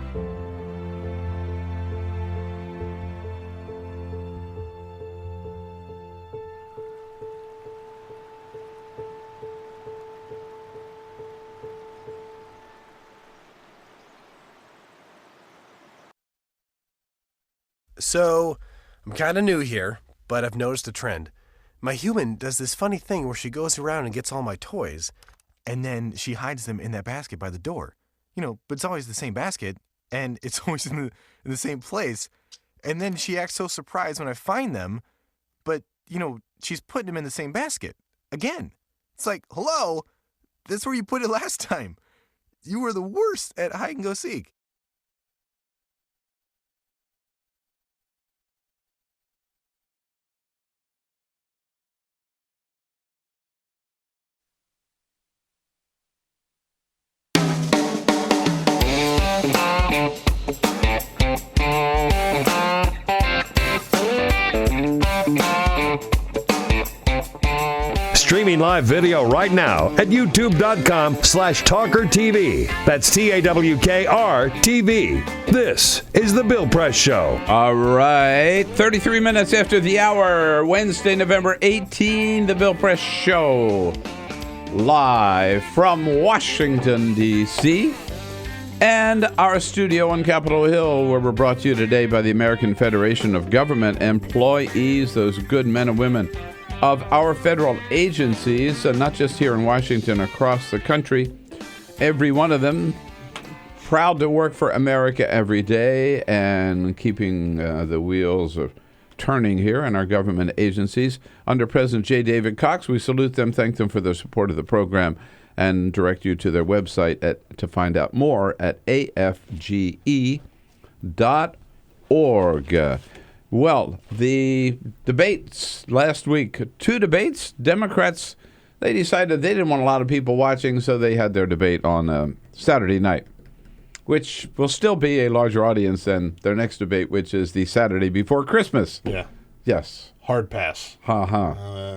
So, I'm kind of new here, but I've noticed a trend. My human does this funny thing where she goes around and gets all my toys, and then she hides them in that basket by the door. But it's always the same basket, and it's always in the same place. And then she acts so surprised when I find them, but, she's putting them in the same basket. Again. It's like, hello? That's where you put it last time. You were the worst at hide and go seek. Streaming live video right now at youtube.com/TawkrTV. That's TAWKR-TV. This is The Bill Press Show. All right. 33 minutes after the hour, Wednesday, November 18, The Bill Press Show. Live from Washington, D.C. And our studio on Capitol Hill, where we're brought to you today by the American Federation of Government Employees, those good men and women of our federal agencies, not just here in Washington, across the country. Every one of them proud to work for America every day and keeping the wheels of turning here in our government agencies. Under President J. David Cox, we salute them, thank them for their support of the program, and direct you to their website to find out more at afge.org. Well, the debates last week, 2 debates. Democrats, they decided they didn't want a lot of people watching, so they had their debate on Saturday night, which will still be a larger audience than their next debate, which is the Saturday before Christmas. Yeah. Yes. Hard pass. I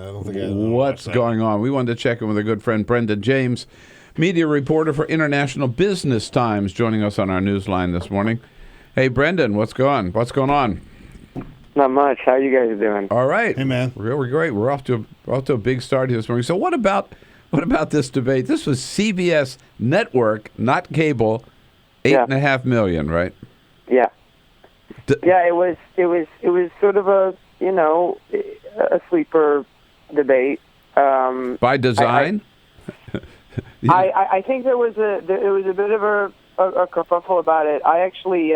don't think What's going on? We wanted to check in with our good friend Brenda James, media reporter for International Business Times, joining us on our newsline this morning. Hey, Brendan, what's going on? Not much. How you guys doing? All right. Hey, man. We're great. We're off to a big start here this morning. So what about this debate? This was CBS network, not cable, $8.5 million, right? Yeah. It was sort of a sleeper debate. By design? I think there was a bit of a kerfuffle about it. I actually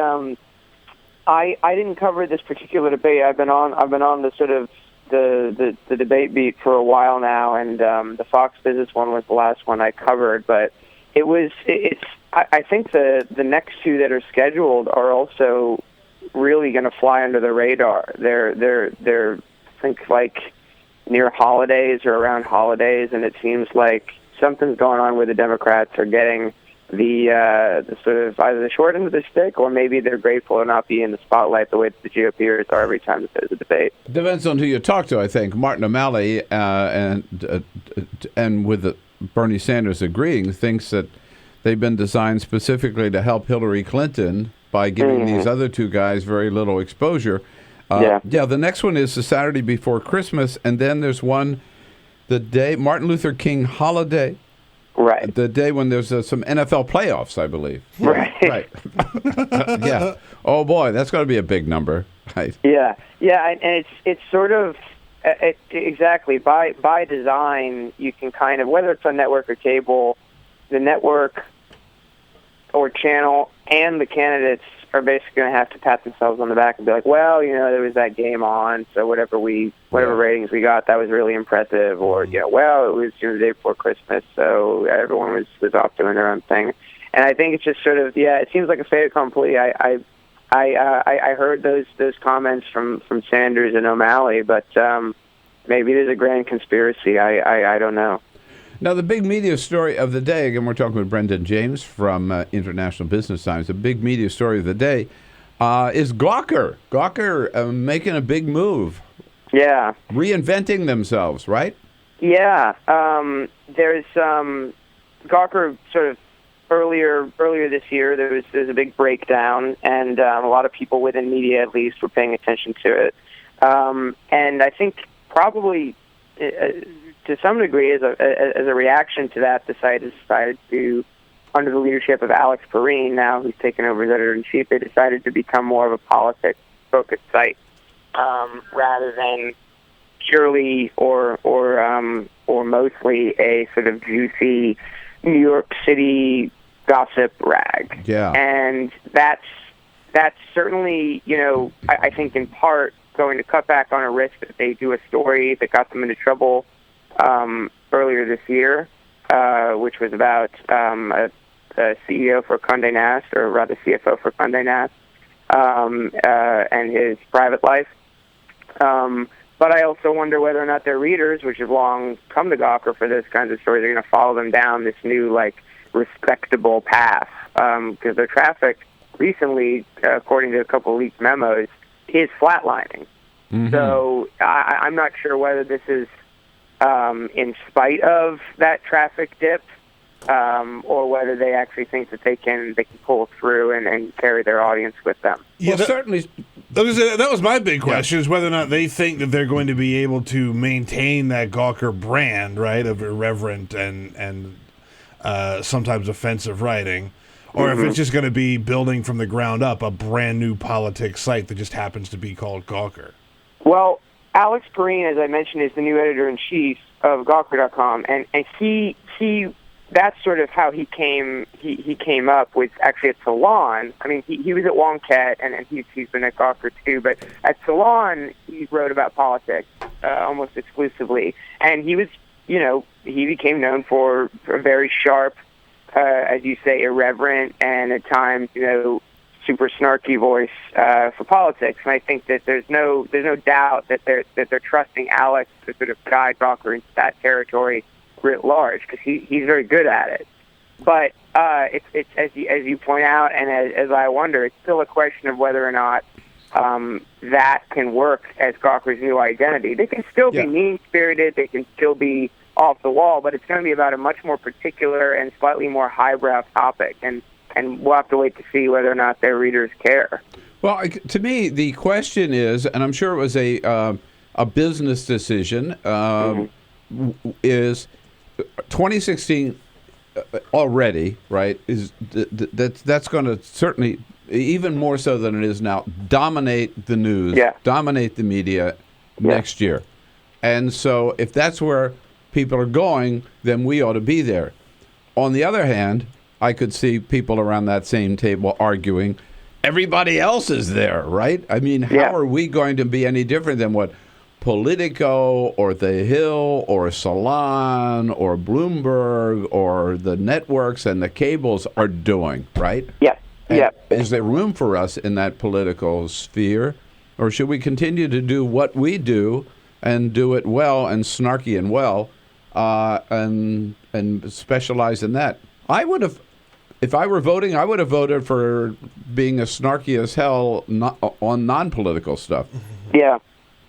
I didn't cover this particular debate. I've been on the sort of the debate beat for a while now, and the Fox Business one was the last one I covered. But I think the next 2 that are scheduled are also really going to fly under the radar. They're I think like near holidays or around holidays, and it seems like something's going on where the Democrats are getting the sort of either the short end of the stick, or maybe they're grateful to not be in the spotlight the way that the GOPers are every time there's a debate. Depends on who you talk to, I think. Martin O'Malley and with Bernie Sanders agreeing, thinks that they've been designed specifically to help Hillary Clinton by giving these other 2 guys very little exposure. The next one is the Saturday before Christmas, and then there's one the day Martin Luther King holiday. Right. The day when there's some NFL playoffs, I believe. Right. Yeah. Oh, boy, that's going to be a big number. Right. Yeah, and it's sort of exactly by design. You can kind of, whether it's on network or cable, the network or channel and the candidates are basically going to have to pat themselves on the back and be like, well, there was that game on, so whatever ratings we got, that was really impressive. Or, well, it was the day before Christmas, so everyone was off doing their own thing. And I think it's just sort of, it seems like a fait accompli. I heard those comments from Sanders and O'Malley, but maybe there's a grand conspiracy. I don't know. Now, the big media story of the day, again, we're talking with Brendan James from International Business Times. The big media story of the day is Gawker. Gawker making a big move. Yeah. Reinventing themselves, right? Yeah. There's Gawker sort of earlier this year, there was a big breakdown, and a lot of people within media, at least, were paying attention to it. And I think probably to some degree, as a reaction to that, the site has decided to, under the leadership of Alex Perrine, now who's taken over as editor-in-chief, they decided to become more of a politics-focused site rather than purely or mostly a sort of juicy New York City gossip rag. Yeah. And that's certainly, I think in part going to cut back on a risk that they do a story that got them into trouble earlier this year, which was about a CEO for Condé Nast, or rather CFO for Condé Nast, and his private life. But I also wonder whether or not their readers, which have long come to Gawker for those kinds of stories, are going to follow them down this new, respectable path. Because their traffic recently, according to a couple of leaked memos, is flatlining. Mm-hmm. So I'm not sure whether this is in spite of that traffic dip, or whether they actually think that they can pull through and carry their audience with them. Yeah, certainly. That was my big question: is whether or not they think that they're going to be able to maintain that Gawker brand, right, of irreverent and sometimes offensive writing, or if it's just going to be building from the ground up a brand new politics site that just happens to be called Gawker. Well, Alex Perrine, as I mentioned, is the new editor-in-chief of Gawker.com, and he that's sort of how he came up with actually at Salon. I mean, he was at Wonkette, and he's been at Gawker too, but at Salon he wrote about politics almost exclusively, and he was, he became known for a very sharp, as you say, irreverent, and at times, super snarky voice for politics. And I think that there's no doubt that they're trusting Alex to sort of guide Gawker into that territory writ large, because he's very good at it. But it's as you point out, and as I wonder, it's still a question of whether or not that can work as Gawker's new identity. They can still be mean-spirited, they can still be off the wall, but it's going to be about a much more particular and slightly more highbrow topic, and we'll have to wait to see whether or not their readers care. Well, to me, the question is, and I'm sure it was a business decision, is 2016 already, right? That's going to certainly, even more so than it is now, dominate the news, dominate the media next year. And so if that's where people are going, then we ought to be there. On the other hand, I could see people around that same table arguing, everybody else is there, right? I mean, how are we going to be any different than what Politico or The Hill or Salon or Bloomberg or the networks and the cables are doing, right? Is there room for us in that political sphere, or should we continue to do what we do and do it well and snarky and well, and specialize in that? I would have, if I were voting, I would have voted for being as snarky as hell on non-political stuff. Yeah.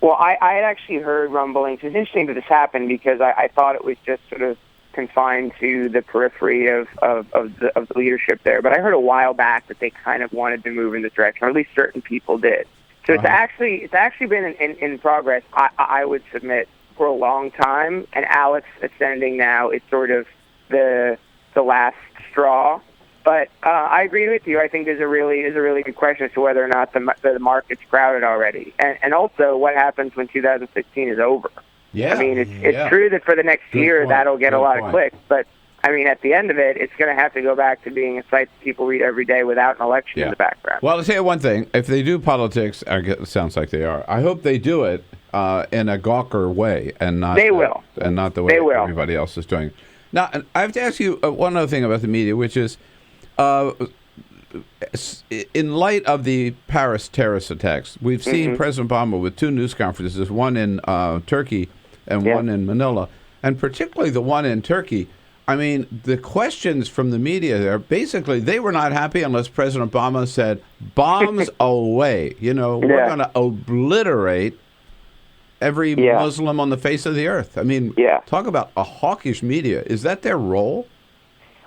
Well, I had actually heard rumblings. It's interesting that this happened because I thought it was just sort of confined to the periphery of the leadership there. But I heard a while back that they kind of wanted to move in this direction, or at least certain people did. So it's actually been in progress, I would submit, for a long time. And Alex ascending now is sort of the last straw. But I agree with you. I think there's a really good question as to whether or not the market's crowded already, and also what happens when 2016 is over. Yeah, I mean, it's true that for the next year that'll get a lot of clicks, but I mean, at the end of it, it's going to have to go back to being a site that people read every day without an election in the background. Well, I'll tell you one thing. If they do politics, it sounds like they are. I hope they do it in a Gawker way and not they will. And not the way everybody else is doing it. Now, I have to ask you one other thing about the media, which is in light of the Paris terrorist attacks, we've seen President Obama with 2 news conferences, one in Turkey and one in Manila, and particularly the one in Turkey. I mean, the questions from the media there, basically, they were not happy unless President Obama said, bombs away. You know, we're going to obliterate every Muslim on the face of the earth. I mean, talk about a hawkish media. Is that their role?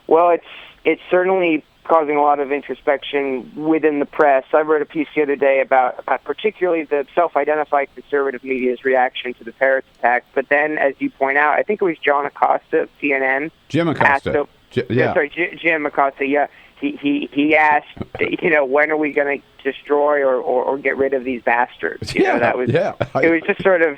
Well, it's certainly causing a lot of introspection within the press. I wrote a piece the other day about particularly the self-identified conservative media's reaction to the Paris attacks. But then, as you point out, I think it was John Acosta of CNN. Jim Acosta. Jim Acosta, yeah. He asked, when are we going to destroy or get rid of these bastards? That was it was just sort of,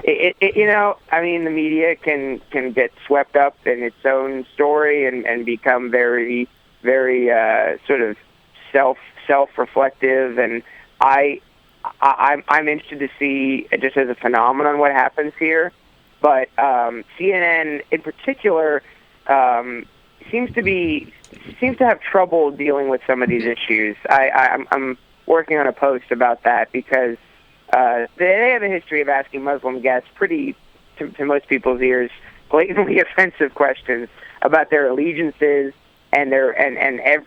I mean, the media can get swept up in its own story and become very, very sort of self-reflective, and I'm interested to see just as a phenomenon what happens here. But CNN in particular seems to have trouble dealing with some of these issues. I'm working on a post about that because they have a history of asking Muslim guests pretty, to most people's ears, blatantly offensive questions about their allegiances and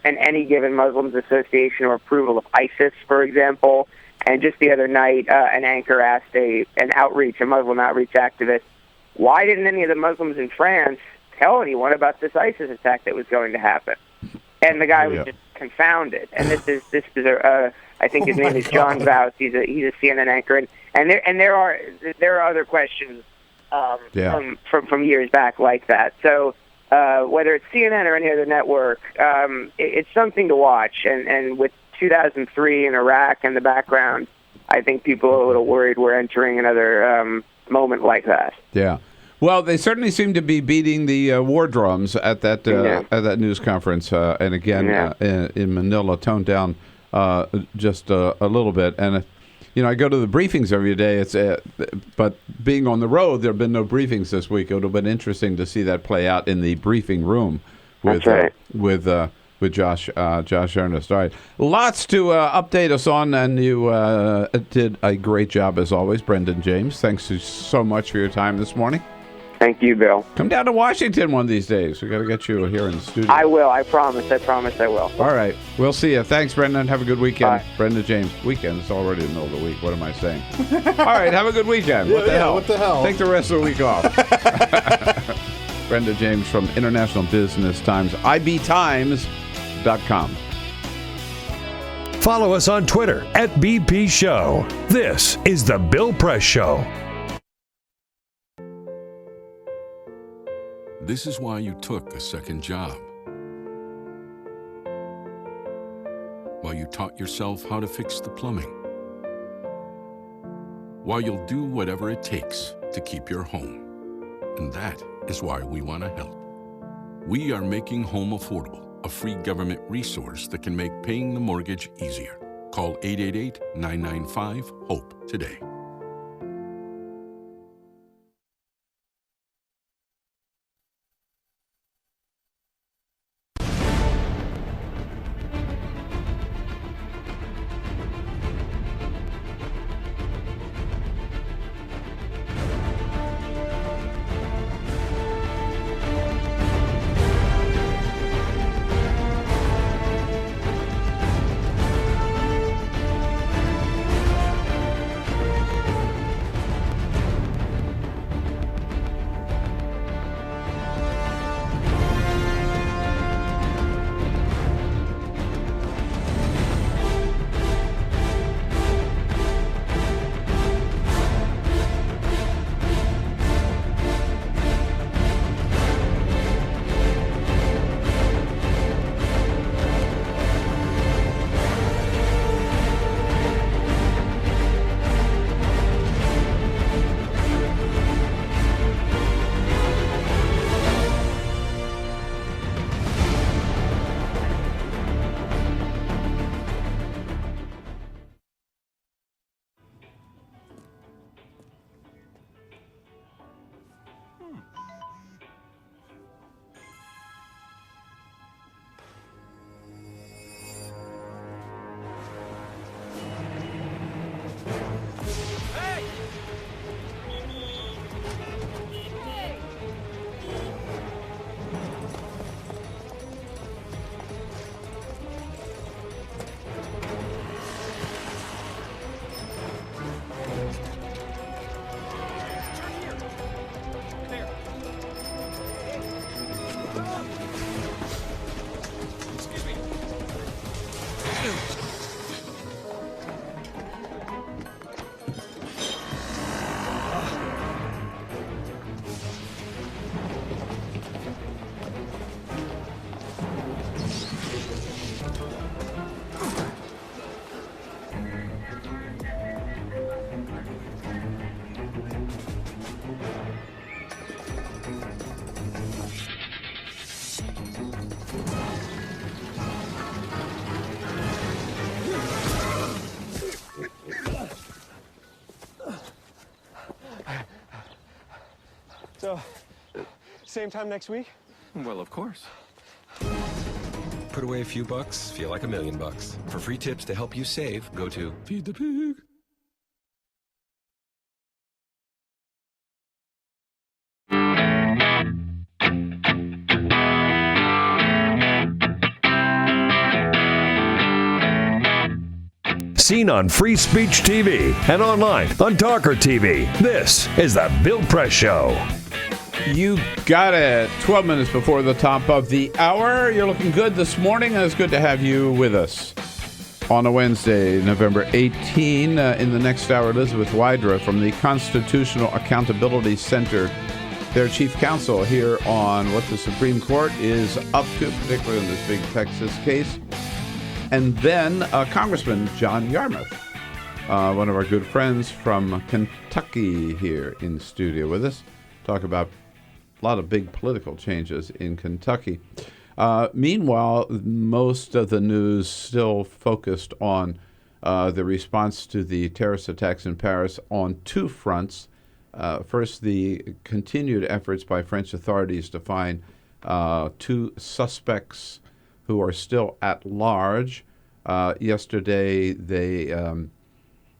any given Muslim's association or approval of ISIS, for example. And just the other night, an anchor asked a Muslim outreach activist, why didn't any of the Muslims in France tell anyone about this ISIS attack that was going to happen? And the guy was just confounded. And this is I think his name is John Vaus. He's a CNN anchor, and there are other questions from years back like that. So whether it's CNN or any other network, it's something to watch. And with 2003 in Iraq in the background, I think people are a little worried we're entering another moment like that. Yeah. Well, they certainly seem to be beating the war drums at that news conference, and again in Manila, toned down just a little bit. And I go to the briefings every day. But being on the road, there have been no briefings this week. It would have been interesting to see that play out in the briefing room with Josh Yarmuth. All right, lots to update us on, and you did a great job as always, Brendan James. Thanks so much for your time this morning. Thank you, Bill. Come down to Washington one of these days. We got to get you here in the studio. I will. I promise I will. All right. We'll see you. Thanks, Brendan. Have a good weekend. Bye. Brendan James. Weekend. It's already the middle of the week. What am I saying? All right. Have a good weekend. What the hell? What the hell? Take the rest of the week off. Brendan James from International Business Times, ibtimes.com. Follow us on Twitter @BP Show. This is The Bill Press Show. This is why you took a second job. Why you taught yourself how to fix the plumbing. Why you'll do whatever it takes to keep your home. And that is why we want to help. We are making home affordable, a free government resource that can make paying the mortgage easier. Call 888-995-HOPE today. Same time next week? Well, of course. Put away a few bucks, feel like $1 million. For free tips to help you save, go to Feed the Pig. Seen on Free Speech TV and online on TawkrTV. This is the Bill Press Show. You got it. 12 minutes before the top of the hour. You're looking good this morning, and it's good to have you with us on a Wednesday, November 18. In the next hour, Elizabeth Wydra from the Constitutional Accountability Center, their chief counsel here on what the Supreme Court is up to, particularly in this big Texas case. And then Congressman John Yarmouth, one of our good friends from Kentucky, here in the studio with us. Talk about a lot of big political changes in Kentucky. Meanwhile, most of the news still focused on the response to the terrorist attacks in Paris on two fronts. First, the continued efforts by French authorities to find two suspects who are still at large. Yesterday, they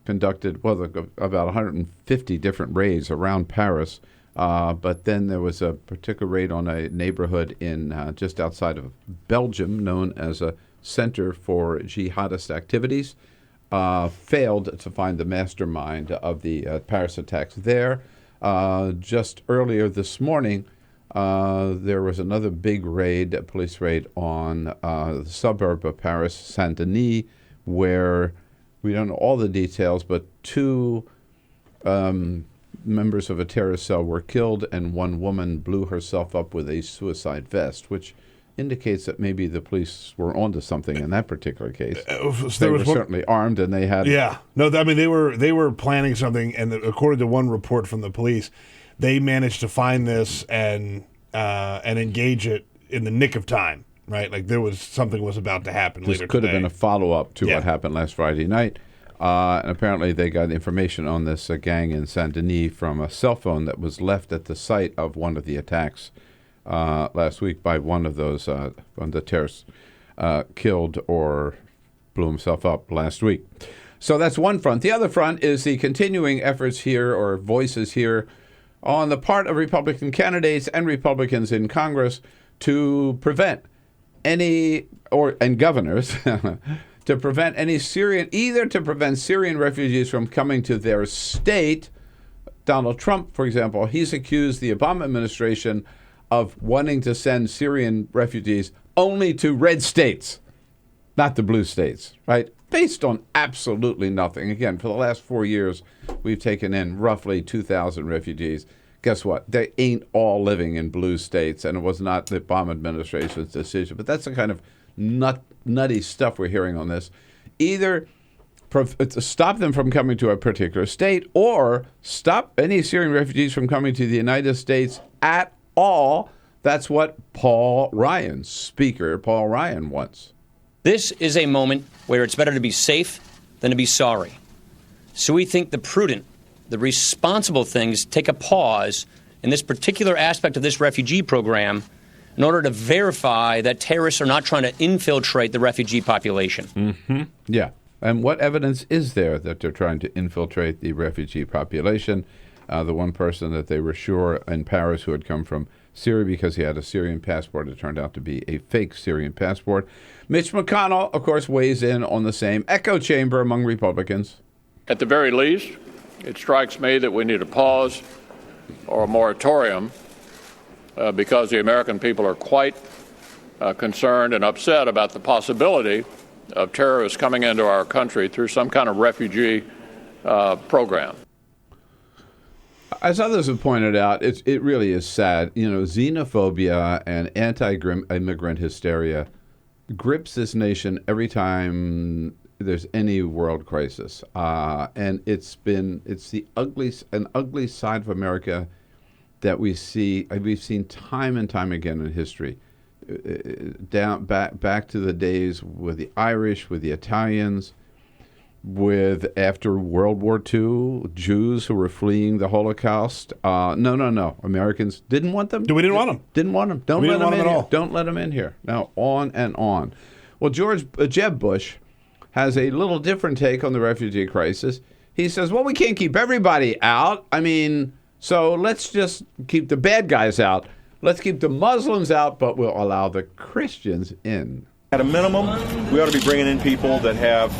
conducted about 150 different raids around Paris. But then there was a particular raid on a neighborhood in just outside of Belgium, known as a center for jihadist activities. Failed to find the mastermind of the Paris attacks there. Just earlier this morning, there was another big raid, a police raid on the suburb of Paris, Saint-Denis, where we don't know all the details, but two members of a terrorist cell were killed, and one woman blew herself up with a suicide vest, which indicates that maybe the police were onto something in that particular case. They were certainly armed, and they had... Yeah. No, I mean, they were planning something, and according to one report from the police, they managed to find this and engage it in the nick of time, right? Like something was about to happen later today. This could have been a follow-up to what happened last Friday night. And apparently they got information on this gang in Saint-Denis from a cell phone that was left at the site of one of the attacks last week by one of those one of the terrorists killed or blew himself up last week. So that's one front. The other front is the continuing efforts here, or voices here, on the part of Republican candidates and Republicans in Congress to prevent and governors to prevent any Syrian refugees from coming to their state. Donald Trump, for example, he's accused the Obama administration of wanting to send Syrian refugees only to red states, not the blue states, right? Based on absolutely nothing. Again, for the last 4 years, we've taken in roughly 2,000 refugees. Guess what? They ain't all living in blue states, and it was not the Obama administration's decision. But that's the kind of nutty stuff we're hearing on this. Either stop them from coming to a particular state, or stop any Syrian refugees from coming to the United States at all. That's what Speaker Paul Ryan wants. This is a moment where it's better to be safe than to be sorry. So we think the prudent, the responsible thing is take a pause in this particular aspect of this refugee program in order to verify that terrorists are not trying to infiltrate the refugee population. Mm-hmm. Yeah. And what evidence is there that they're trying to infiltrate the refugee population? The one person that they were sure in Paris who had come from Syria because he had a Syrian passport, it turned out to be a fake Syrian passport. Mitch McConnell, of course, weighs in on the same echo chamber among Republicans. At the very least, it strikes me that we need a pause or a moratorium because the American people are quite concerned and upset about the possibility of terrorists coming into our country through some kind of refugee program. As others have pointed out, it really is sad. You know, xenophobia and anti-immigrant hysteria grips this nation every time there's any world crisis, and it's an ugly side of America that we've seen time and time again in history. Back to the days with the Irish, with the Italians, with after World War II, Jews who were fleeing the Holocaust. No. Americans didn't want them. We didn't want them. Didn't want them. Don't We let didn't them want in them at here. all. Don't let them in here. Now, on and on. Well, Jeb Bush has a little different take on the refugee crisis. He says, well, we can't keep everybody out. I mean, so let's just keep the bad guys out. Let's keep the Muslims out, but we'll allow the Christians in. At a minimum, we ought to be bringing in people that have,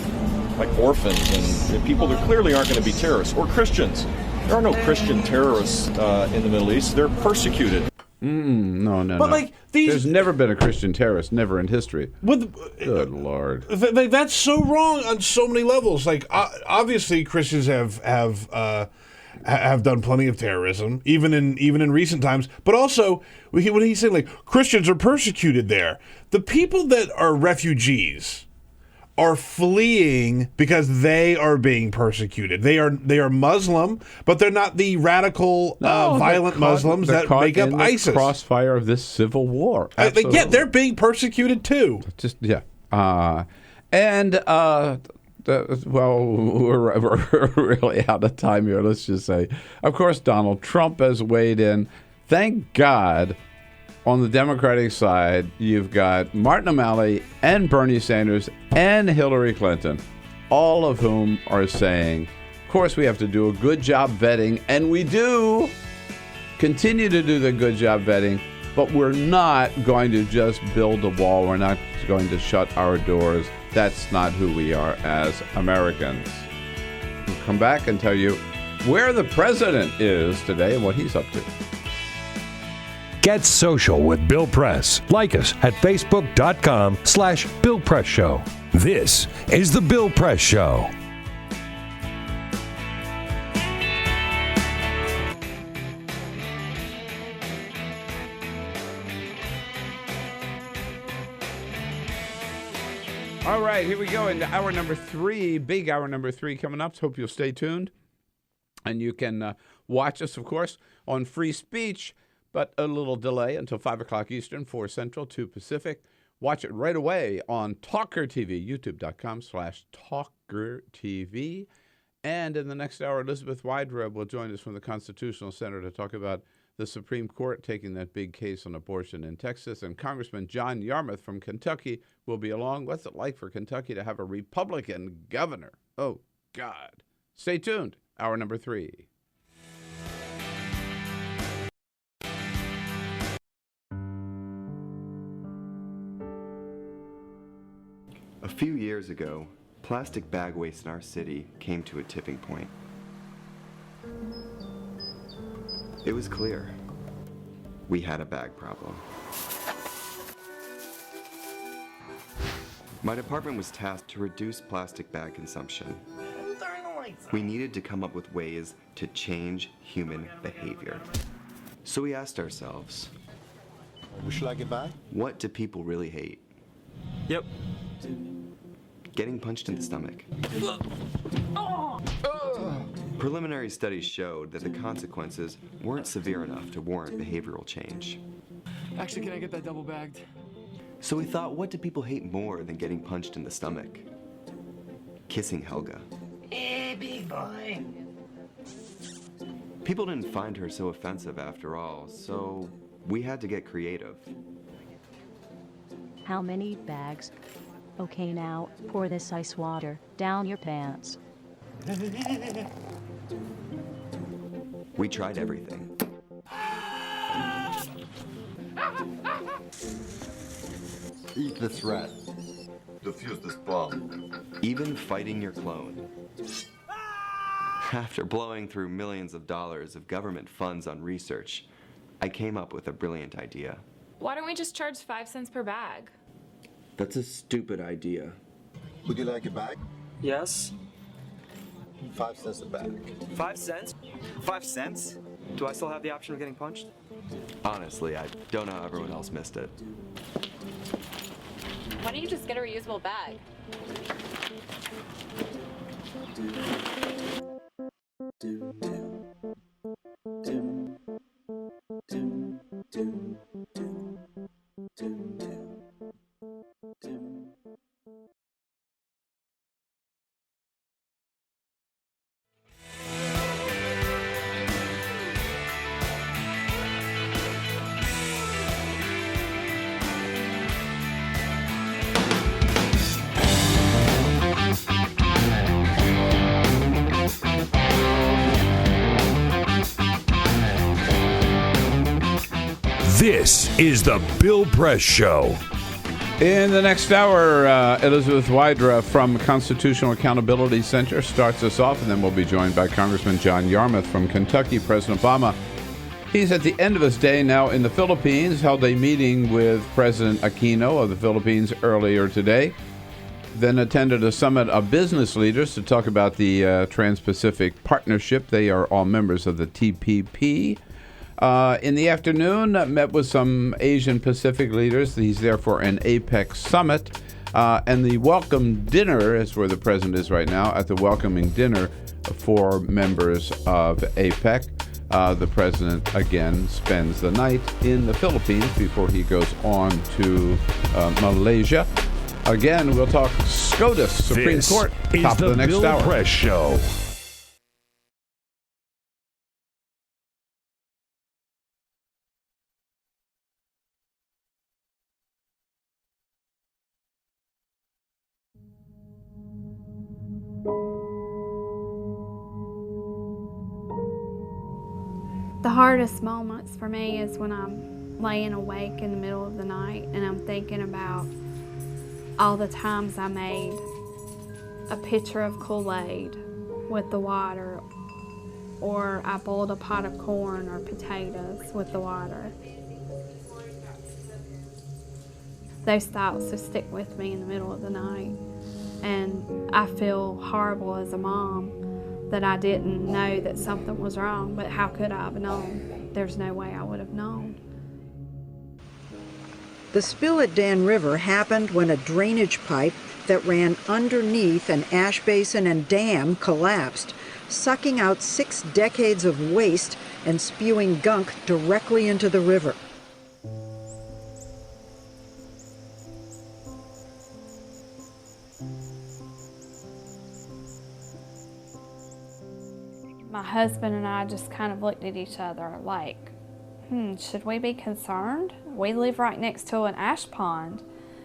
like, orphans and people that clearly aren't going to be terrorists, or Christians. There are no Christian terrorists in the Middle East. They're persecuted. No. But, like, There's never been a Christian terrorist, never in history. Good Lord. That's so wrong on so many levels. Like, obviously, Christians have done plenty of terrorism, even in recent times. But also, when he's saying, like, Christians are persecuted there, the people that are refugees are fleeing because they are being persecuted. They are Muslim, but they're not the radical, violent Muslims that make up ISIS. The crossfire of this civil war. Yeah, they're being persecuted too. Well, we're really out of time here. Let's just say, of course, Donald Trump has weighed in. Thank God. On the Democratic side, you've got Martin O'Malley and Bernie Sanders and Hillary Clinton, all of whom are saying, of course, we have to do a good job vetting, and we do continue to do the good job vetting, but we're not going to just build a wall. We're not going to shut our doors. That's not who we are as Americans. We'll come back and tell you where the president is today and what he's up to. Get social with Bill Press. Like us at Facebook.com/Bill Press Show. This is The Bill Press Show. All right, here we go into hour number 3, big hour number 3 coming up. So hope you'll stay tuned. And you can watch us, of course, on Free Speech, but a little delay until 5 o'clock Eastern, 4 Central, 2 Pacific. Watch it right away on TawkrTV, youtube.com/TawkrTV. And in the next hour, Elizabeth Wydra will join us from the Constitutional Center to talk about the Supreme Court taking that big case on abortion in Texas. And Congressman John Yarmouth from Kentucky will be along. What's it like for Kentucky to have a Republican governor? Oh, God. Stay tuned. Hour number 3. A few years ago, plastic bag waste in our city came to a tipping point. It was clear we had a bag problem. My department was tasked to reduce plastic bag consumption. We needed to come up with ways to change human behavior. So we asked ourselves, would you like it back? What do people really hate? Yep. Getting punched in the stomach. Preliminary studies showed that the consequences weren't severe enough to warrant behavioral change. Actually, can I get that double bagged? So we thought, what do people hate more than getting punched in the stomach? Kissing Helga. Hey, big boy. People didn't find her so offensive after all, so we had to get creative. How many bags? Okay, now, pour this ice water down your pants. We tried everything. Eat this rat. Defuse this bomb. Even fighting your clone. After blowing through millions of dollars of government funds on research, I came up with a brilliant idea. Why don't we just charge 5 cents per bag? That's a stupid idea. Would you like a bag? Yes. 5 cents a bag. 5 cents? 5 cents? Do I still have the option of getting punched? Honestly, I don't know how everyone else missed it. Why don't you just get a reusable bag? This is the Bill Press Show. In the next hour, Elizabeth Wydra from Constitutional Accountability Center starts us off, and then we'll be joined by Congressman John Yarmouth from Kentucky. President Obama, he's at the end of his day now in the Philippines, held a meeting with President Aquino of the Philippines earlier today, then attended a summit of business leaders to talk about the Trans-Pacific Partnership. They are all members of the TPP. In the afternoon, met with some Asian Pacific leaders. He's there for an APEC summit. And the welcome dinner is where the president is right now, at the welcoming dinner for members of APEC. The president, again, spends the night in the Philippines before he goes on to Malaysia. Again, we'll talk SCOTUS, Supreme Court, top of the next Bill hour. Press Show. The hardest moments for me is when I'm laying awake in the middle of the night and I'm thinking about all the times I made a pitcher of Kool-Aid with the water, or I boiled a pot of corn or potatoes with the water. Those thoughts just stick with me in the middle of the night, and I feel horrible as a mom that I didn't know that something was wrong, but how could I have known? There's no way I would have known. The spill at Dan River happened when a drainage pipe that ran underneath an ash basin and dam collapsed, sucking out 6 decades of waste and spewing gunk directly into the river. My husband and I just kind of looked at each other like, should we be concerned? We live right next to an ash pond,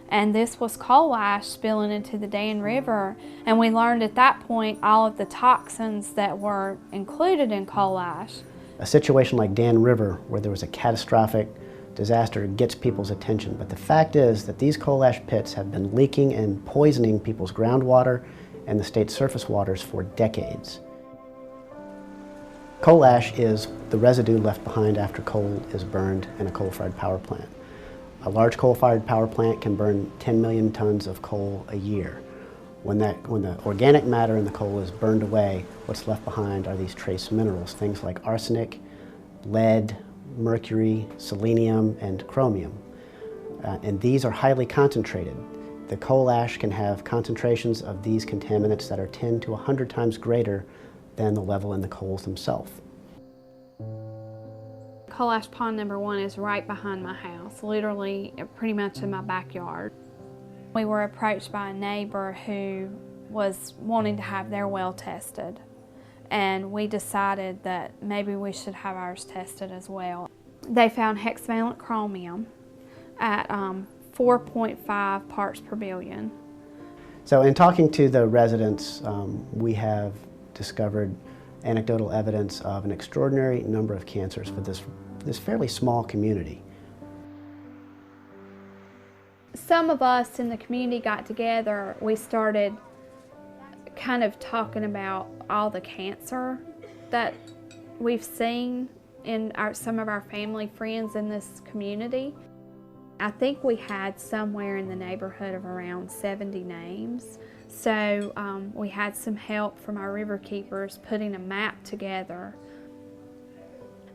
and this was coal ash spilling into the Dan River, and we learned at that point all of the toxins that were included in coal ash. A situation like Dan River, where there was a catastrophic disaster, gets people's attention, but the fact is that these coal ash pits have been leaking and poisoning people's groundwater and the state's surface waters for decades. Coal ash is the residue left behind after coal is burned in a coal-fired power plant. A large coal-fired power plant can burn 10 million tons of coal a year. When the organic matter in the coal is burned away, what's left behind are these trace minerals, things like arsenic, lead, mercury, selenium, and chromium. And these are highly concentrated. The coal ash can have concentrations of these contaminants that are 10 to 100 times greater than the level in the coals themselves. Coal ash pond number 1 is right behind my house, literally pretty much in my backyard. We were approached by a neighbor who was wanting to have their well tested, and we decided that maybe we should have ours tested as well. They found hexavalent chromium at 4.5 parts per billion. So in talking to the residents, we have discovered anecdotal evidence of an extraordinary number of cancers for this fairly small community. Some of us in the community got together. We started kind of talking about all the cancer that we've seen in some of our family friends in this community. I think we had somewhere in the neighborhood of around 70 names. So we had some help from our river keepers putting a map together,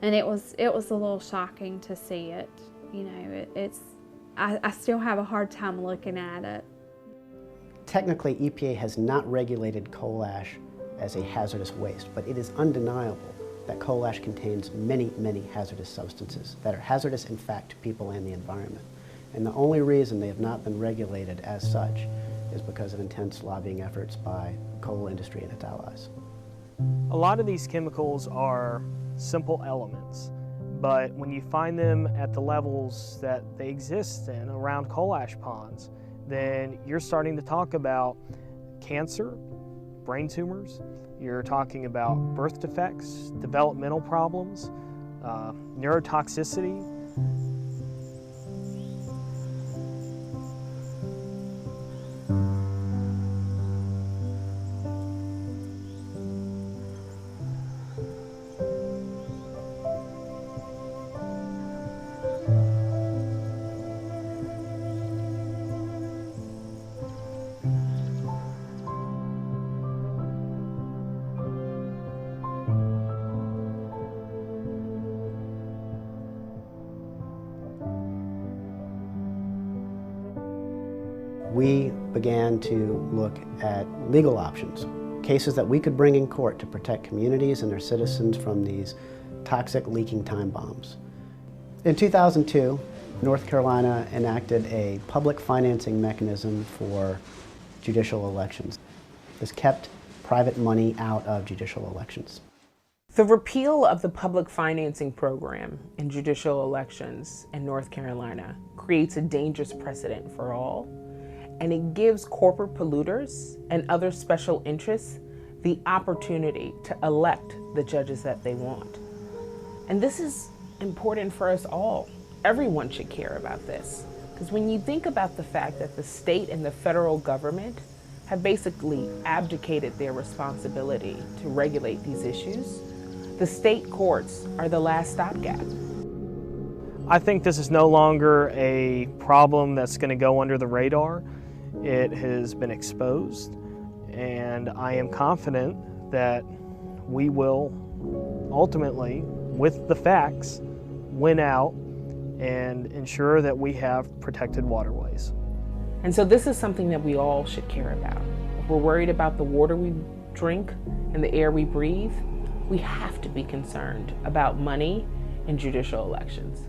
and it was a little shocking to see it. You know, I still have a hard time looking at it. Technically, EPA has not regulated coal ash as a hazardous waste, but it is undeniable that coal ash contains many, many hazardous substances that are hazardous, in fact, to people and the environment. And the only reason they have not been regulated as such is because of intense lobbying efforts by the coal industry and its allies. A lot of these chemicals are simple elements, but when you find them at the levels that they exist in around coal ash ponds, then you're starting to talk about cancer, brain tumors, you're talking about birth defects, developmental problems, neurotoxicity. we began to look at legal options, cases that we could bring in court to protect communities and their citizens from these toxic leaking time bombs. In 2002, North Carolina enacted a public financing mechanism for judicial elections. This kept private money out of judicial elections. The repeal of the public financing program in judicial elections in North Carolina creates a dangerous precedent for all, and it gives corporate polluters and other special interests the opportunity to elect the judges that they want. And this is important for us all. Everyone should care about this, because when you think about the fact that the state and the federal government have basically abdicated their responsibility to regulate these issues, the state courts are the last stopgap. I think this is no longer a problem that's going to go under the radar. It has been exposed, and I am confident that we will ultimately, with the facts, win out and ensure that we have protected waterways. And so this is something that we all should care about. If we're worried about the water we drink and the air we breathe, we have to be concerned about money in judicial elections.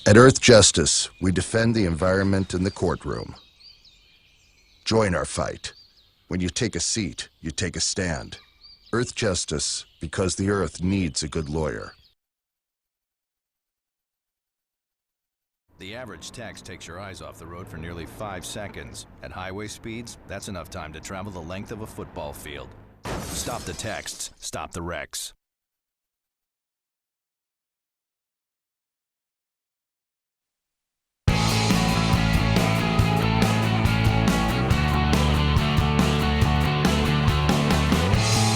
At Earth Justice, we defend the environment in the courtroom. Join our fight. When you take a seat, you take a stand. Earth Justice, because the Earth needs a good lawyer. The average text takes your eyes off the road for nearly 5 seconds. At highway speeds, that's enough time to travel the length of a football field. Stop the texts, stop the wrecks.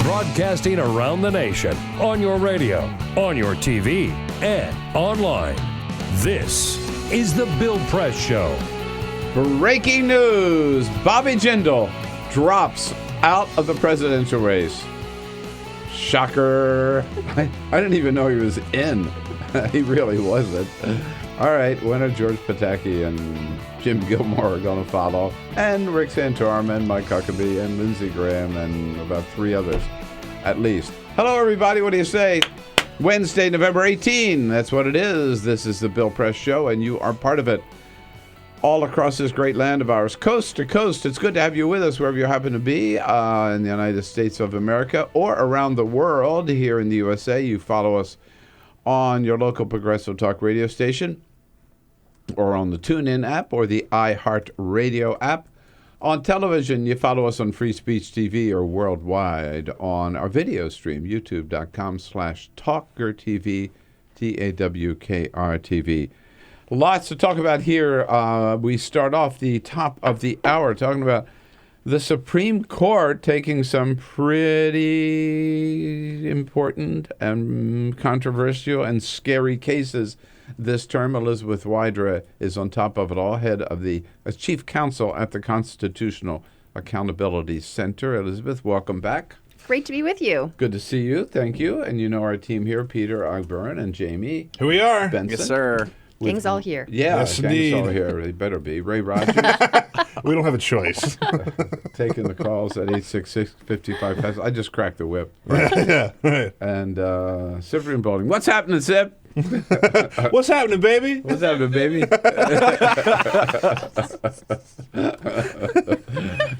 Broadcasting around the nation, on your radio, on your TV, and online. This is The Bill Press Show. Breaking news! Bobby Jindal drops out of the presidential race. Shocker. I didn't even know he was in. He really wasn't. All right, winner George Pataki and Jim Gilmore are going to follow. And Rick Santorum and Mike Huckabee and Lindsey Graham and about 3 others at least. Hello, everybody. What do you say? Wednesday, November 18. That's what it is. This is the Bill Press Show, and you are part of it all across this great land of ours, coast to coast. It's good to have you with us wherever you happen to be in the United States of America or around the world. Here in the USA, you follow us on your local Progressive Talk radio station or on the TuneIn app or the iHeartRadio app. On television, you follow us on Free Speech TV or worldwide on our video stream, youtube.com/TawkrTV, TAWKRTV. Lots to talk about here. We start off the top of the hour talking about the Supreme Court taking some pretty important and controversial and scary cases this term. Elizabeth Wydra is on top of it all, head of the Chief Counsel at the Constitutional Accountability Center. Elizabeth, welcome back. Great to be with you. Good to see you. Thank you. And you know our team here, Peter Ogburn and Jamie. Here we are. Benson. Yes, sir. Gang's all here. Yeah, yes, gang's indeed. all here. They better be. Ray Rogers. We don't have a choice. Taking the calls at 866-55. I just cracked the whip. Yeah, right. And Cyprian Bowling. What's happening, Sip? What's happening, baby? What's happening, baby?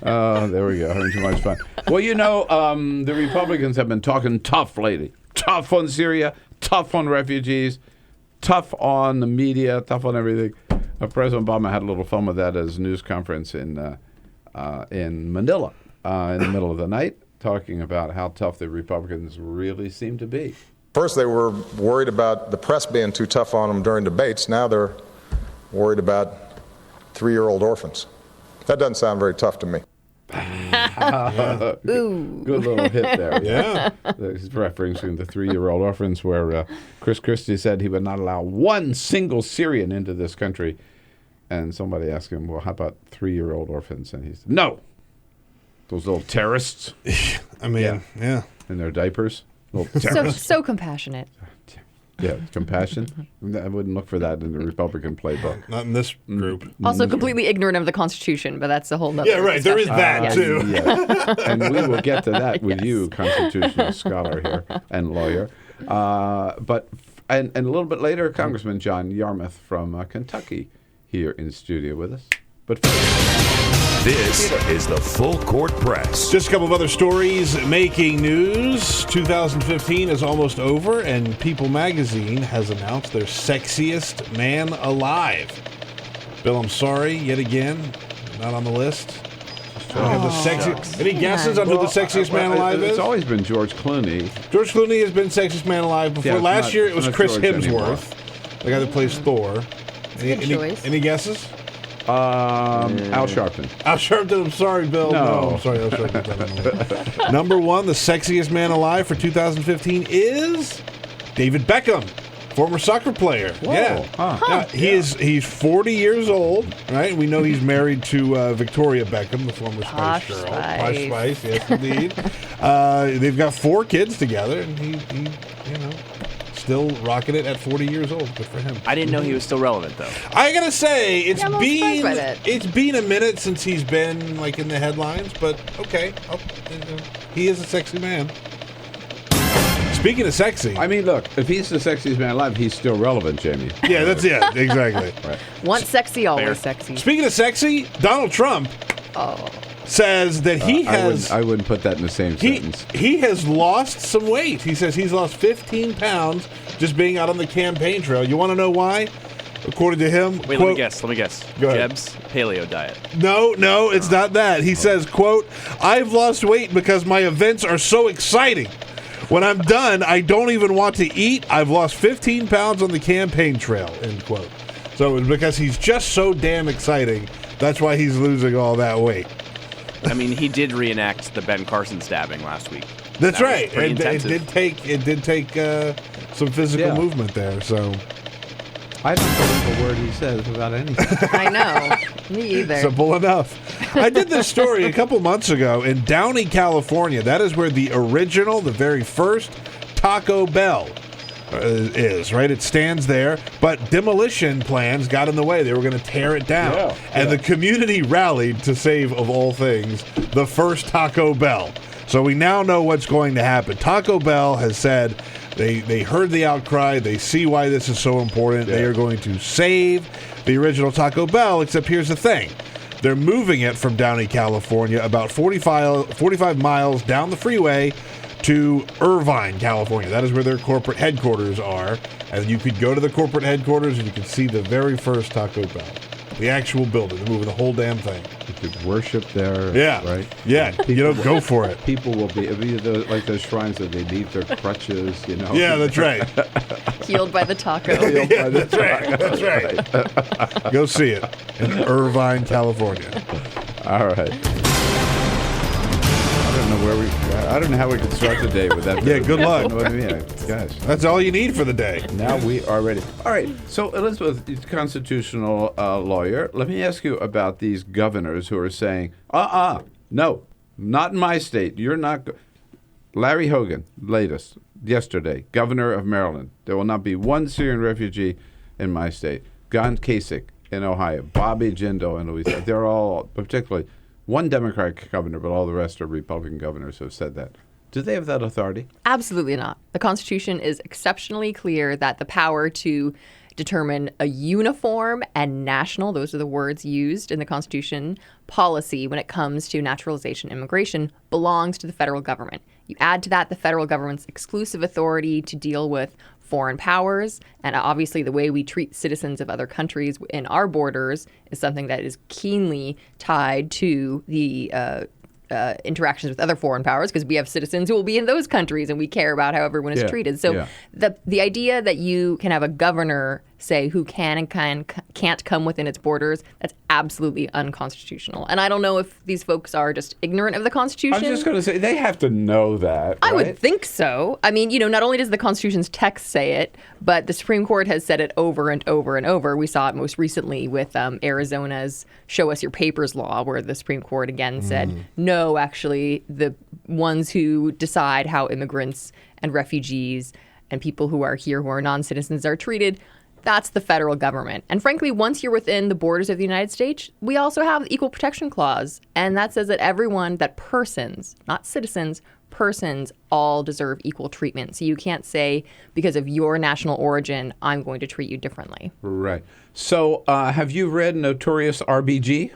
Oh, there we go. Having too much fun. Well, you know, the Republicans have been talking tough lately. Tough on Syria, tough on refugees, tough on the media, tough on everything. President Obama had a little fun with that at his news conference in Manila in the middle of the night, talking about how tough the Republicans really seem to be. First, they were worried about the press being too tough on them during debates. Now they're worried about 3-year-old orphans. That doesn't sound very tough to me. Good little hit there. Yeah. He's referencing the 3-year-old orphans where Chris Christie said he would not allow one single Syrian into this country. And somebody asked him, well, how about 3-year-old orphans? And he said, no. Those little terrorists. I mean, yeah. In their diapers. So compassionate. Yeah, compassion. I wouldn't look for that in the Republican playbook. Not in this group. Also completely ignorant of the Constitution, but that's a whole nother Yeah, right. There is that, too. Yes. And we will get to that with you, constitutional scholar here and lawyer. But a little bit later, Congressman John Yarmouth from Kentucky here in studio with us. But this is the Full Court Press. Just a couple of other stories making news. 2015 is almost over, and People magazine has announced their sexiest man alive. Bill, I'm sorry, yet again, not on the list. Any guesses on who the sexiest man alive is? It's always been George Clooney. George Clooney has been sexiest man alive before. Yeah, Last year it was Chris George Hemsworth, anymore. the guy that plays Thor. Any guesses? Al Sharpton. Al Sharpton, I'm sorry, Bill. No, I'm sorry, Al Sharpton. Number one, the sexiest man alive for 2015 is David Beckham, former soccer player. Whoa. Yeah. Huh. He's 40 years old, right? We know he's married to Victoria Beckham, the former Spice Girl. Posh Spice, yes, indeed. They've got 4 kids together, and he still rocking it at 40 years old. Good for him. I didn't know he was still relevant, though. I gotta say, it's I'm surprised by that. been a minute since he's been in the headlines, but okay, he is a sexy man. Speaking of sexy, I mean, look, if he's the sexiest man alive, he's still relevant, Jamie. Yeah, exactly. Right. Once sexy, always sexy. Speaking of sexy, Donald Trump says that he has. I wouldn't put that in the same sentence. He has lost some weight. He says he's lost 15 pounds just being out on the campaign trail. You want to know why? According to him, Wait, quote, let me guess. Go ahead. Jeb's paleo diet. No, it's not that. He says, quote, I've lost weight because my events are so exciting. When I'm done, I don't even want to eat. I've lost 15 pounds on the campaign trail, end quote. So it's because he's just so damn exciting. That's why he's losing all that weight. I mean, he did reenact the Ben Carson stabbing last week. That's That right. was pretty It did take some physical movement there. So I don't believe a word he says about anything. I know. Me either. Simple enough. I did this story a couple months ago in Downey, California. That is where the very first Taco Bell is, right? It stands there, but demolition plans got in the way. They were going to tear it down. And the community rallied to save, of all things, the first Taco Bell. So we now know what's going to happen. Taco Bell has said they heard the outcry. They see why this is so important. They are going to save the original Taco Bell, except here's the thing. They're moving it from Downey, California, about 45 miles down the freeway to Irvine, California. That is where their corporate headquarters are. And you could go to the corporate headquarters and you could see the very first Taco Bell. The actual building. They're moving the whole damn thing. You could worship there. Yeah. Right? Yeah. Go for it. People will be like those shrines that they leave their crutches, Yeah, that's right. Healed by the taco. Yeah, that's right. That's right. Go see it in Irvine, California. All right. I don't know how we could start the day with that. Yeah, good luck. You know what I mean? Gosh. That's all you need for the day. Now we are ready. All right. So, Elizabeth, constitutional lawyer, let me ask you about these governors who are saying, no, not in my state. You're not. Larry Hogan, yesterday, governor of Maryland. There will not be one Syrian refugee in my state. John Kasich in Ohio. Bobby Jindal in Louisiana. They're all, particularly, one Democratic governor, but all the rest are Republican governors who have said that. Do they have that authority? Absolutely not. The Constitution is exceptionally clear that the power to determine a uniform and national, those are the words used in the Constitution, policy when it comes to naturalization and immigration belongs to the federal government. You add to that the federal government's exclusive authority to deal with foreign powers, and obviously the way we treat citizens of other countries in our borders is something that is keenly tied to the interactions with other foreign powers, because we have citizens who will be in those countries and we care about how everyone is treated. So the idea that you can have a governor say who can and can't come within its borders, that's absolutely unconstitutional. And I don't know if these folks are just ignorant of the Constitution. I was just going to say, they have to know that, I right? would think so. I mean, not only does the Constitution's text say it, but the Supreme Court has said it over and over and over. We saw it most recently with Arizona's Show Us Your Papers law, where the Supreme Court again said, no, actually, the ones who decide how immigrants and refugees and people who are here who are non-citizens are treated, that's the federal government. And frankly, once you're within the borders of the United States, we also have the Equal Protection Clause. And that says that that persons, not citizens, persons all deserve equal treatment. So you can't say, because of your national origin, I'm going to treat you differently. Right. So have you read Notorious RBG?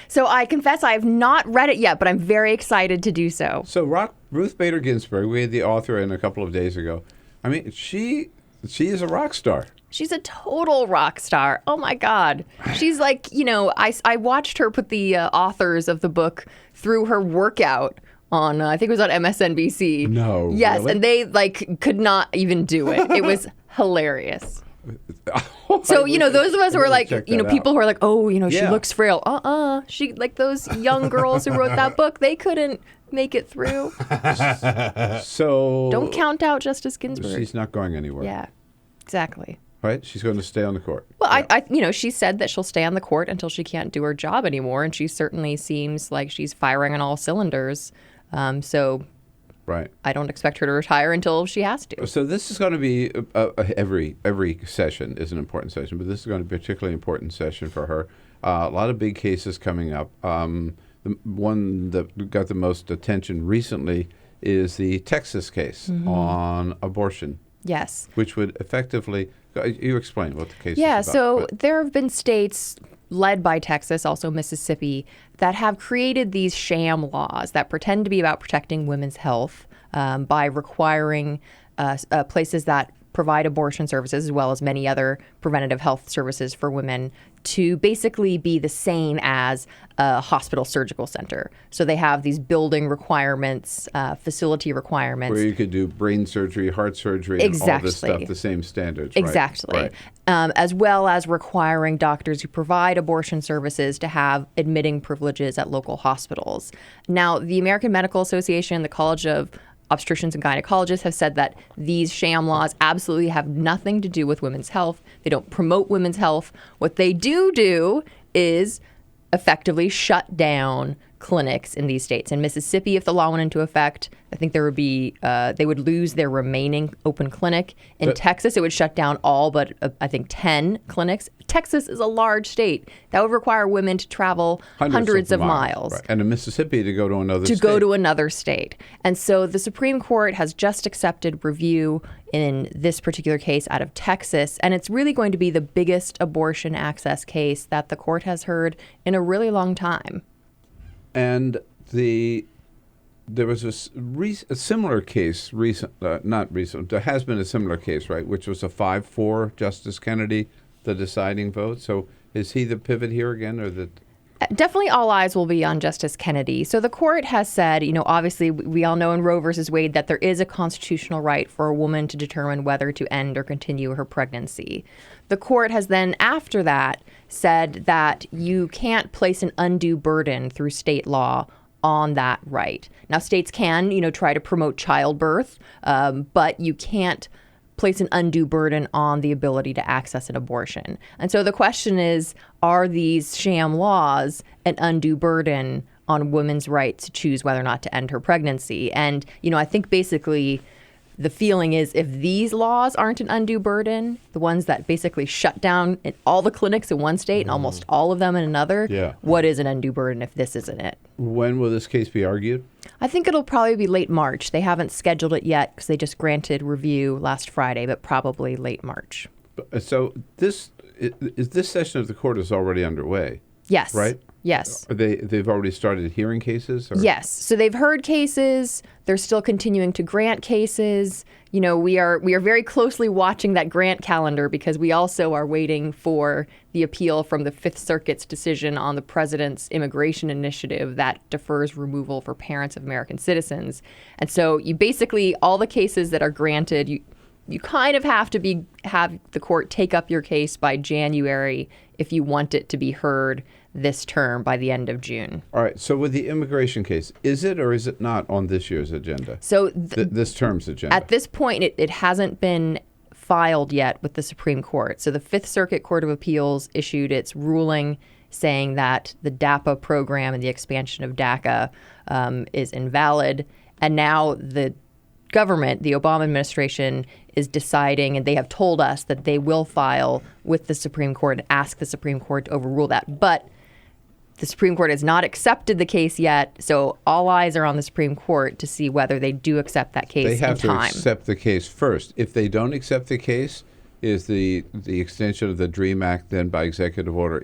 So I confess I have not read it yet, but I'm very excited to do so. So Ruth Bader Ginsburg, we had the author in a couple of days ago. I mean, she is a rock star. She's a total rock star. Oh, my God. She's like, I watched her put the authors of the book through her workout on, I think it was on MSNBC. No, yes, really? and they could not even do it. It was hilarious. So, those of us who are like, people who are like, oh, she looks frail. She, like those young girls who wrote that book, they couldn't make it through. So don't count out Justice Ginsburg. She's not going anywhere. Yeah, exactly. Right? She's going to stay on the court. Well, yeah. She said that she'll stay on the court until she can't do her job anymore, and she certainly seems like she's firing on all cylinders. Right. I don't expect her to retire until she has to. So this is going to be every session is an important session, but this is going to be a particularly important session for her. A lot of big cases coming up. The one that got the most attention recently is the Texas case on abortion. Yes. Which would effectively, you explain what the case is about. Yeah, so there have been states led by Texas, also Mississippi, that have created these sham laws that pretend to be about protecting women's health by requiring places that provide abortion services, as well as many other preventative health services for women, to basically be the same as a hospital surgical center. So they have these building requirements, facility requirements. Where you could do brain surgery, heart surgery, and all this stuff, the same standards. Exactly. Right. As well as requiring doctors who provide abortion services to have admitting privileges at local hospitals. Now, the American Medical Association, the College of Obstetricians and Gynecologists have said that these sham laws absolutely have nothing to do with women's health. They don't promote women's health. What they do is effectively shut down clinics in these states. In Mississippi, if the law went into effect, I think there would be they would lose their remaining open clinic. In Texas, it would shut down all but I think 10 clinics. Texas is a large state. That would require women to travel hundreds of miles. Right. And in Mississippi to go to another state. To go to another state. And so the Supreme Court has just accepted review in this particular case out of Texas. And it's really going to be the biggest abortion access case that the court has heard in a really long time. And there was a similar case, not recent, there has been a similar case, right, which was a 5-4 Justice Kennedy, the deciding vote. So is he the pivot here again, or the... Definitely all eyes will be on Justice Kennedy. So the court has said, obviously we all know in Roe versus Wade that there is a constitutional right for a woman to determine whether to end or continue her pregnancy. The court has then, after that, said that you can't place an undue burden through state law on that right. Now, states can, try to promote childbirth, but you can't place an undue burden on the ability to access an abortion. And so the question is, are these sham laws an undue burden on women's rights to choose whether or not to end her pregnancy? And, I think basically the feeling is if these laws aren't an undue burden, the ones that basically shut down all the clinics in one state and almost all of them in another, what is an undue burden if this isn't it? When will this case be argued? I think it'll probably be late March. They haven't scheduled it yet because they just granted review last Friday, but probably late March. So this session of the court is already underway. Yes. Right? Yes. They've already started hearing cases? Or? Yes. So they've heard cases. They're still continuing to grant cases. We are very closely watching that grant calendar because we also are waiting for the appeal from the Fifth Circuit's decision on the president's immigration initiative that defers removal for parents of American citizens. And so you basically, all the cases that are granted, you kind of have to have the court take up your case by January if you want it to be heard this term by the end of June. All right. So with the immigration case, is it or is it not on this year's agenda? So this term's agenda. At this point, it hasn't been filed yet with the Supreme Court. So the Fifth Circuit Court of Appeals issued its ruling saying that the DAPA program and the expansion of DACA is invalid. And now the government, the Obama administration, is deciding, and they have told us that they will file with the Supreme Court and ask the Supreme Court to overrule that. But the Supreme Court has not accepted the case yet, so all eyes are on the Supreme Court to see whether they do accept that case in time. They have to accept the case first. If they don't accept the case, is the extension of the DREAM Act then by executive order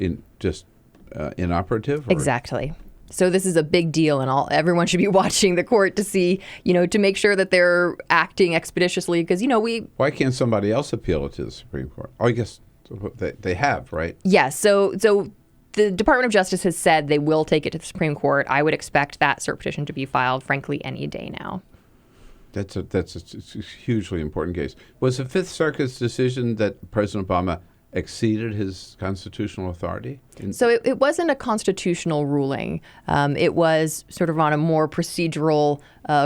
inoperative? Or? Exactly. So this is a big deal, and everyone should be watching the court to see, to make sure that they're acting expeditiously, because, Why can't somebody else appeal it to the Supreme Court? Oh, I guess they have, right? Yeah, so the Department of Justice has said they will take it to the Supreme Court. I would expect that cert petition to be filed, frankly, any day now. That's a hugely important case. Was the Fifth Circuit's decision that President Obama exceeded his constitutional authority? So it wasn't a constitutional ruling. It was sort of on a more procedural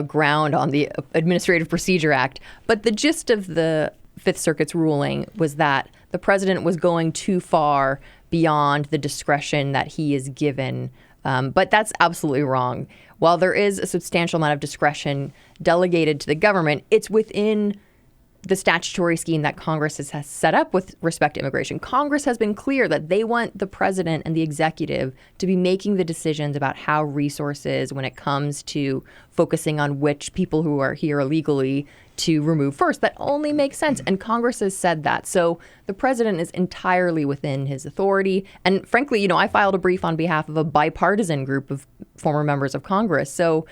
ground on the Administrative Procedure Act. But the gist of the Fifth Circuit's ruling was that the president was going too far beyond the discretion that he is given. But that's absolutely wrong. While there is a substantial amount of discretion delegated to the government, it's within the statutory scheme that Congress has set up with respect to immigration. Congress has been clear that they want the president and the executive to be making the decisions about how resources, when it comes to focusing on which people who are here illegally to remove first. That only makes sense. And Congress has said that. So the president is entirely within his authority. And frankly, I filed a brief on behalf of a bipartisan group of former members of Congress. So,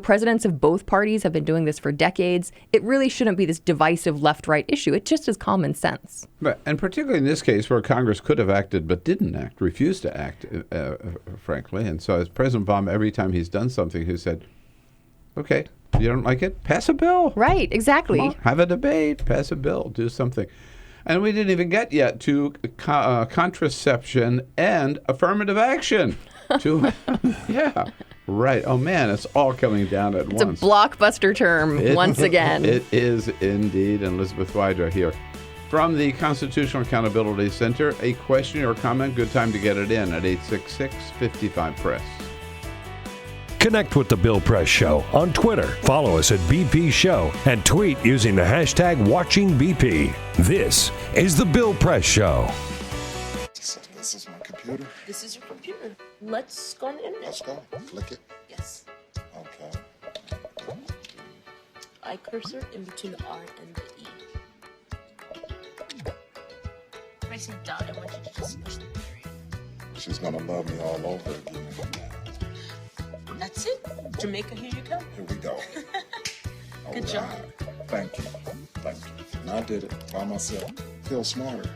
presidents of both parties have been doing this for decades. It really shouldn't be this divisive left-right issue. It just is common sense. And particularly in this case where Congress could have acted but didn't act, refused to act, frankly. And so as President Obama, every time he's done something, he said, okay, you don't like it? Pass a bill. Right, exactly. Come on, have a debate, pass a bill, do something. And we didn't even get yet to contraception and affirmative action. Yeah, right. Oh, man, it's all coming down at once. It's a blockbuster term once again. It is indeed. And Elizabeth Wydra here. From the Constitutional Accountability Center, a question or comment, good time to get it in at 866-55-PRESS. Connect with The Bill Press Show on Twitter. Follow us at BP Show and tweet using the hashtag WatchingBP. This is The Bill Press Show. So this is my computer. This is your computer. Let's go on the internet. Let's go. Click it. Yes. Okay. I cursor in between the R and the E. If I say dot, I want you to just push the area. She's gonna love me all over again. That's it. Jamaica, here you go. Here we go. Good job. Thank you. Thank you. And I did it by myself. Feel smarter.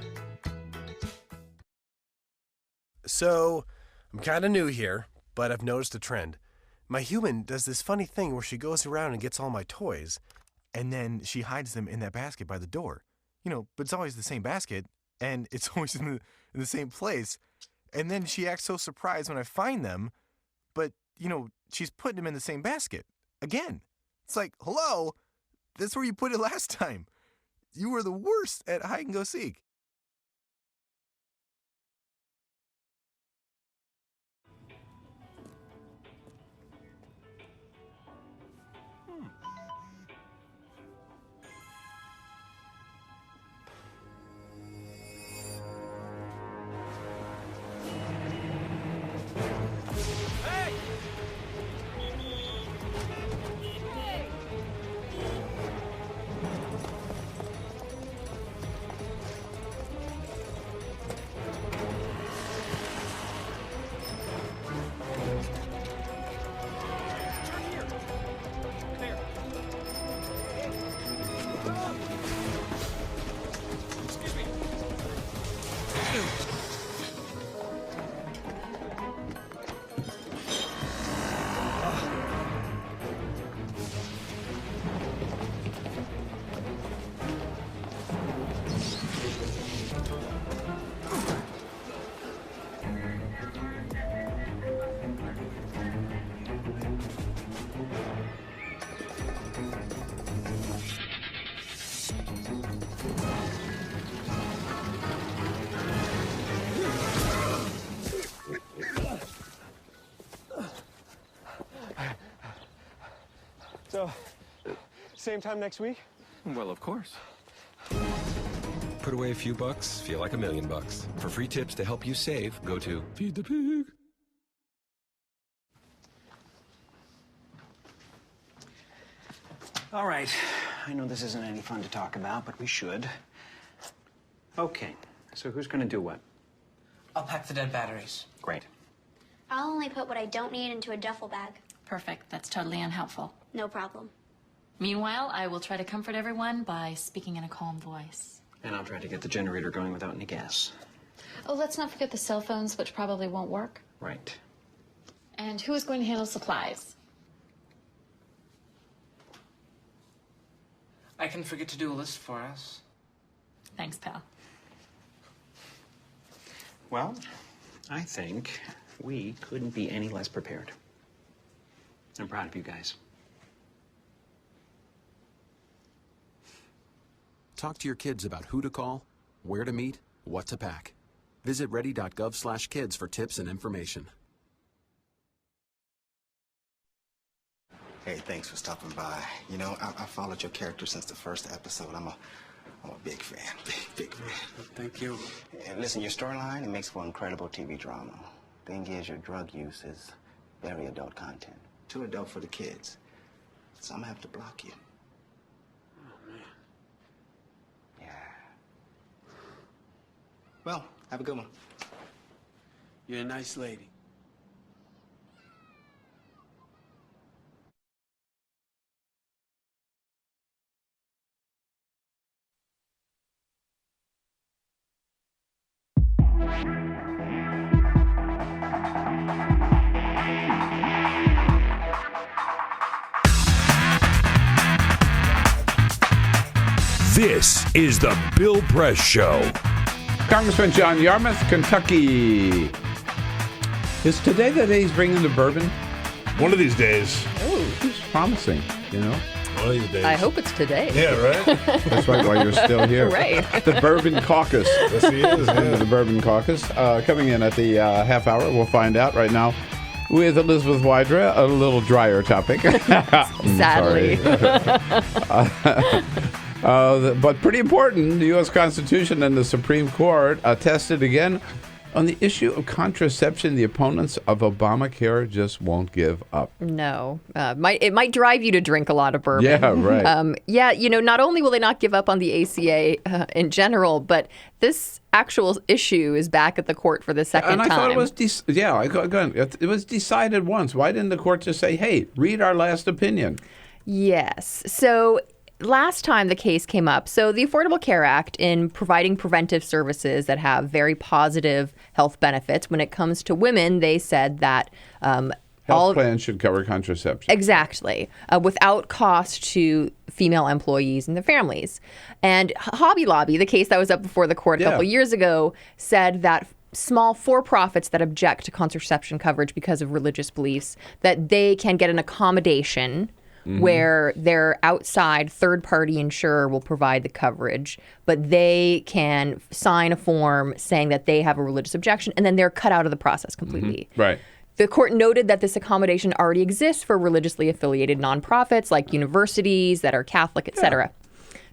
So, I'm kind of new here, but I've noticed a trend. My human does this funny thing where she goes around and gets all my toys, and then she hides them in that basket by the door. But it's always the same basket, and it's always in the same place. And then she acts so surprised when I find them, but, she's putting them in the same basket. Again. It's like, hello? That's where you put it last time. You were the worst at hide and go seek. So, same time next week? Well, of course. Put away a few bucks, feel like $1 million. For free tips to help you save, go to Feed the Pig. All right. I know this isn't any fun to talk about, but we should. Okay. So who's going to do what? I'll pack the dead batteries. Great. I'll only put what I don't need into a duffel bag. Perfect. That's totally unhelpful. No problem. Meanwhile, I will try to comfort everyone by speaking in a calm voice. And I'll try to get the generator going without any gas. Oh, let's not forget the cell phones, which probably won't work. Right. And who is going to handle supplies? I can forget to do a list for us. Thanks, pal. Well, I think we couldn't be any less prepared. I'm proud of you guys. Talk to your kids about who to call, where to meet, what to pack. Visit ready.gov/kids for tips and information. Hey, thanks for stopping by. You know, I followed your character since the first episode. I'm a big fan, big fan. Thank you. And listen, your storyline, it makes for incredible TV drama. Thing is, your drug use is very adult content. Too adult for the kids. So I'm gonna have to block you. Oh, man. Yeah. Well, have a good one. You're a nice lady. This is the Bill Press Show. Congressman John Yarmouth, Kentucky. Is today the day he's bringing the bourbon? One of these days. Oh, it's promising, you know? One of these days. I hope it's today. Yeah, right? That's right, while you're still here. Right. The Bourbon Caucus. Yes, he is. Yeah. The Bourbon Caucus. Coming in at the half hour. We'll find out right now with Elizabeth Wydra, a little drier topic. Sadly. But pretty important, the U.S. Constitution and the Supreme Court tested again on the issue of contraception. The opponents of Obamacare just won't give up. No. It might drive you to drink a lot of bourbon. Yeah, right. Not only will they not give up on the ACA in general, but this actual issue is back at the court for the second time. And I thought it was, it was decided once. Why didn't the court just say, hey, read our last opinion? Yes. So last time the case came up, so the Affordable Care Act, in providing preventive services that have very positive health benefits, when it comes to women, they said that health plans should cover contraception. Exactly. Without cost to female employees and their families. And Hobby Lobby, the case that was up before the court a couple years ago, said that small for-profits that object to contraception coverage because of religious beliefs, that they can get an accommodation where their outside third-party insurer will provide the coverage, but they can sign a form saying that they have a religious objection, and then they're cut out of the process completely. Right. The court noted that this accommodation already exists for religiously affiliated nonprofits like universities that are Catholic, etc.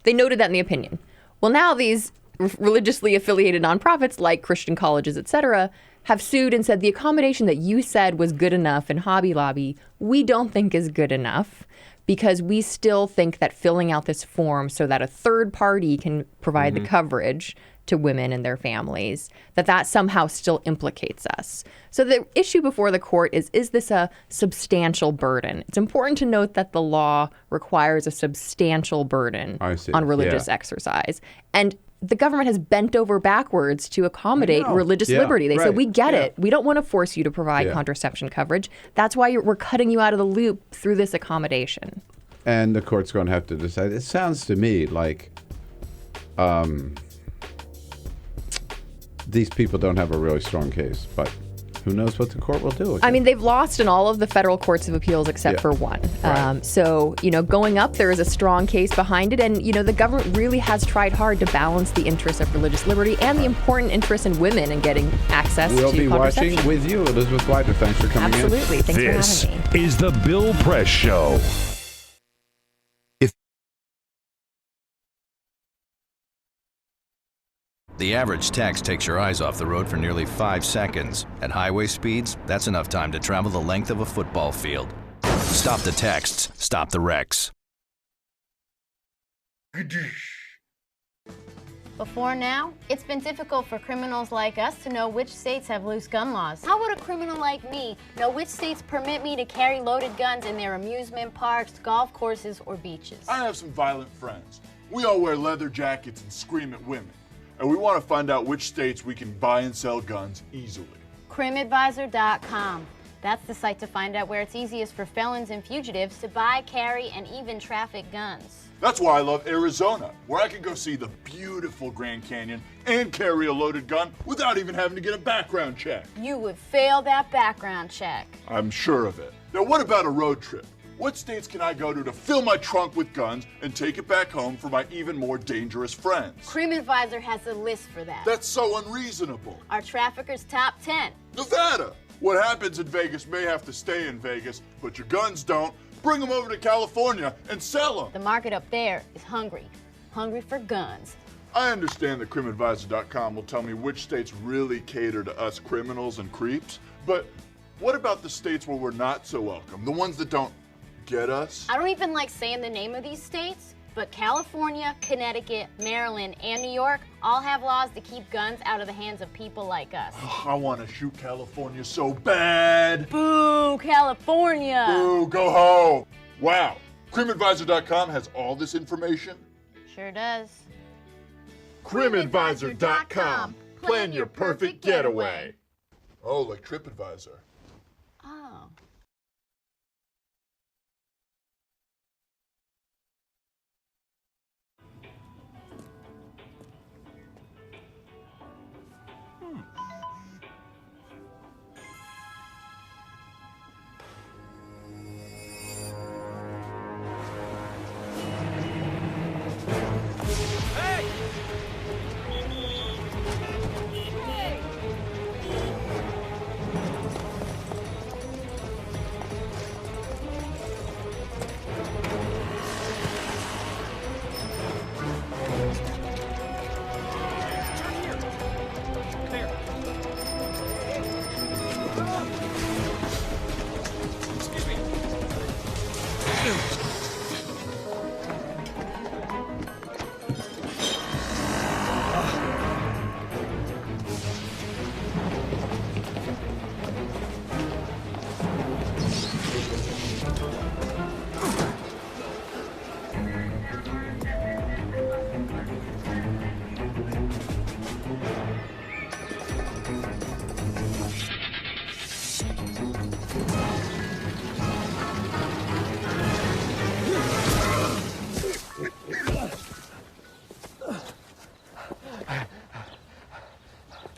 They noted that in the opinion. Well, now these religiously affiliated nonprofits like Christian colleges, etc., have sued and said the accommodation that you said was good enough in Hobby Lobby, we don't think is good enough, because we still think that filling out this form so that a third party can provide the coverage to women and their families, that somehow still implicates us. So the issue before the court is this a substantial burden? It's important to note that the law requires a substantial burden on religious exercise. And the government has bent over backwards to accommodate religious liberty. They said, we get it. We don't want to force you to provide contraception coverage. That's why we're cutting you out of the loop through this accommodation. And the court's going to have to decide. It sounds to me like these people don't have a really strong case, but who knows what the court will do. I mean, they've lost in all of the federal courts of appeals except for one. Right. So, going up, there is a strong case behind it. And, the government really has tried hard to balance the interests of religious liberty and the important interest in women in getting access to contraception. We'll be watching with you, Elizabeth Wydra. Thanks for coming in. Absolutely. Thanks for having me. This is the Bill Press Show. The average text takes your eyes off the road for nearly 5 seconds. At highway speeds, that's enough time to travel the length of a football field. Stop the texts, stop the wrecks. Before now, it's been difficult for criminals like us to know which states have loose gun laws. How would a criminal like me know which states permit me to carry loaded guns in their amusement parks, golf courses, or beaches? I have some violent friends. We all wear leather jackets and scream at women. And we want to find out which states we can buy and sell guns easily. CrimAdvisor.com. That's the site to find out where it's easiest for felons and fugitives to buy, carry, and even traffic guns. That's why I love Arizona, where I can go see the beautiful Grand Canyon and carry a loaded gun without even having to get a background check. You would fail that background check. I'm sure of it. Now, what about a road trip? What states can I go to fill my trunk with guns and take it back home for my even more dangerous friends? CrimAdvisor has a list for that. That's so unreasonable. Our traffickers' top 10. Nevada. What happens in Vegas may have to stay in Vegas, but your guns don't. Bring them over to California and sell them. The market up there is hungry for guns. I understand that CrimAdvisor.com will tell me which states really cater to us criminals and creeps, but what about the states where we're not so welcome? The ones that don't get us? I don't even like saying the name of these states, but California, Connecticut, Maryland, and New York all have laws to keep guns out of the hands of people like us. I want to shoot California so bad. Boo, California. Boo, go home. Wow. CrimAdvisor.com has all this information? Sure does. CrimAdvisor.com. Plan your perfect getaway. Oh, like TripAdvisor. Oh.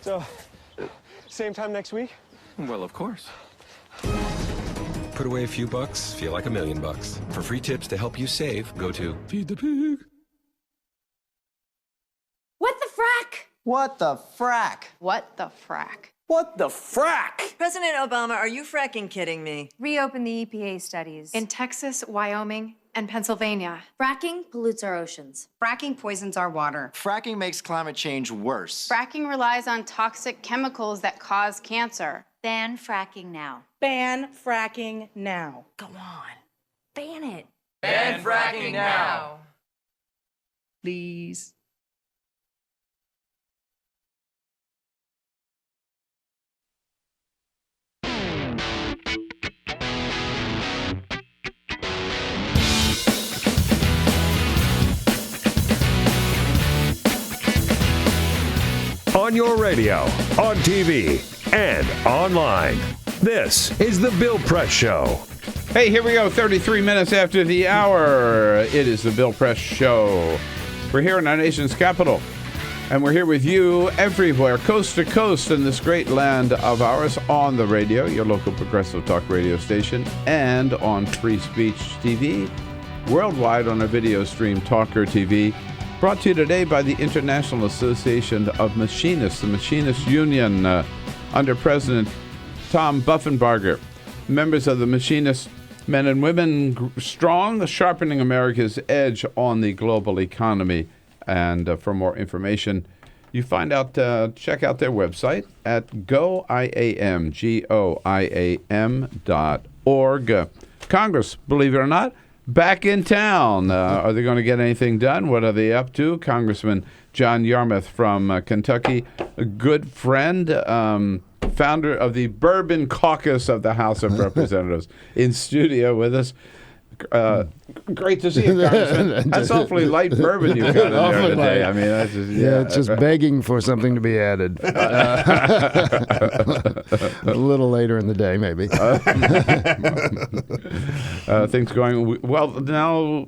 So, same time next week? Well, of course. Put away a few bucks, feel like $1 million. For free tips to help you save, go to Feed the Pig. What the frack? What the frack? What the frack? What the frack? President Obama, are you fracking kidding me? Reopen the EPA studies. In Texas, Wyoming, and Pennsylvania. Fracking pollutes our oceans. Fracking poisons our water. Fracking makes climate change worse. Fracking relies on toxic chemicals that cause cancer. Ban fracking now. Ban fracking now. Go on. Ban it. Ban fracking now. Please. On your radio, on TV, and online. This is The Bill Press Show. Hey, here we go, 33 minutes after the hour. It is The Bill Press Show. We're here in our nation's capital, and we're here with you everywhere, coast to coast in this great land of ours, on the radio, your local progressive talk radio station, and on Free Speech TV, worldwide on our video stream, TawkrTV. Brought to you today by the International Association of Machinists, the Machinist Union, under President Tom Buffenbarger. Members of the Machinist men and women strong, sharpening America's edge on the global economy. And for more information, You find out, check out their website at goiam.org. Congress, believe it or not, back in town. Are they going to get anything done? What are they up to? Congressman John Yarmouth from Kentucky, a good friend, founder of the Bourbon Caucus of the House of Representatives, in studio with us. Great to see you, Congressman. That's awfully light bourbon you got in there today. I mean, that's just, it's just begging for something to be added. A little later in the day, maybe. Things going well now.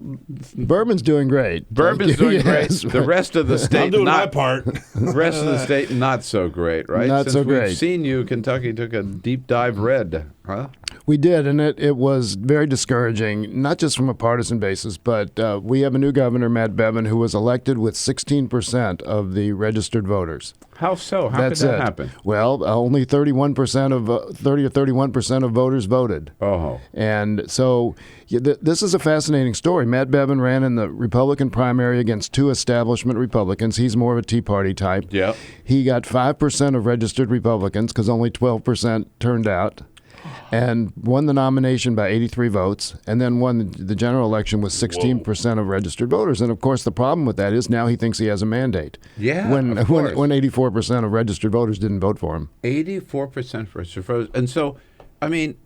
Bourbon's doing great. Bourbon's doing great. Yes, The rest of the state, I'm doing my part. The rest of the state, not so great, right? Not Since so we've great. seen you, Kentucky took a deep dive red, huh? We did, and it was very discouraging, not just from a partisan basis, but we have a new governor, Matt Bevin, who was elected with 16% of the registered voters. How so? How That's could that it. happen? Well, only 31% of 30 or 31% of voters voted. Oh, and so this is a fascinating story. Matt Bevin ran in the Republican primary against two establishment Republicans. He's more of a Tea Party type. Yeah. He got 5% of registered Republicans because only 12% turned out, and won the nomination by 83 votes, and then won the general election with 16% of registered voters. And of course, the problem with that is now he thinks he has a mandate. Yeah, when of course. when 84% of registered voters didn't vote for him. 84% for registered voters. And so, I mean,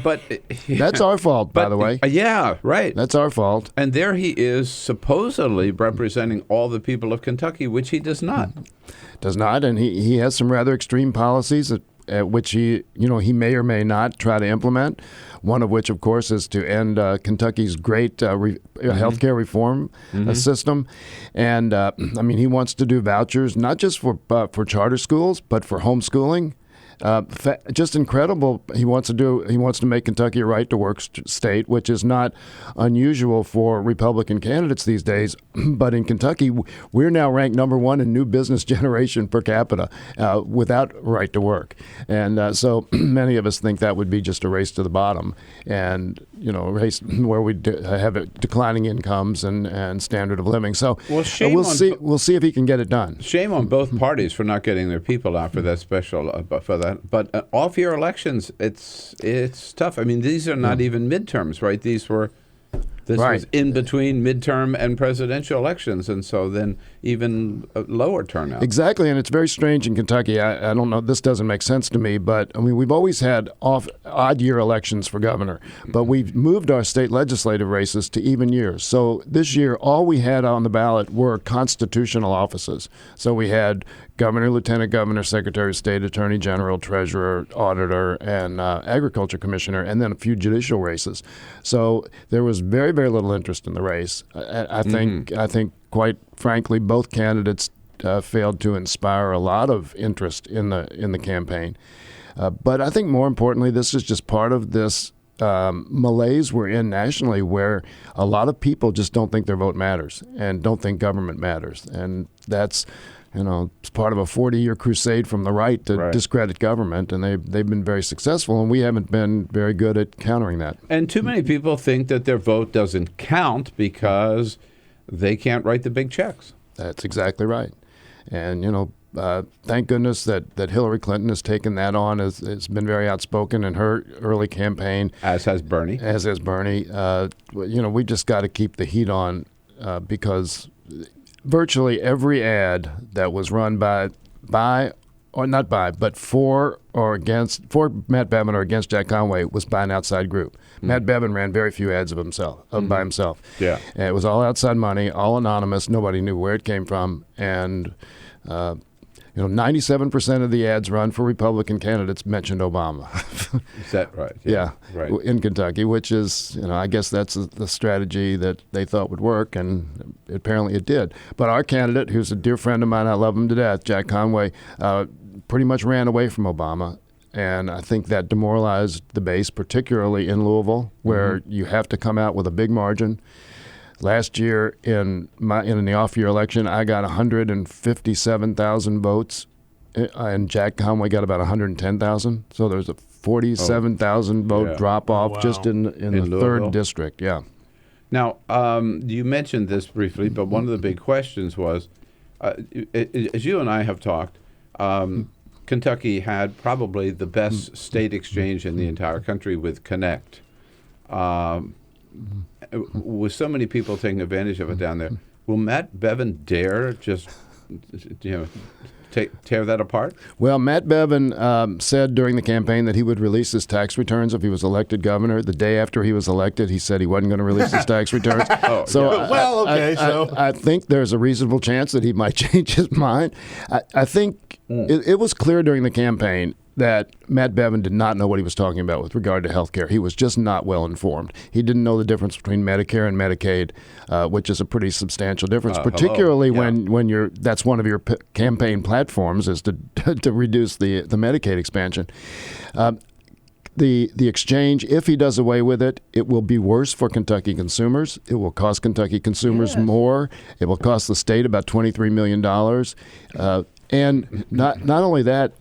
but That's our fault, by the way. Yeah, right. That's our fault. And there he is, supposedly representing all the people of Kentucky, which he does not. Does not, and he has some rather extreme policies which he may or may not try to implement. One of which, of course, is to end Kentucky's great healthcare reform system. And I mean, he wants to do vouchers not just for charter schools, but for homeschooling. Just incredible. He wants to make Kentucky a right-to-work state, which is not unusual for Republican candidates these days. But in Kentucky, we're now ranked number one in new business generation per capita without right to work. And so many of us think that would be just a race to the bottom, and a race where we have declining incomes and standard of living. So we'll see if he can get it done. Shame on both parties for not getting their people out for that special for that. But off-year elections, it's tough. I mean, these are not even midterms, right? This was in between midterm and presidential elections, and so then even a lower turnout. Exactly, and it's very strange in Kentucky. I don't know, this doesn't make sense to me, but I mean, we've always had odd-year elections for governor, but we've moved our state legislative races to even years. So this year, all we had on the ballot were constitutional offices. So we had governor, lieutenant governor, secretary of state, attorney general, treasurer, auditor, and agriculture commissioner, and then a few judicial races. So there was very, very little interest in the race. I think quite frankly, both candidates failed to inspire a lot of interest in the campaign. But I think more importantly, this is just part of this malaise we're in nationally, where a lot of people just don't think their vote matters and don't think government matters, and that's it's part of a 40-year crusade from the right to discredit government, and they've been very successful, and we haven't been very good at countering that. And too many people think that their vote doesn't count because they can't write the big checks. That's exactly right. And, thank goodness that Hillary Clinton has taken that on, has been very outspoken in her early campaign. As has Bernie. We just got to keep the heat on because virtually every ad that was run for Matt Bevin or against Jack Conway was by an outside group. Matt Bevin ran very few ads by himself. Yeah, and it was all outside money, all anonymous. Nobody knew where it came from, and 97% of the ads run for Republican candidates mentioned Obama. Is that right? Yeah, right. In Kentucky, which is, I guess that's the strategy that they thought would work, and apparently it did. But our candidate, who's a dear friend of mine, I love him to death, Jack Conway, pretty much ran away from Obama. And I think that demoralized the base, particularly in Louisville, where you have to come out with a big margin. Last year, in the off-year election, I got 157,000 votes, and Jack Conway got about 110,000. So there's a 47,000 vote drop-off just in the Louisville? 3rd district. Yeah. Now, you mentioned this briefly, but one of the big questions was, as you and I have talked, Kentucky had probably the best state exchange in the entire country with Connect. With so many people taking advantage of it down there, will Matt Bevin dare just, tear that apart? Well, Matt Bevin said during the campaign that he would release his tax returns if he was elected governor. The day after he was elected, he said he wasn't going to release his tax returns. I think there's a reasonable chance that he might change his mind. I think it was clear during the campaign that Matt Bevin did not know what he was talking about with regard to health care. He was just not well informed. He didn't know the difference between Medicare and Medicaid, which is a pretty substantial difference, particularly when you're that's one of your campaign platforms is to reduce the Medicaid expansion. The exchange, if he does away with it, it will be worse for Kentucky consumers. It will cost Kentucky consumers more. It will cost the state about $23 million. And not only that,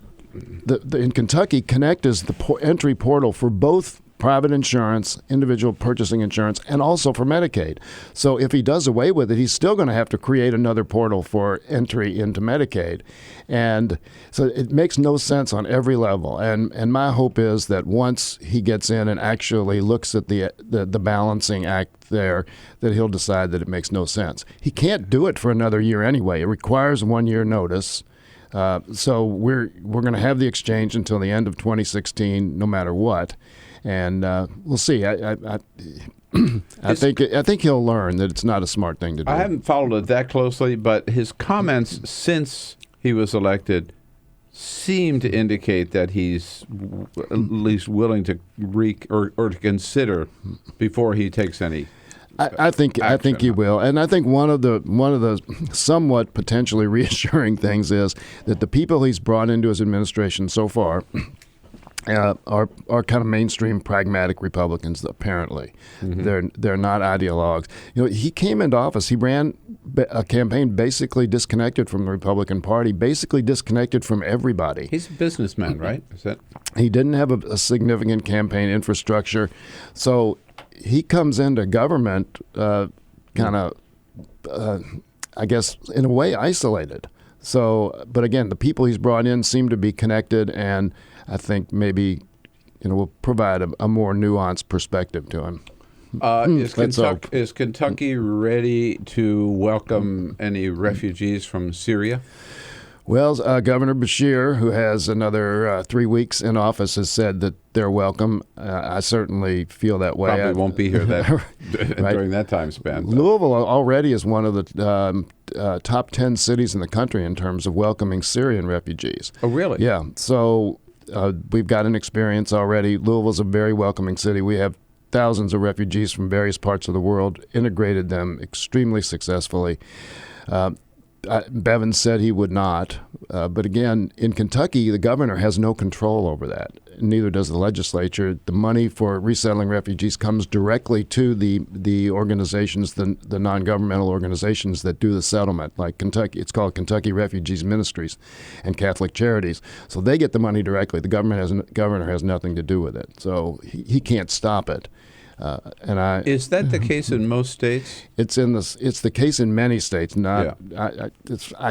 in Kentucky, Connect is the entry portal for both private insurance, individual purchasing insurance, and also for Medicaid. So if he does away with it, he's still going to have to create another portal for entry into Medicaid. And so it makes no sense on every level. And my hope is that once he gets in and actually looks at the balancing act there, that he'll decide that it makes no sense. He can't do it for another year anyway. It requires 1 year notice. So we're going to have the exchange until the end of 2016, no matter what, and we'll see. I think he'll learn that it's not a smart thing to do. I haven't followed it that closely, but his comments since he was elected seem to indicate that he's at least willing to or to consider before he takes any. I think he will, and I think one of the somewhat potentially reassuring things is that the people he's brought into his administration so far are kind of mainstream pragmatic Republicans. Apparently, they're not ideologues. He came into office. He ran a campaign basically disconnected from the Republican Party, basically disconnected from everybody. He's a businessman, right? Is that? He didn't have a significant campaign infrastructure, so he comes into government kind of, I guess, in a way isolated. So, but again, the people he's brought in seem to be connected, and I think maybe will provide a more nuanced perspective to him. Is Kentucky ready to welcome any refugees from Syria? Well, Governor Beshear, who has another 3 weeks in office, has said that they're welcome. I certainly feel that way. Probably won't be here during that time span. Louisville already is one of the top 10 cities in the country in terms of welcoming Syrian refugees. Oh, really? Yeah. So we've got an experience already. Louisville's a very welcoming city. We have thousands of refugees from various parts of the world, integrated them extremely successfully. Bevin said he would not. But again, in Kentucky, the governor has no control over that. Neither does the legislature. The money for resettling refugees comes directly to the organizations, the non-governmental organizations that do the settlement, like Kentucky. It's called Kentucky Refugees Ministries and Catholic Charities. So they get the money directly. The governor has nothing to do with it. So he can't stop it. Is that the case in most states? It's the case in many states. I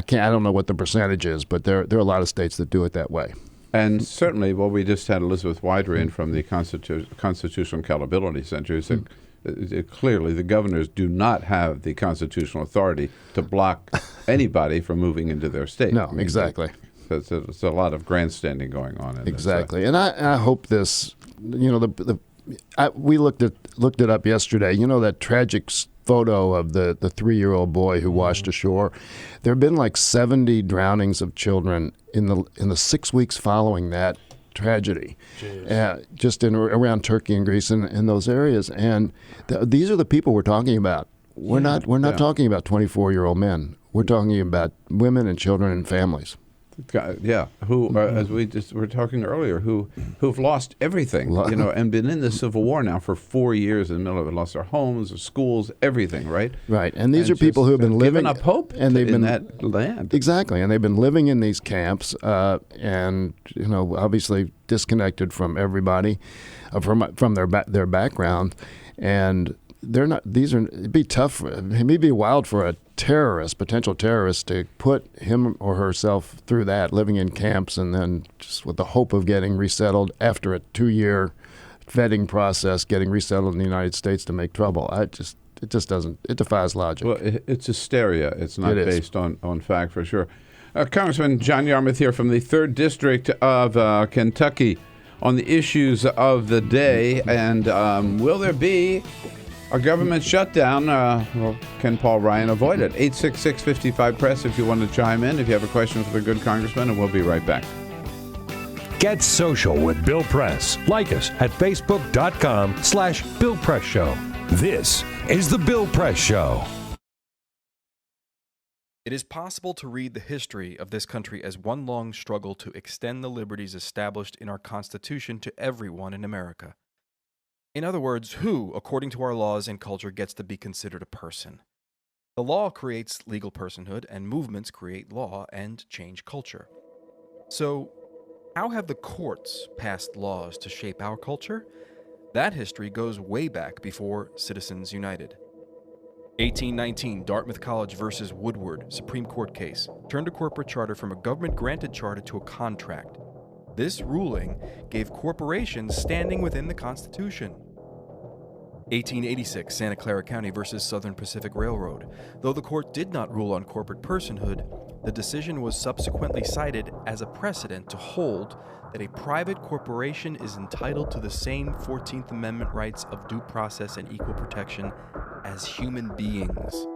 don't know what the percentage is, but there are a lot of states that do it that way. And certainly, we just had Elizabeth Wydra in from the Constitutional Accountability Center, who said clearly the governors do not have the constitutional authority to block anybody from moving into their state. No, exactly. There's a lot of grandstanding going on in exactly. And I hope this, we looked it up yesterday. That tragic photo of the 3-year-old boy who washed ashore. There have been like 70 drownings of children in the 6 weeks following that tragedy, just around Turkey and Greece and in those areas. And these are the people we're talking about. We're not talking about 24-year-old men. We're talking about women and children and families. Yeah, who, as we just were talking earlier, who've lost everything, and been in the Civil War now for 4 years in the middle of it, lost their homes, their schools, everything, right? Right, and these are people who have been living given up hope, and they've in been that land. Exactly, and they've been living in these camps, and obviously disconnected from everybody, from their background, and they're not. It'd be tough. It may be wild for a potential terrorists, to put him or herself through that, living in camps, and then just with the hope of getting resettled after a 2-year vetting process, getting resettled in the United States to make trouble. It just doesn't. It defies logic. Well, it's hysteria. It's not based on fact, for sure. Congressman John Yarmuth here from the 3rd District of Kentucky on the issues of the day. And will there be a government shutdown? Or can Paul Ryan avoid it? 866-55-PRESS if you want to chime in, if you have a question for the good congressman, and we'll be right back. Get social with Bill Press. Like us at facebook.com/Bill Press Show. This is the Bill Press Show. It is possible to read the history of this country as one long struggle to extend the liberties established in our Constitution to everyone in America. In other words, who, according to our laws and culture, gets to be considered a person? The law creates legal personhood, and movements create law and change culture. So, how have the courts passed laws to shape our culture? That history goes way back before Citizens United. 1819, Dartmouth College versus Woodward, Supreme Court case, turned a corporate charter from a government-granted charter to a contract. This ruling gave corporations standing within the Constitution. 1886, Santa Clara County versus Southern Pacific Railroad. Though the court did not rule on corporate personhood, the decision was subsequently cited as a precedent to hold that a private corporation is entitled to the same 14th Amendment rights of due process and equal protection as human beings.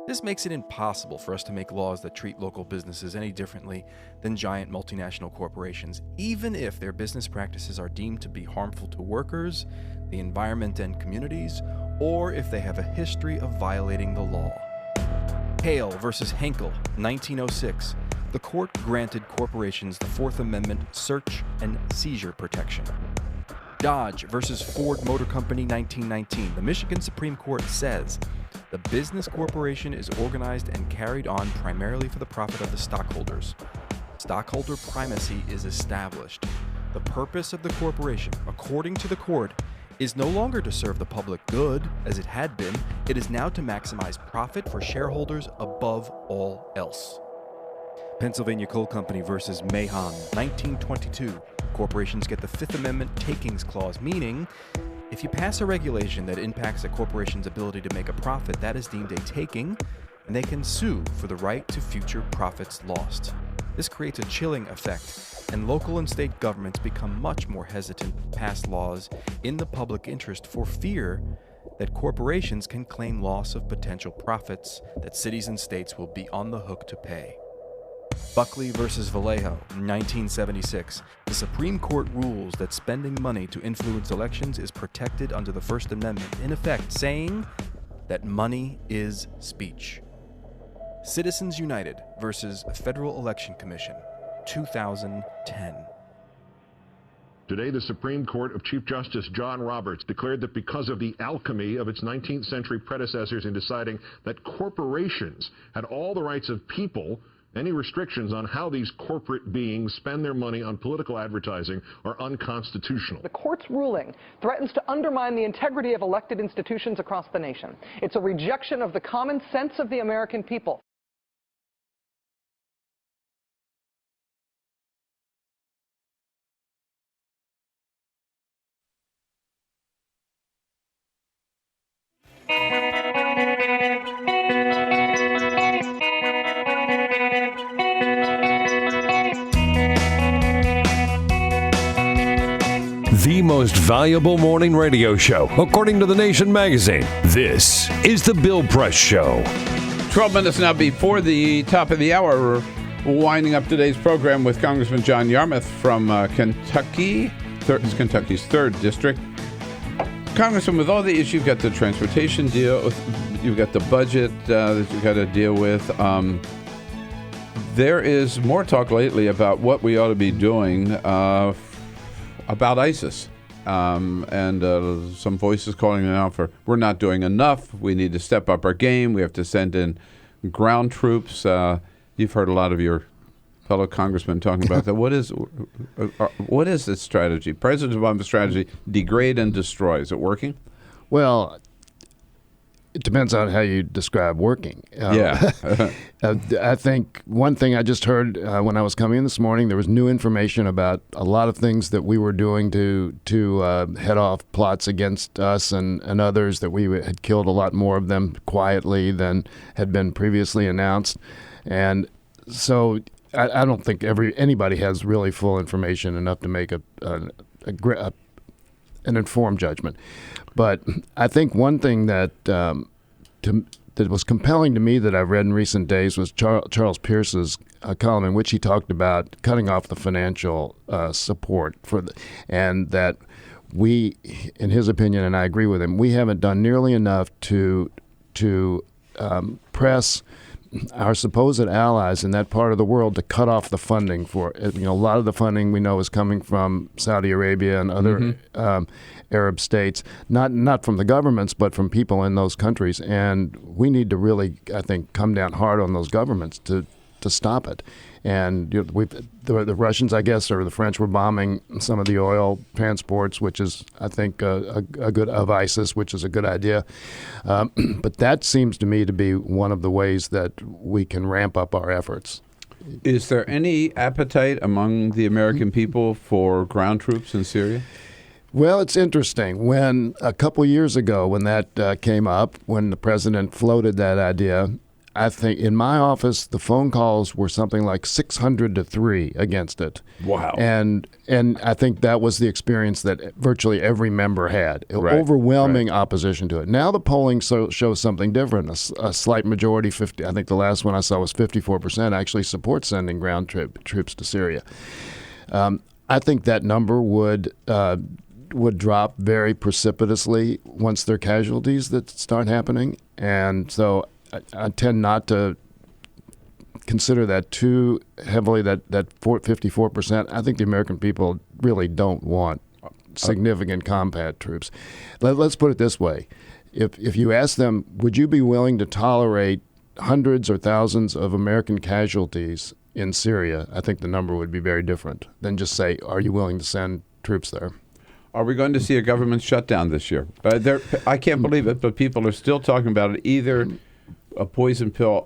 This makes it impossible for us to make laws that treat local businesses any differently than giant multinational corporations, even if their business practices are deemed to be harmful to workers, the environment, and communities, or if they have a history of violating the law. Hale versus Henkel, 1906. The court granted corporations the Fourth Amendment search and seizure protection. Dodge versus Ford Motor Company, 1919. The Michigan Supreme Court says the business corporation is organized and carried on primarily for the profit of the stockholders. Stockholder primacy is established. The purpose of the corporation, according to the court, is no longer to serve the public good, as it had been. It is now to maximize profit for shareholders above all else. Pennsylvania Coal Company versus Mahon, 1922. Corporations get the Fifth Amendment takings clause, meaning if you pass a regulation that impacts a corporation's ability to make a profit, that is deemed a taking, and they can sue for the right to future profits lost. This creates a chilling effect, and local and state governments become much more hesitant to pass laws in the public interest for fear that corporations can claim loss of potential profits that cities and states will be on the hook to pay. Buckley versus Vallejo, 1976. The Supreme Court rules that spending money to influence elections is protected under the First Amendment, in effect saying that money is speech. Citizens United versus Federal Election Commission, 2010. Today, the Supreme Court of Chief Justice John Roberts declared that because of the alchemy of its 19th century predecessors in deciding that corporations had all the rights of people, any restrictions on how these corporate beings spend their money on political advertising are unconstitutional. The court's ruling threatens to undermine the integrity of elected institutions across the nation. It's a rejection of the common sense of the American people. The most valuable morning radio show, according to The Nation magazine. This is the Bill Press Show. 12 minutes now before the top of the hour. We're winding up today's program with Congressman John Yarmuth from Kentucky. It's Kentucky's 3rd District. Congressman, with all the issues, you've got the transportation deal, you've got the budget that you've got to deal with. There is more talk lately about what we ought to be doing about ISIS. And some voices calling now for, we're not doing enough. We need to step up our game. We have to send in ground troops. You've heard a lot of your fellow congressmen talking about that. What is this strategy? President Obama's strategy, degrade and destroy. Is it working? Well, it depends on how you describe working. Yeah. I think one thing I just heard when I was coming in this morning, there was new information about a lot of things that we were doing to head off plots against us and others, that we had killed a lot more of them quietly than had been previously announced. And so I don't think anybody has really full information enough to make an informed judgment. But I think one thing that was compelling to me that I've read in recent days was Charles Pierce's column, in which he talked about cutting off the financial support and that we, in his opinion, and I agree with him, we haven't done nearly enough to press our supposed allies in that part of the world to cut off the funding for it. A lot of the funding we know is coming from Saudi Arabia and other Arab states, not from the governments, but from people in those countries. And we need to really, I think, come down hard on those governments to stop it. And the Russians, I guess, or the French were bombing some of the oil transports, which is, I think, a good of ISIS, which is a good idea. But that seems to me to be one of the ways that we can ramp up our efforts. Is there any appetite among the American people for ground troops in Syria? Well, it's interesting. When a couple years ago, when that came up, when the president floated that idea, I think in my office, the phone calls were something like 600 to 3 against it. Wow. And I think that was the experience that virtually every member had, overwhelming opposition to it. Now the polling shows something different. A slight majority, 50. I think the last one I saw was 54% actually support sending ground troops to Syria. I think that number would drop very precipitously once there are casualties that start happening. And so I tend not to consider that too heavily, that 54%. I think the American people really don't want significant combat troops. Let's put it this way. If you ask them, would you be willing to tolerate hundreds or thousands of American casualties in Syria, I think the number would be very different than just say, are you willing to send troops there? Are we going to see a government shutdown this year? I can't believe it, but people are still talking about it, either a poison pill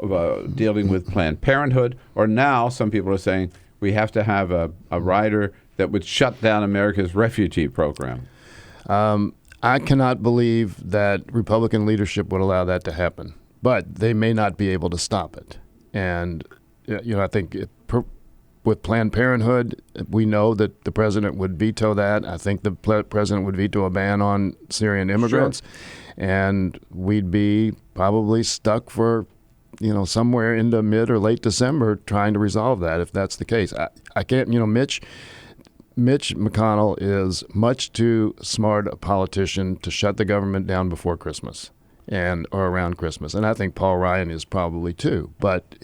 dealing with Planned Parenthood, or now some people are saying we have to have a rider that would shut down America's refugee program. I cannot believe that Republican leadership would allow that to happen, but they may not be able to stop it. And I think with Planned Parenthood, we know that the president would veto that. I think the president would veto a ban on Syrian immigrants. Sure. And we'd be probably stuck for, somewhere into mid or late December trying to resolve that, if that's the case. I can't, Mitch McConnell is much too smart a politician to shut the government down before Christmas or around Christmas. And I think Paul Ryan is probably too. But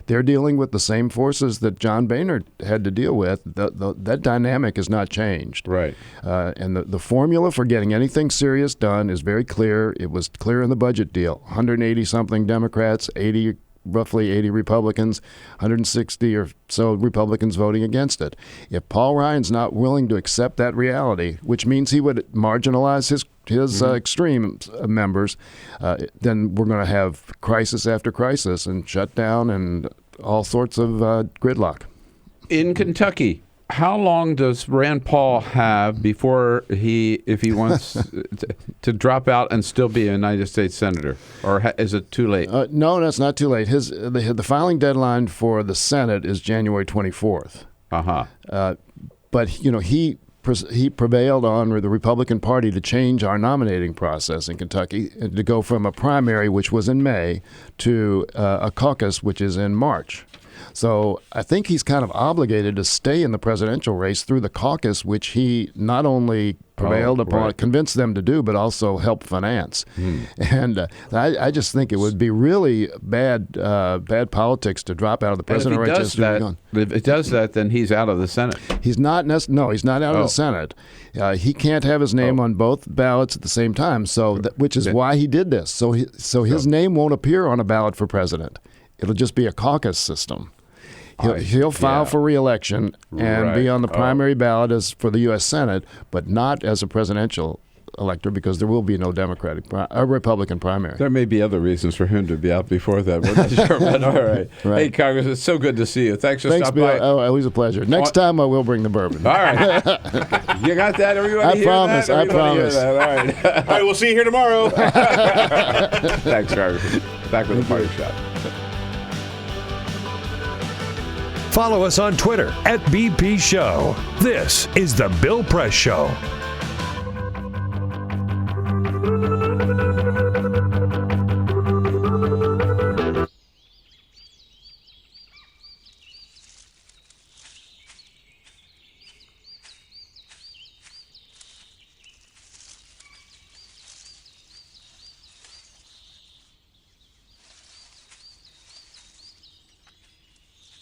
they're dealing with the same forces that John Boehner had to deal with. That dynamic has not changed. Right. And the formula for getting anything serious done is very clear. It was clear in the budget deal. 180-something Democrats, roughly 80 Republicans, 160 or so Republicans voting against it. If Paul Ryan's not willing to accept that reality, which means he would marginalize his extreme members, then we're going to have crisis after crisis and shutdown and all sorts of gridlock. In Kentucky, how long does Rand Paul have before if he wants to drop out and still be a United States Senator? Or is it too late? No, that's not too late. The filing deadline for the Senate is January 24th. But, he prevailed on the Republican Party to change our nominating process in Kentucky, to go from a primary, which was in May, to a caucus, which is in March. So I think he's kind of obligated to stay in the presidential race through the caucus, which he not only prevailed upon, convinced them to do, but also helped finance. And I just think it would be really bad politics to drop out of the presidential race. If it does that, then he's out of the Senate. He's not. No, he's not out of the Senate. He can't have his name on both ballots at the same time. So, which is why he did this. So his name won't appear on a ballot for president. It'll just be a caucus system. He'll file for re-election and be on the primary ballot as for the U.S. Senate, but not as a presidential electorate because there will be no Republican primary. There may be other reasons for him to be out before that. We're not sure, but all right. Hey, Congressman, it's so good to see you. Thanks for stopping by. Oh, always a pleasure. Next time I will bring the bourbon. All right. You got that? Everybody hear promise, that? Everybody I promise. hear that? All right. All right, we'll see you here tomorrow. Thanks, Congressman. Back with the party shot. Follow us on Twitter @BP Show. This is The Bill Press Show.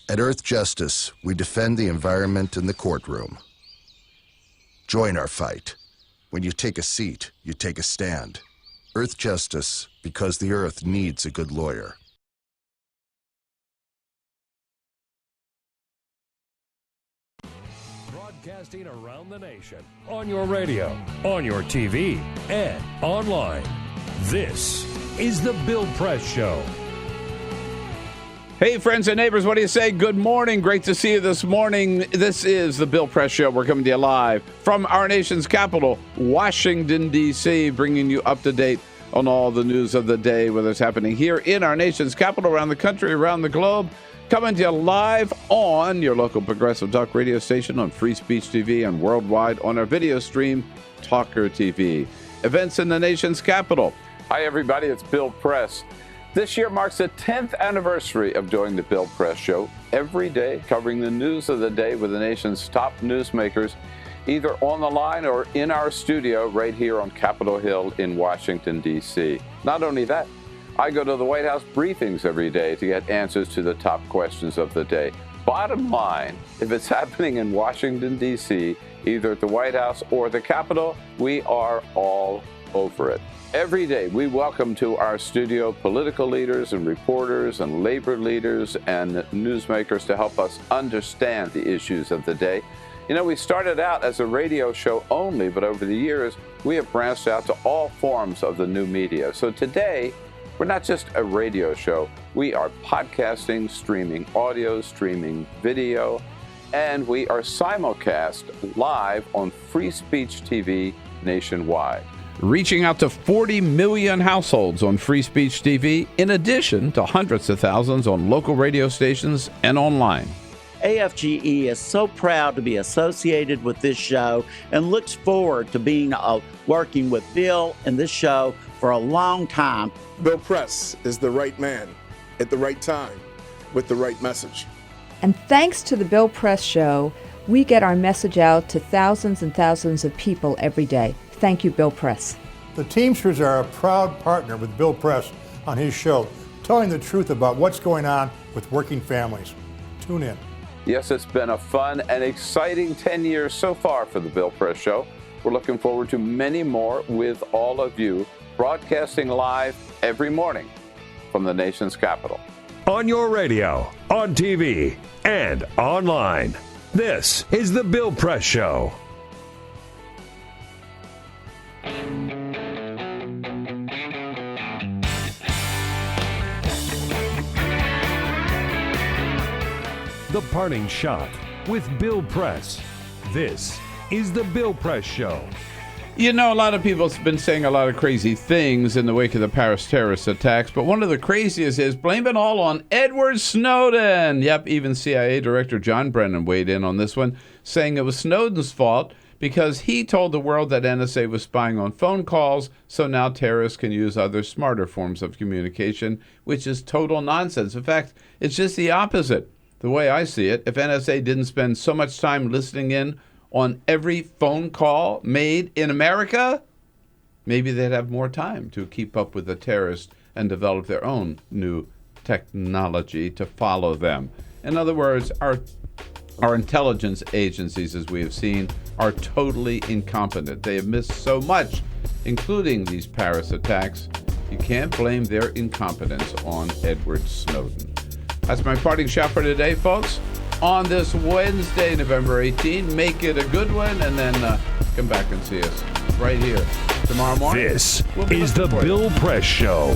At Earth Justice, we defend the environment in the courtroom. Join our fight. When you take a seat, you take a stand. Earth Justice, because the Earth needs a good lawyer. Broadcasting around the nation, on your radio, on your TV, and online. This is The Bill Press Show. Hey, friends and neighbors, what do you say? Good morning. Great to see you this morning. This is the Bill Press Show. We're coming to you live from our nation's capital, Washington, D.C., bringing you up to date on all the news of the day, whether it's happening here in our nation's capital, around the country, around the globe. Coming to you live on your local progressive talk radio station, on Free Speech TV, and worldwide on our video stream, TawkrTV. Events in the nation's capital. Hi, everybody. It's Bill Press. This year marks the 10th anniversary of doing the Bill Press Show, every day covering the news of the day with the nation's top newsmakers, either on the line or in our studio right here on Capitol Hill in Washington, D.C. Not only that, I go to the White House briefings every day to get answers to the top questions of the day. Bottom line, if it's happening in Washington, D.C., either at the White House or the Capitol, we are all over it. Every day, we welcome to our studio political leaders and reporters and labor leaders and newsmakers to help us understand the issues of the day. You know, we started out as a radio show only, but over the years, we have branched out to all forms of the new media. So today, we're not just a radio show. We are podcasting, streaming audio, streaming video, and we are simulcast live on Free Speech TV nationwide. Reaching out to 40 million households on Free Speech TV, in addition to hundreds of thousands on local radio stations and online. AFGE is so proud to be associated with this show and looks forward to being working with Bill and this show for a long time. Bill Press is the right man at the right time with the right message. And thanks to the Bill Press Show, we get our message out to thousands and thousands of people every day. Thank you, Bill Press. The Teamsters are a proud partner with Bill Press on his show, telling the truth about what's going on with working families. Tune in. Yes, it's been a fun and exciting 10 years so far for the Bill Press Show. We're looking forward to many more with all of you, broadcasting live every morning from the nation's capital. On your radio, on TV, and online. This is The Bill Press Show. The Parting Shot with Bill Press. This is The Bill Press Show. You know, a lot of people have been saying a lot of crazy things in the wake of the Paris terrorist attacks, but one of the craziest is blame it all on Edward Snowden. Yep, even CIA Director John Brennan weighed in on this one, saying it was Snowden's fault because he told the world that NSA was spying on phone calls, so now terrorists can use other smarter forms of communication, which is total nonsense. In fact, it's just the opposite. The way I see it, if NSA didn't spend so much time listening in on every phone call made in America, maybe they'd have more time to keep up with the terrorists and develop their own new technology to follow them. In other words, our intelligence agencies, as we have seen, are totally incompetent. They have missed so much, including these Paris attacks. You can't blame their incompetence on Edward Snowden. That's my parting shot for today, folks. On this Wednesday, November 18, make it a good one, and then come back and see us right here tomorrow morning. This is the Bill Press Show.